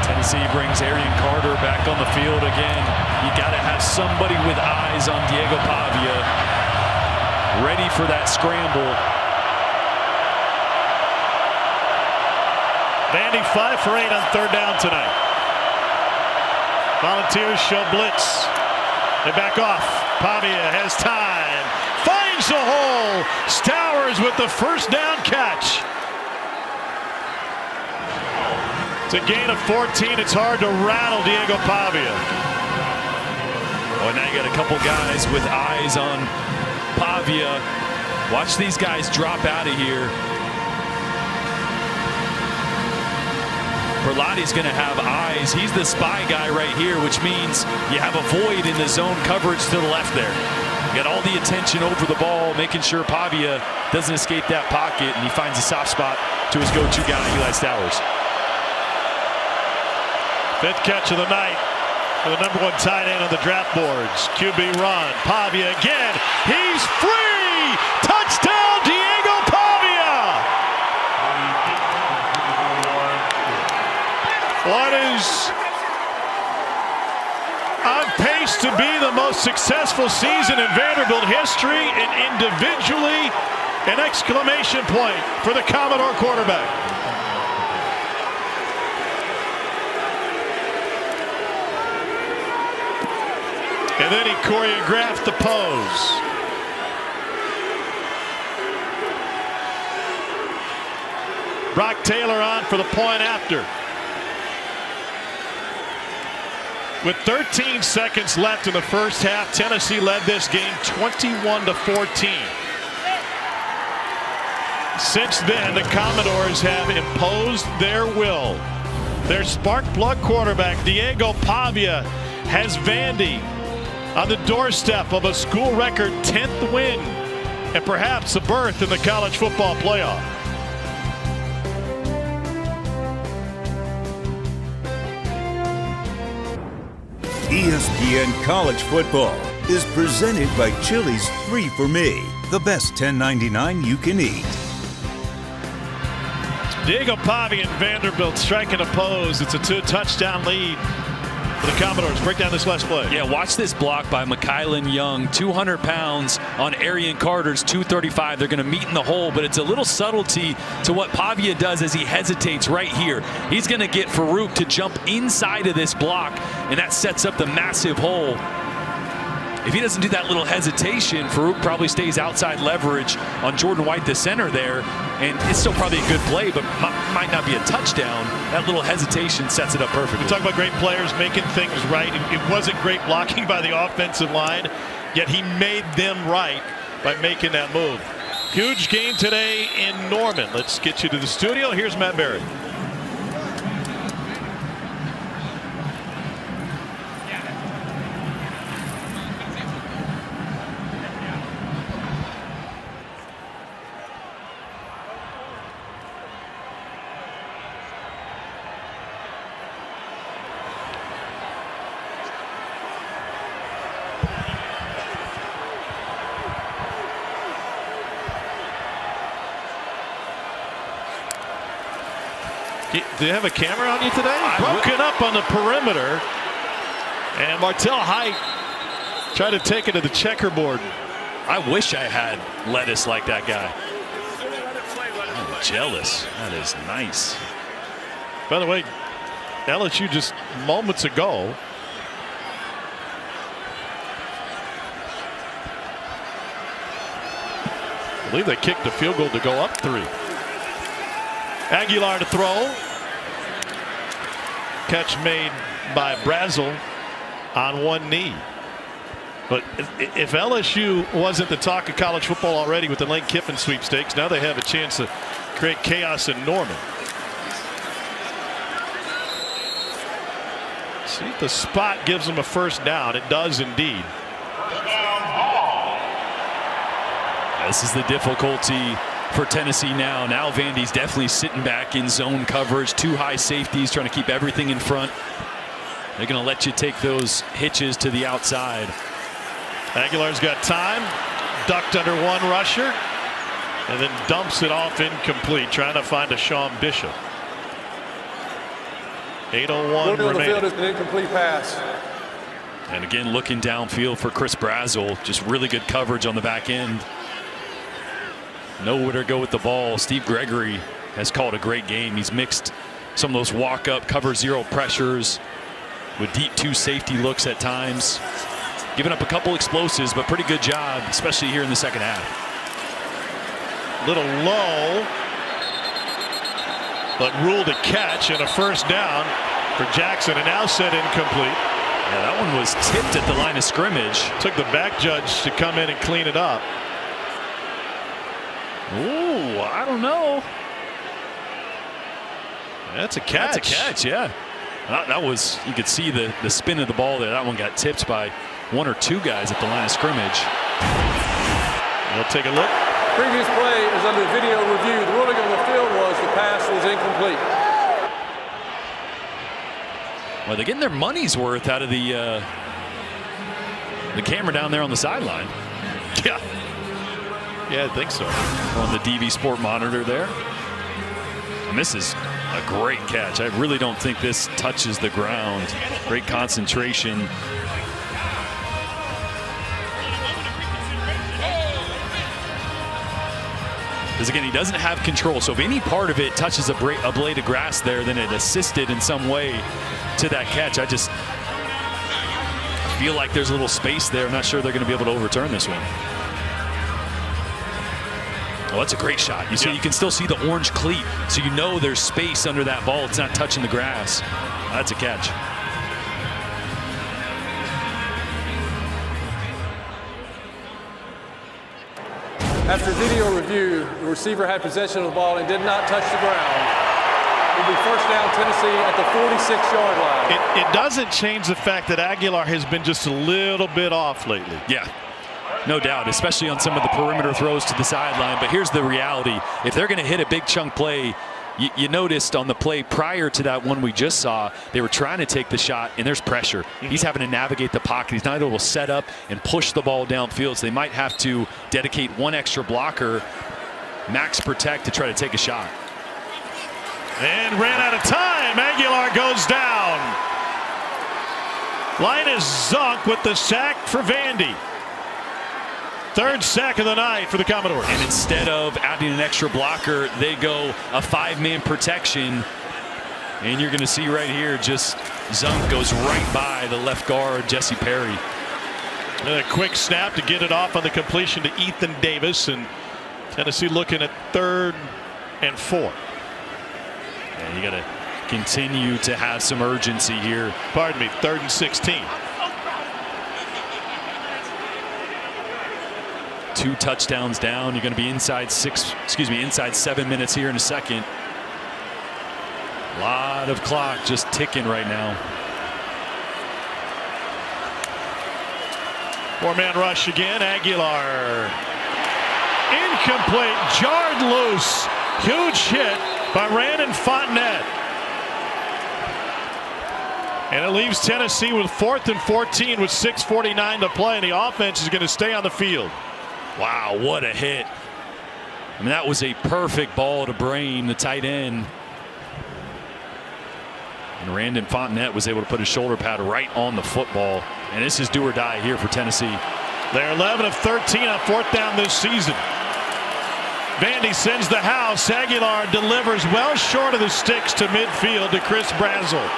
Tennessee brings Arian Carter back on the field again. You got to have somebody with eyes on Diego Pavia, ready for that scramble.
Vandy 5 for 8 on third down tonight. Volunteers show blitz. They back off. Pavia has time. Finds the hole. Stowers with the first down catch. It's a gain of 14. It's hard to rattle Diego Pavia.
Oh, now you got a couple guys with eyes on Pavia. Watch these guys drop out of here. Berlotti's going to have eyes. He's the spy guy right here, which means you have a void in the zone coverage to the left there. You got all the attention over the ball, making sure Pavia doesn't escape that pocket, and he finds a soft spot to his go-to guy, Eli Stowers.
5th catch of the night for the #1 tight end on the draft boards. QB run. Pavia again. He's free! Touchdown, Diego Pavia! What is on pace to be the most successful season in Vanderbilt history, and individually an exclamation point for the Commodore quarterback. And then he choreographed the pose. Brock Taylor on for the point after. With 13 seconds left in the first half, Tennessee led this game 21-14. Since then, the Commodores have imposed their will. Their spark plug quarterback, Diego Pavia, has Vandy on the doorstep of a school record 10th win and perhaps a berth in the college football playoff.
ESPN College Football is presented by Chili's 3 for Me, the best $10.99 you can eat.
Diego Pavia and Vanderbilt striking a pose. It's a 2-touchdown lead for the Commodores. Break down this last play.
Yeah, watch this block by McKylan Young. 200 pounds on Arian Carter's 235. They're going to meet in the hole, but it's a little subtlety to what Pavia does as he hesitates right here. He's going to get Farouk to jump inside of this block, and that sets up the massive hole. If he doesn't do that little hesitation, Farouk probably stays outside leverage on Jordan White, the center there, and it's still probably a good play, but might not be a touchdown. That little hesitation sets it up perfectly.
We talk about great players making things right. It wasn't great blocking by the offensive line, yet he made them right by making that move. Huge game today in Norman. Let's get you to the studio. Here's Matt Barry. Do you have a camera on you today? Broken up on the perimeter. And Martell Height tried to take it to the checkerboard.
I wish I had lettuce like that guy. I'm jealous. That is nice.
By the way, LSU just moments ago I believe they kicked the field goal to go up 3. Aguilar to throw. Catch made by Brazel on one knee. But if LSU wasn't the talk of college football already with the Lane Kiffin sweepstakes, now they have a chance to create chaos in Norman. See if the spot gives them a first down. It does indeed.
This is the difficulty for Tennessee now. Now Vandy's definitely sitting back in zone coverage. 2 high safeties trying to keep everything in front. They're going to let you take those hitches to the outside.
Aguilar's got time. Ducked under one rusher. And then dumps it off incomplete. Trying to find a Sean Bishop. 8:01 remaining.
The field is an incomplete pass.
And again, looking downfield for Chris Brazel. Just really good coverage on the back end. Nowhere to go with the ball. Steve Gregory has called a great game. He's mixed some of those walk-up, cover zero pressures with deep 2 safety looks at times. Giving up a couple explosives, but pretty good job, especially here in the second half.
Little low. but ruled a catch and a first down for Jackson, and now set incomplete.
Yeah, that one was tipped at the line of scrimmage.
Took the back judge to come in and clean it up.
Ooh, I don't know.
That's a catch.
That's a catch, yeah. That was, you could see the spin of the ball there. That one got tipped by one or two guys at the line of scrimmage.
We'll take a look.
Previous play is under video review. The ruling on the field was the pass was incomplete.
Well, they're getting their money's worth out of the camera down there on the sideline.
Yeah. Yeah, I think so.
On the DV Sport monitor there. And this is a great catch. I really don't think this touches the ground. Great concentration. Because again, he doesn't have control. So if any part of it touches a blade of grass there, then it assisted in some way to that catch. I just feel like there's a little space there. I'm not sure they're going to be able to overturn this one. Oh, that's a great shot. You see, you can still see the orange cleat, so you know there's space under that ball. It's not touching the grass. That's a catch.
After video review, the receiver had possession of the ball and did not touch the ground. It will be first down Tennessee at the 46-yard line.
It doesn't change the fact that Aguilar has been just a little bit off lately.
Yeah. No doubt, especially on some of the perimeter throws to the sideline. But here's the reality. If they're going to hit a big chunk play, you noticed on the play prior to that one we just saw, they were trying to take the shot, and there's pressure. He's having to navigate the pocket. He's not able to set up and push the ball downfield, so they might have to dedicate one extra blocker, max protect, to try to take a shot.
And ran out of time. Aguilar goes down. Linus Zunk with the sack for Vandy. Third sack of the night for the Commodores.
And instead of adding an extra blocker, they go a 5-man protection. And you're going to see right here, just Zunk goes right by the left guard, Jesse Perry.
And a quick snap to get it off on the completion to Ethan Davis. And Tennessee looking at 3rd and 4.
Yeah, you got to continue to have some urgency here.
Pardon me, 3rd and 16.
2 touchdowns down. You're going to be inside 7 minutes here in a second. A lot of clock just ticking right now.
4-man rush again. Aguilar. Incomplete. Jarred loose. Huge hit by Randon Fontenette. And it leaves Tennessee with 4th and 14 with 6:49 to play. And the offense is going to stay on the field.
Wow, what a hit. I mean, that was a perfect ball to Brain, the tight end. And Randon Fontenette was able to put his shoulder pad right on the football. And this is do or die here for Tennessee.
They're 11 of 13 on 4th down this season. Vandy sends the house. Aguilar delivers well short of the sticks to midfield to Chris Brazel.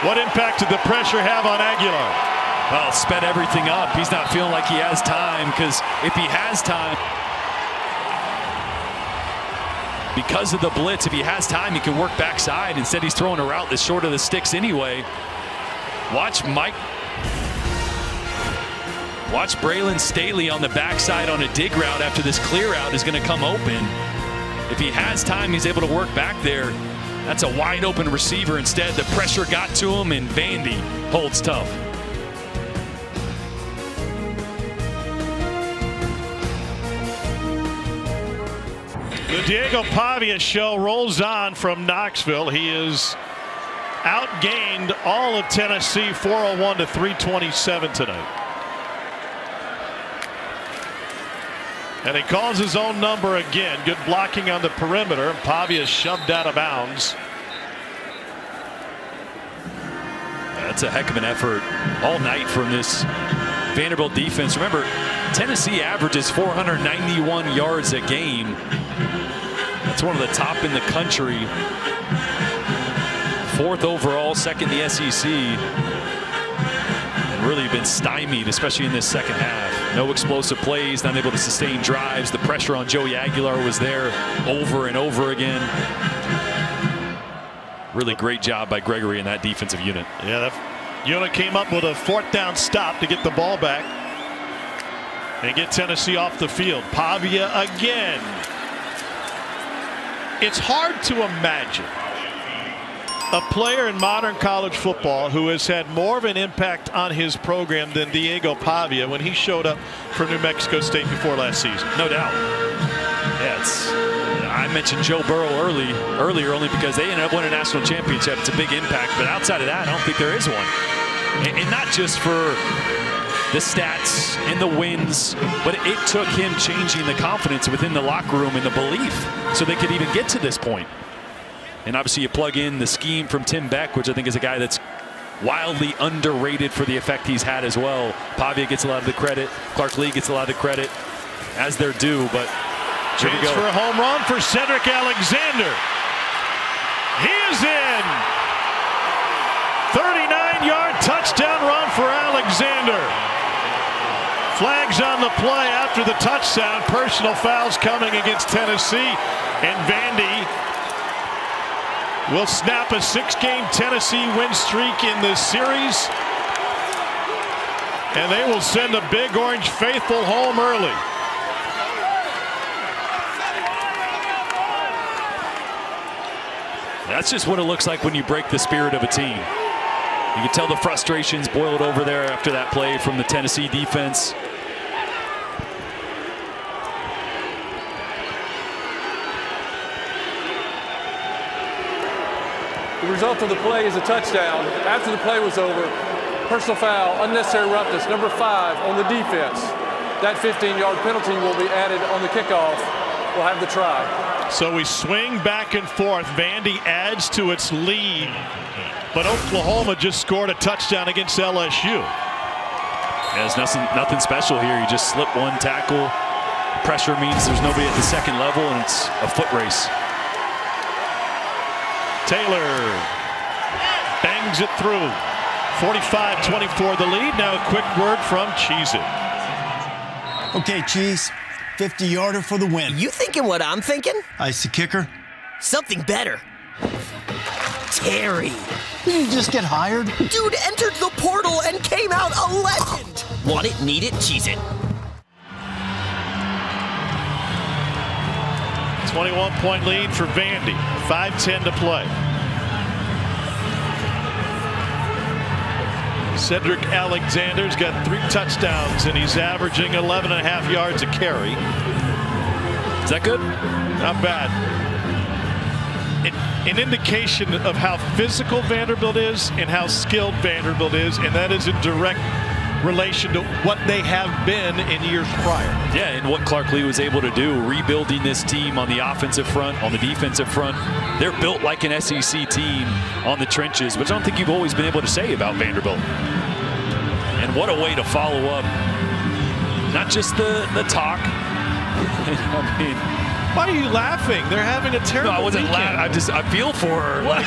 What impact did the pressure have on Aguilar?
Well, it sped everything up. He's not feeling like he has time, because if he has time, because of the blitz, if he has time, he can work backside. Instead, he's throwing a route that's short of the sticks anyway. Watch Braylon Staley on the backside on a dig route after this clear out is going to come open. If he has time, he's able to work back there. That's a wide open receiver. Instead, the pressure got to him, and Vandy holds tough.
The Diego Pavia show rolls on from Knoxville. He is outgained all of Tennessee 401 to 327 tonight. And he calls his own number again. Good blocking on the perimeter. Pavia shoved out of bounds.
That's a heck of an effort all night from this Vanderbilt defense. Remember, Tennessee averages 491 yards a game. That's one of the top in the country. 4th overall, 2nd in the SEC. And really been stymied, especially in this second half. No explosive plays, not able to sustain drives. The pressure on Joey Aguilar was there over and over again. Really great job by Gregory in that defensive unit.
Yeah, that unit came up with a 4th down stop to get the ball back and get Tennessee off the field. Pavia again. It's hard to imagine a player in modern college football who has had more of an impact on his program than Diego Pavia when he showed up for New Mexico State before last season.
No doubt. Yeah, I mentioned Joe Burrow earlier only because they ended up winning a national championship. It's a big impact, but outside of that, I don't think there is one. And not just for the stats and the wins, but it took him changing the confidence within the locker room and the belief so they could even get to this point. And obviously you plug in the scheme from Tim Beck, which I think is a guy that's wildly underrated for the effect he's had as well. Pavia gets a lot of the credit. Clark Lee gets a lot of the credit, as they're due. But here we go.
For a home run for Cedric Alexander. He is in. 39-yard touchdown run for Alexander. Flags on the play after the touchdown. Personal fouls coming against Tennessee. And Vandy will snap a 6-game Tennessee win streak in this series. And they will send the Big Orange faithful home early.
That's just what it looks like when you break the spirit of a team. You can tell the frustrations boiled over there after that play from the Tennessee defense.
The result of the play is a touchdown. After the play was over, personal foul, unnecessary roughness, number 5 on the defense. That 15-yard penalty will be added on the kickoff. We'll have the try. So
we swing back and forth. Vandy adds to its lead, but Oklahoma just scored a touchdown against LSU.
There's nothing special here. You just slip one tackle. Pressure means there's nobody at the second level, and it's a foot race.
Taylor bangs it through. 45-24 the lead. Now a quick word from Cheez-It.
Okay, Cheese. 50-yarder for the win.
You thinking what I'm thinking?
Ice the kicker.
Something better. Terry.
Did you just get hired?
Dude entered the portal and came out a legend. Want it, need it, Cheez-It.
21-point lead for Vandy. 5:10 to play. Cedric Alexander's got 3 touchdowns, and he's averaging 11.5 yards a carry.
Is that good?
Not bad. An indication of how physical Vanderbilt is and how skilled Vanderbilt is, and that is in direct relation to what they have been in years prior.
Yeah, and what Clark Lee was able to do, rebuilding this team on the offensive front, on the defensive front. They're built like an SEC team on the trenches, which I don't think you've always been able to say about Vanderbilt. And what a way to follow up. Not just the talk. I mean,
why are you laughing? They're having a terrible
No, I wasn't laughing. I feel for her.
What?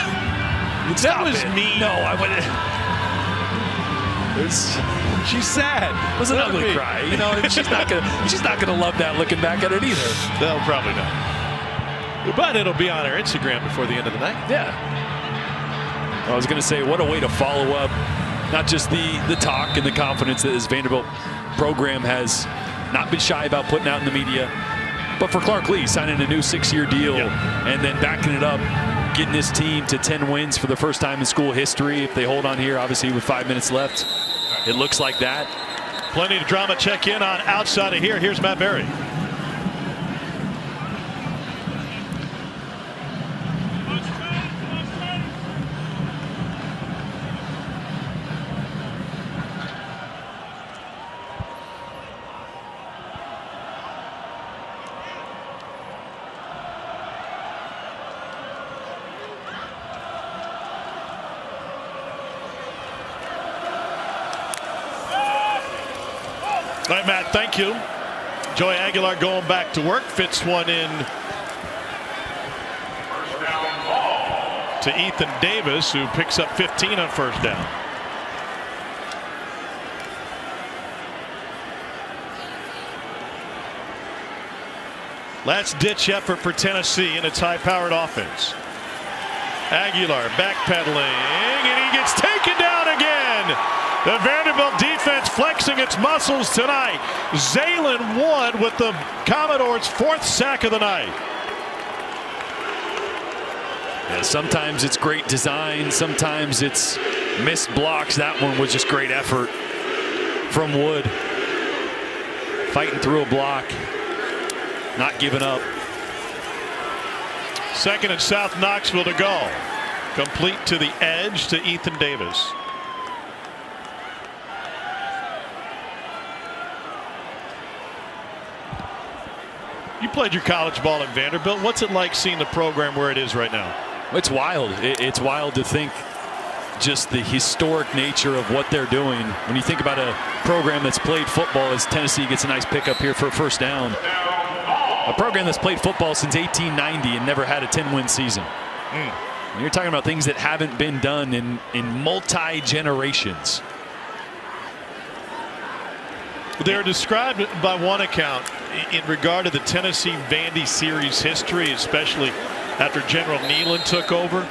That was mean.
No, I wouldn't.
She's sad.
It was an ugly cry. You know, she's not gonna love that looking back at it either.
No, probably not. But it'll be on her Instagram before the end of the night.
Yeah. I was gonna say, what a way to follow up. Not just the talk and the confidence that this Vanderbilt program has not been shy about putting out in the media, but for Clark Lee signing a new 6-year deal and then backing it up, getting this team to 10 wins for the first time in school history. If they hold on here, obviously with 5 minutes left, it looks like that.
Plenty of drama. Check in on outside of here. Here's Matt Berry. All right, Matt, thank you. Joey Aguilar going back to work. Fits one in to Ethan Davis, who picks up 15 on first down. Last ditch effort for Tennessee in its high-powered offense. Aguilar backpedaling, and he gets taken down again. The Vanderbilt defense flexing its muscles tonight. Zaylen Wood with the Commodores' 4th sack of the night.
Yeah, sometimes it's great design, sometimes it's missed blocks. That one was just great effort from Wood. Fighting through a block, not giving up.
2nd and South Knoxville to go. Complete to the edge to Ethan Davis. You played your college ball at Vanderbilt. What's it like seeing the program where it is right now?
It's wild. It's wild to think just the historic nature of what they're doing. When you think about a program that's played football, as Tennessee gets a nice pickup here for a first down. A program that's played football since 1890 and never had a 10-win season. You're talking about things that haven't been done in multi-generations.
They're described by one account in regard to the Tennessee Vandy series history, especially after General Neyland took over.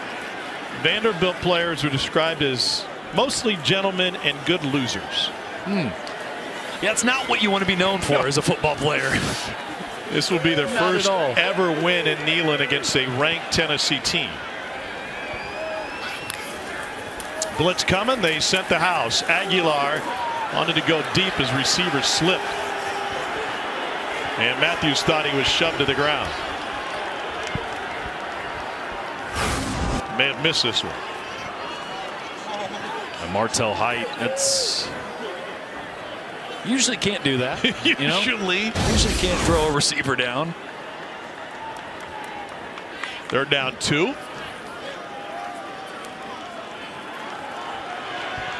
Vanderbilt players are described as mostly gentlemen and good losers.
Yeah, it's not what you want to be known for as a football player.
This will be their first ever win in Neyland against a ranked Tennessee team. Blitz coming. They sent the house. Aguilar wanted to go deep as receiver slipped. And Matthews thought he was shoved to the ground. May have missed this one.
And Martell Height, that's usually can't do that.
Usually
can't throw a receiver down.
They're down 2.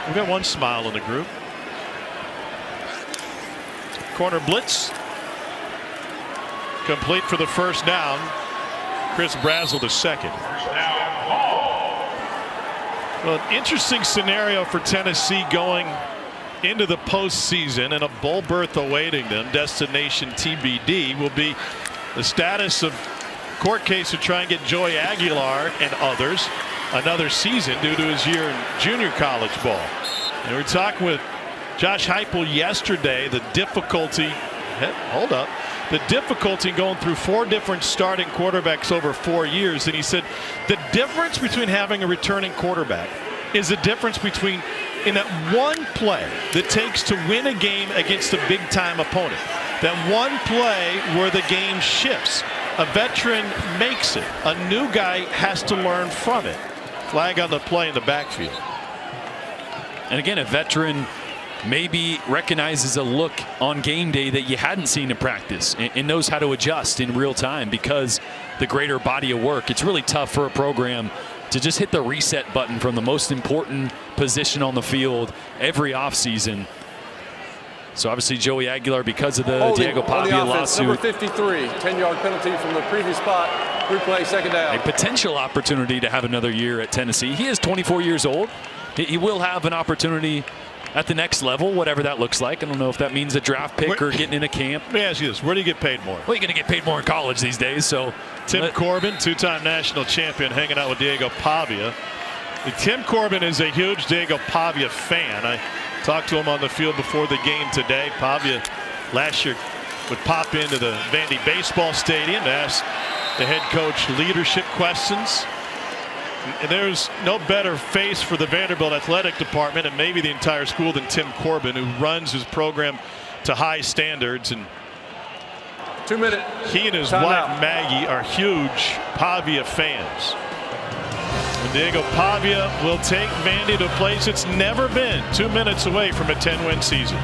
We've got one smile in the group. Corner blitz. Complete for the first down. Chris Brazel the second. Well, an interesting scenario for Tennessee going into the postseason, and a bowl berth awaiting them. Destination TBD will be the status of court case to try and get Joey Aguilar and others another season due to his year in junior college ball. And we're talking with Josh Heupel yesterday, the difficulty in going through 4 different starting quarterbacks over 4 years. And he said the difference between having a returning quarterback is the difference between in that one play that takes to win a game against a big time opponent. That one play where the game shifts. A veteran makes it. A new guy has to learn from it. Flag on the play in the backfield.
And again, a veteran maybe recognizes a look on game day that you hadn't seen in practice and knows how to adjust in real time because the greater body of work. It's really tough for a program to just hit the reset button from the most important position on the field every offseason. So obviously Joey Aguilar, because of the Diego Pavia lawsuit.
Number 53, 10-yard penalty from the previous spot. Replay, second down.
A potential opportunity to have another year at Tennessee. He is 24 years old. He will have an opportunity at the next level, whatever that looks like. I don't know if that means a draft pick or getting in a camp.
Let me ask you this. Where do you get paid more?
Well, you're going to get paid more in college these days. So
Tim Corbin, 2-time national champion, hanging out with Diego Pavia. Tim Corbin is a huge Diego Pavia fan. I talked to him on the field before the game today. Pavia last year would pop into the Vandy baseball stadium to ask the head coach leadership questions. And there's no better face for the Vanderbilt athletic department and maybe the entire school than Tim Corbin, who runs his program to high standards. And
2 minutes.
He and his wife Maggie are huge Pavia fans. And Diego Pavia will take Vandy to a place it's never been. 2 minutes away from a 10-win season.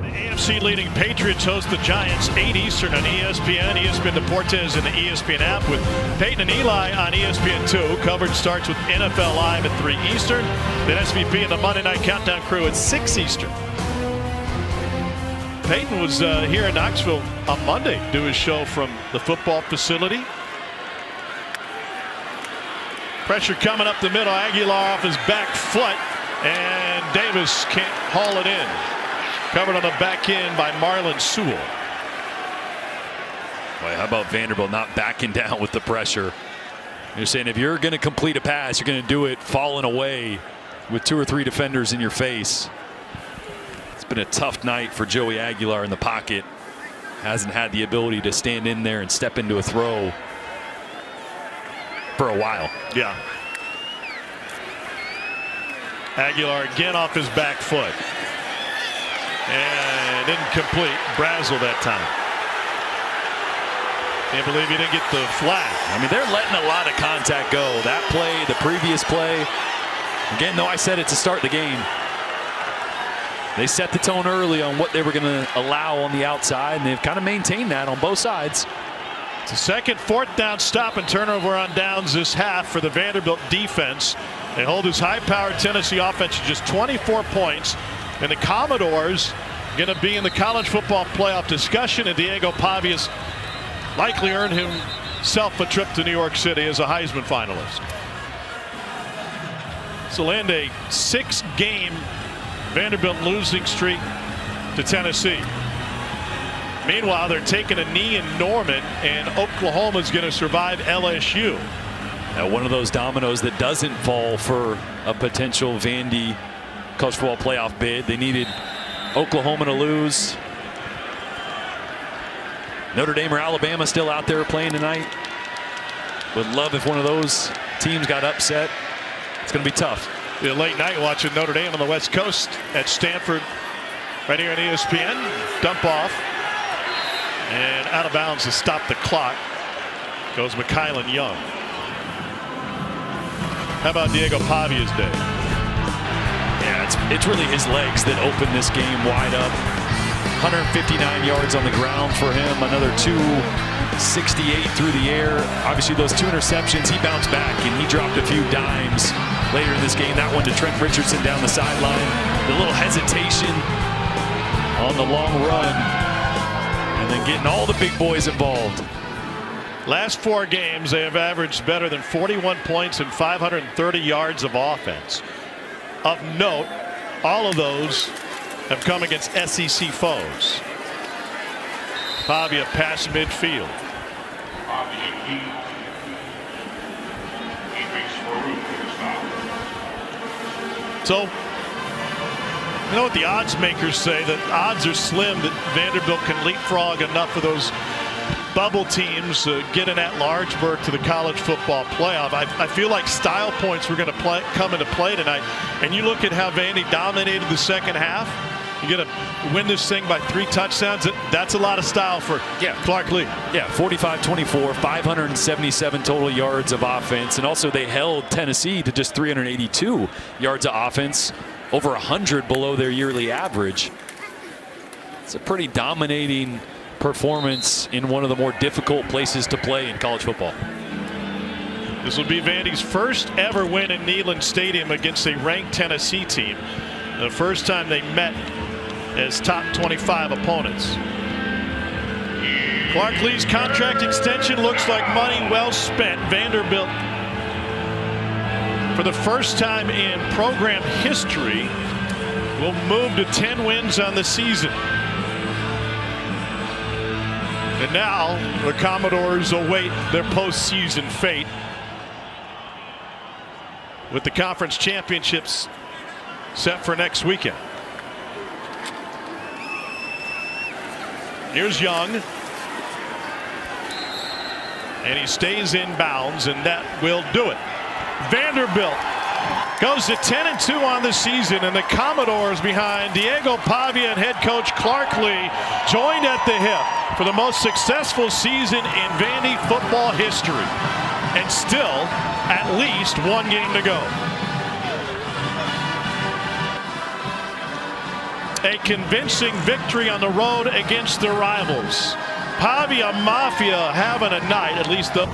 AFC leading Patriots host the Giants 8 Eastern on ESPN. ESPN Deportes and the ESPN app with Peyton and Eli on ESPN2. Coverage starts with NFL Live at 3 Eastern. Then SVP and the Monday Night Countdown crew at 6 Eastern. Peyton was here in Knoxville on Monday to do his show from the football facility. Pressure coming up the middle. Aguilar off his back foot, and Davis can't haul it in. Covered on the back end by Marlon Sewell.
Boy, how about Vanderbilt not backing down with the pressure? You're saying if you're going to complete a pass, you're going to do it falling away with 2 or 3 defenders in your face. It's been a tough night for Joey Aguilar in the pocket. Hasn't had the ability to stand in there and step into a throw for a while.
Yeah. Aguilar again off his back foot. And incomplete. Brazel that time. Can't believe he didn't get the flag.
I mean, they're letting a lot of contact go. That play, the previous play. Again, though, I said it to start the game. They set the tone early on what they were going to allow on the outside, and they've kind of maintained that on both sides.
It's a second 4th down stop and turnover on downs this half for the Vanderbilt defense. They hold this high-powered Tennessee offense to just 24 points. And the Commodores going to be in the college football playoff discussion, and Diego Pavia's likely earned himself a trip to New York City as a Heisman finalist. So end a 6-game Vanderbilt losing streak to Tennessee. Meanwhile, they're taking a knee in Norman, and Oklahoma's going to survive LSU.
Now, one of those dominoes that doesn't fall for a potential Vandy college football playoff bid. They needed Oklahoma to lose. Notre Dame or Alabama still out there playing tonight. Would love if one of those teams got upset. It's going to be tough.
The late night watching Notre Dame on the West Coast at Stanford right here on ESPN. Dump off. And out of bounds to stop the clock goes McKylan Young. How about Diego Pavia's day?
Yeah, it's really his legs that open this game wide up. 159 yards on the ground for him. Another 268 through the air. Obviously, those 2 interceptions, he bounced back and he dropped a few dimes later in this game. That one to Trent Richardson down the sideline. The little hesitation on the long run. And then getting all the big boys involved.
Last 4 games, they have averaged better than 41 points and 530 yards of offense. Of note, all of those have come against SEC foes. Pavia past midfield. So, you know what the odds makers say, that odds are slim that Vanderbilt can leapfrog enough of those bubble teams get an at-large berth to the college football playoff. I feel like style points were going to come into play tonight. And you look at how Vandy dominated the second half. You're going to win this thing by 3 touchdowns. That's a lot of style for Clark Lee.
Yeah, 45-24, 577 total yards of offense. And also they held Tennessee to just 382 yards of offense, over 100 below their yearly average. It's a pretty dominating performance in one of the more difficult places to play in college football.
This will be Vandy's first ever win in Neyland Stadium against a ranked Tennessee team. The first time they met as top 25 opponents. Clark Lee's contract extension looks like money well spent. Vanderbilt, for the first time in program history, will move to 10 wins on the season. And now the Commodores await their postseason fate, with the conference championships set for next weekend. Here's Young. And he stays in bounds, and that will do it. Vanderbilt goes to 10-2 on the season, and the Commodores, behind Diego Pavia and head coach Clark Lee, joined at the hip for the most successful season in Vandy football history. And still at least 1 game to go. A convincing victory on the road against the rivals. Pavia Mafia having a night, at least the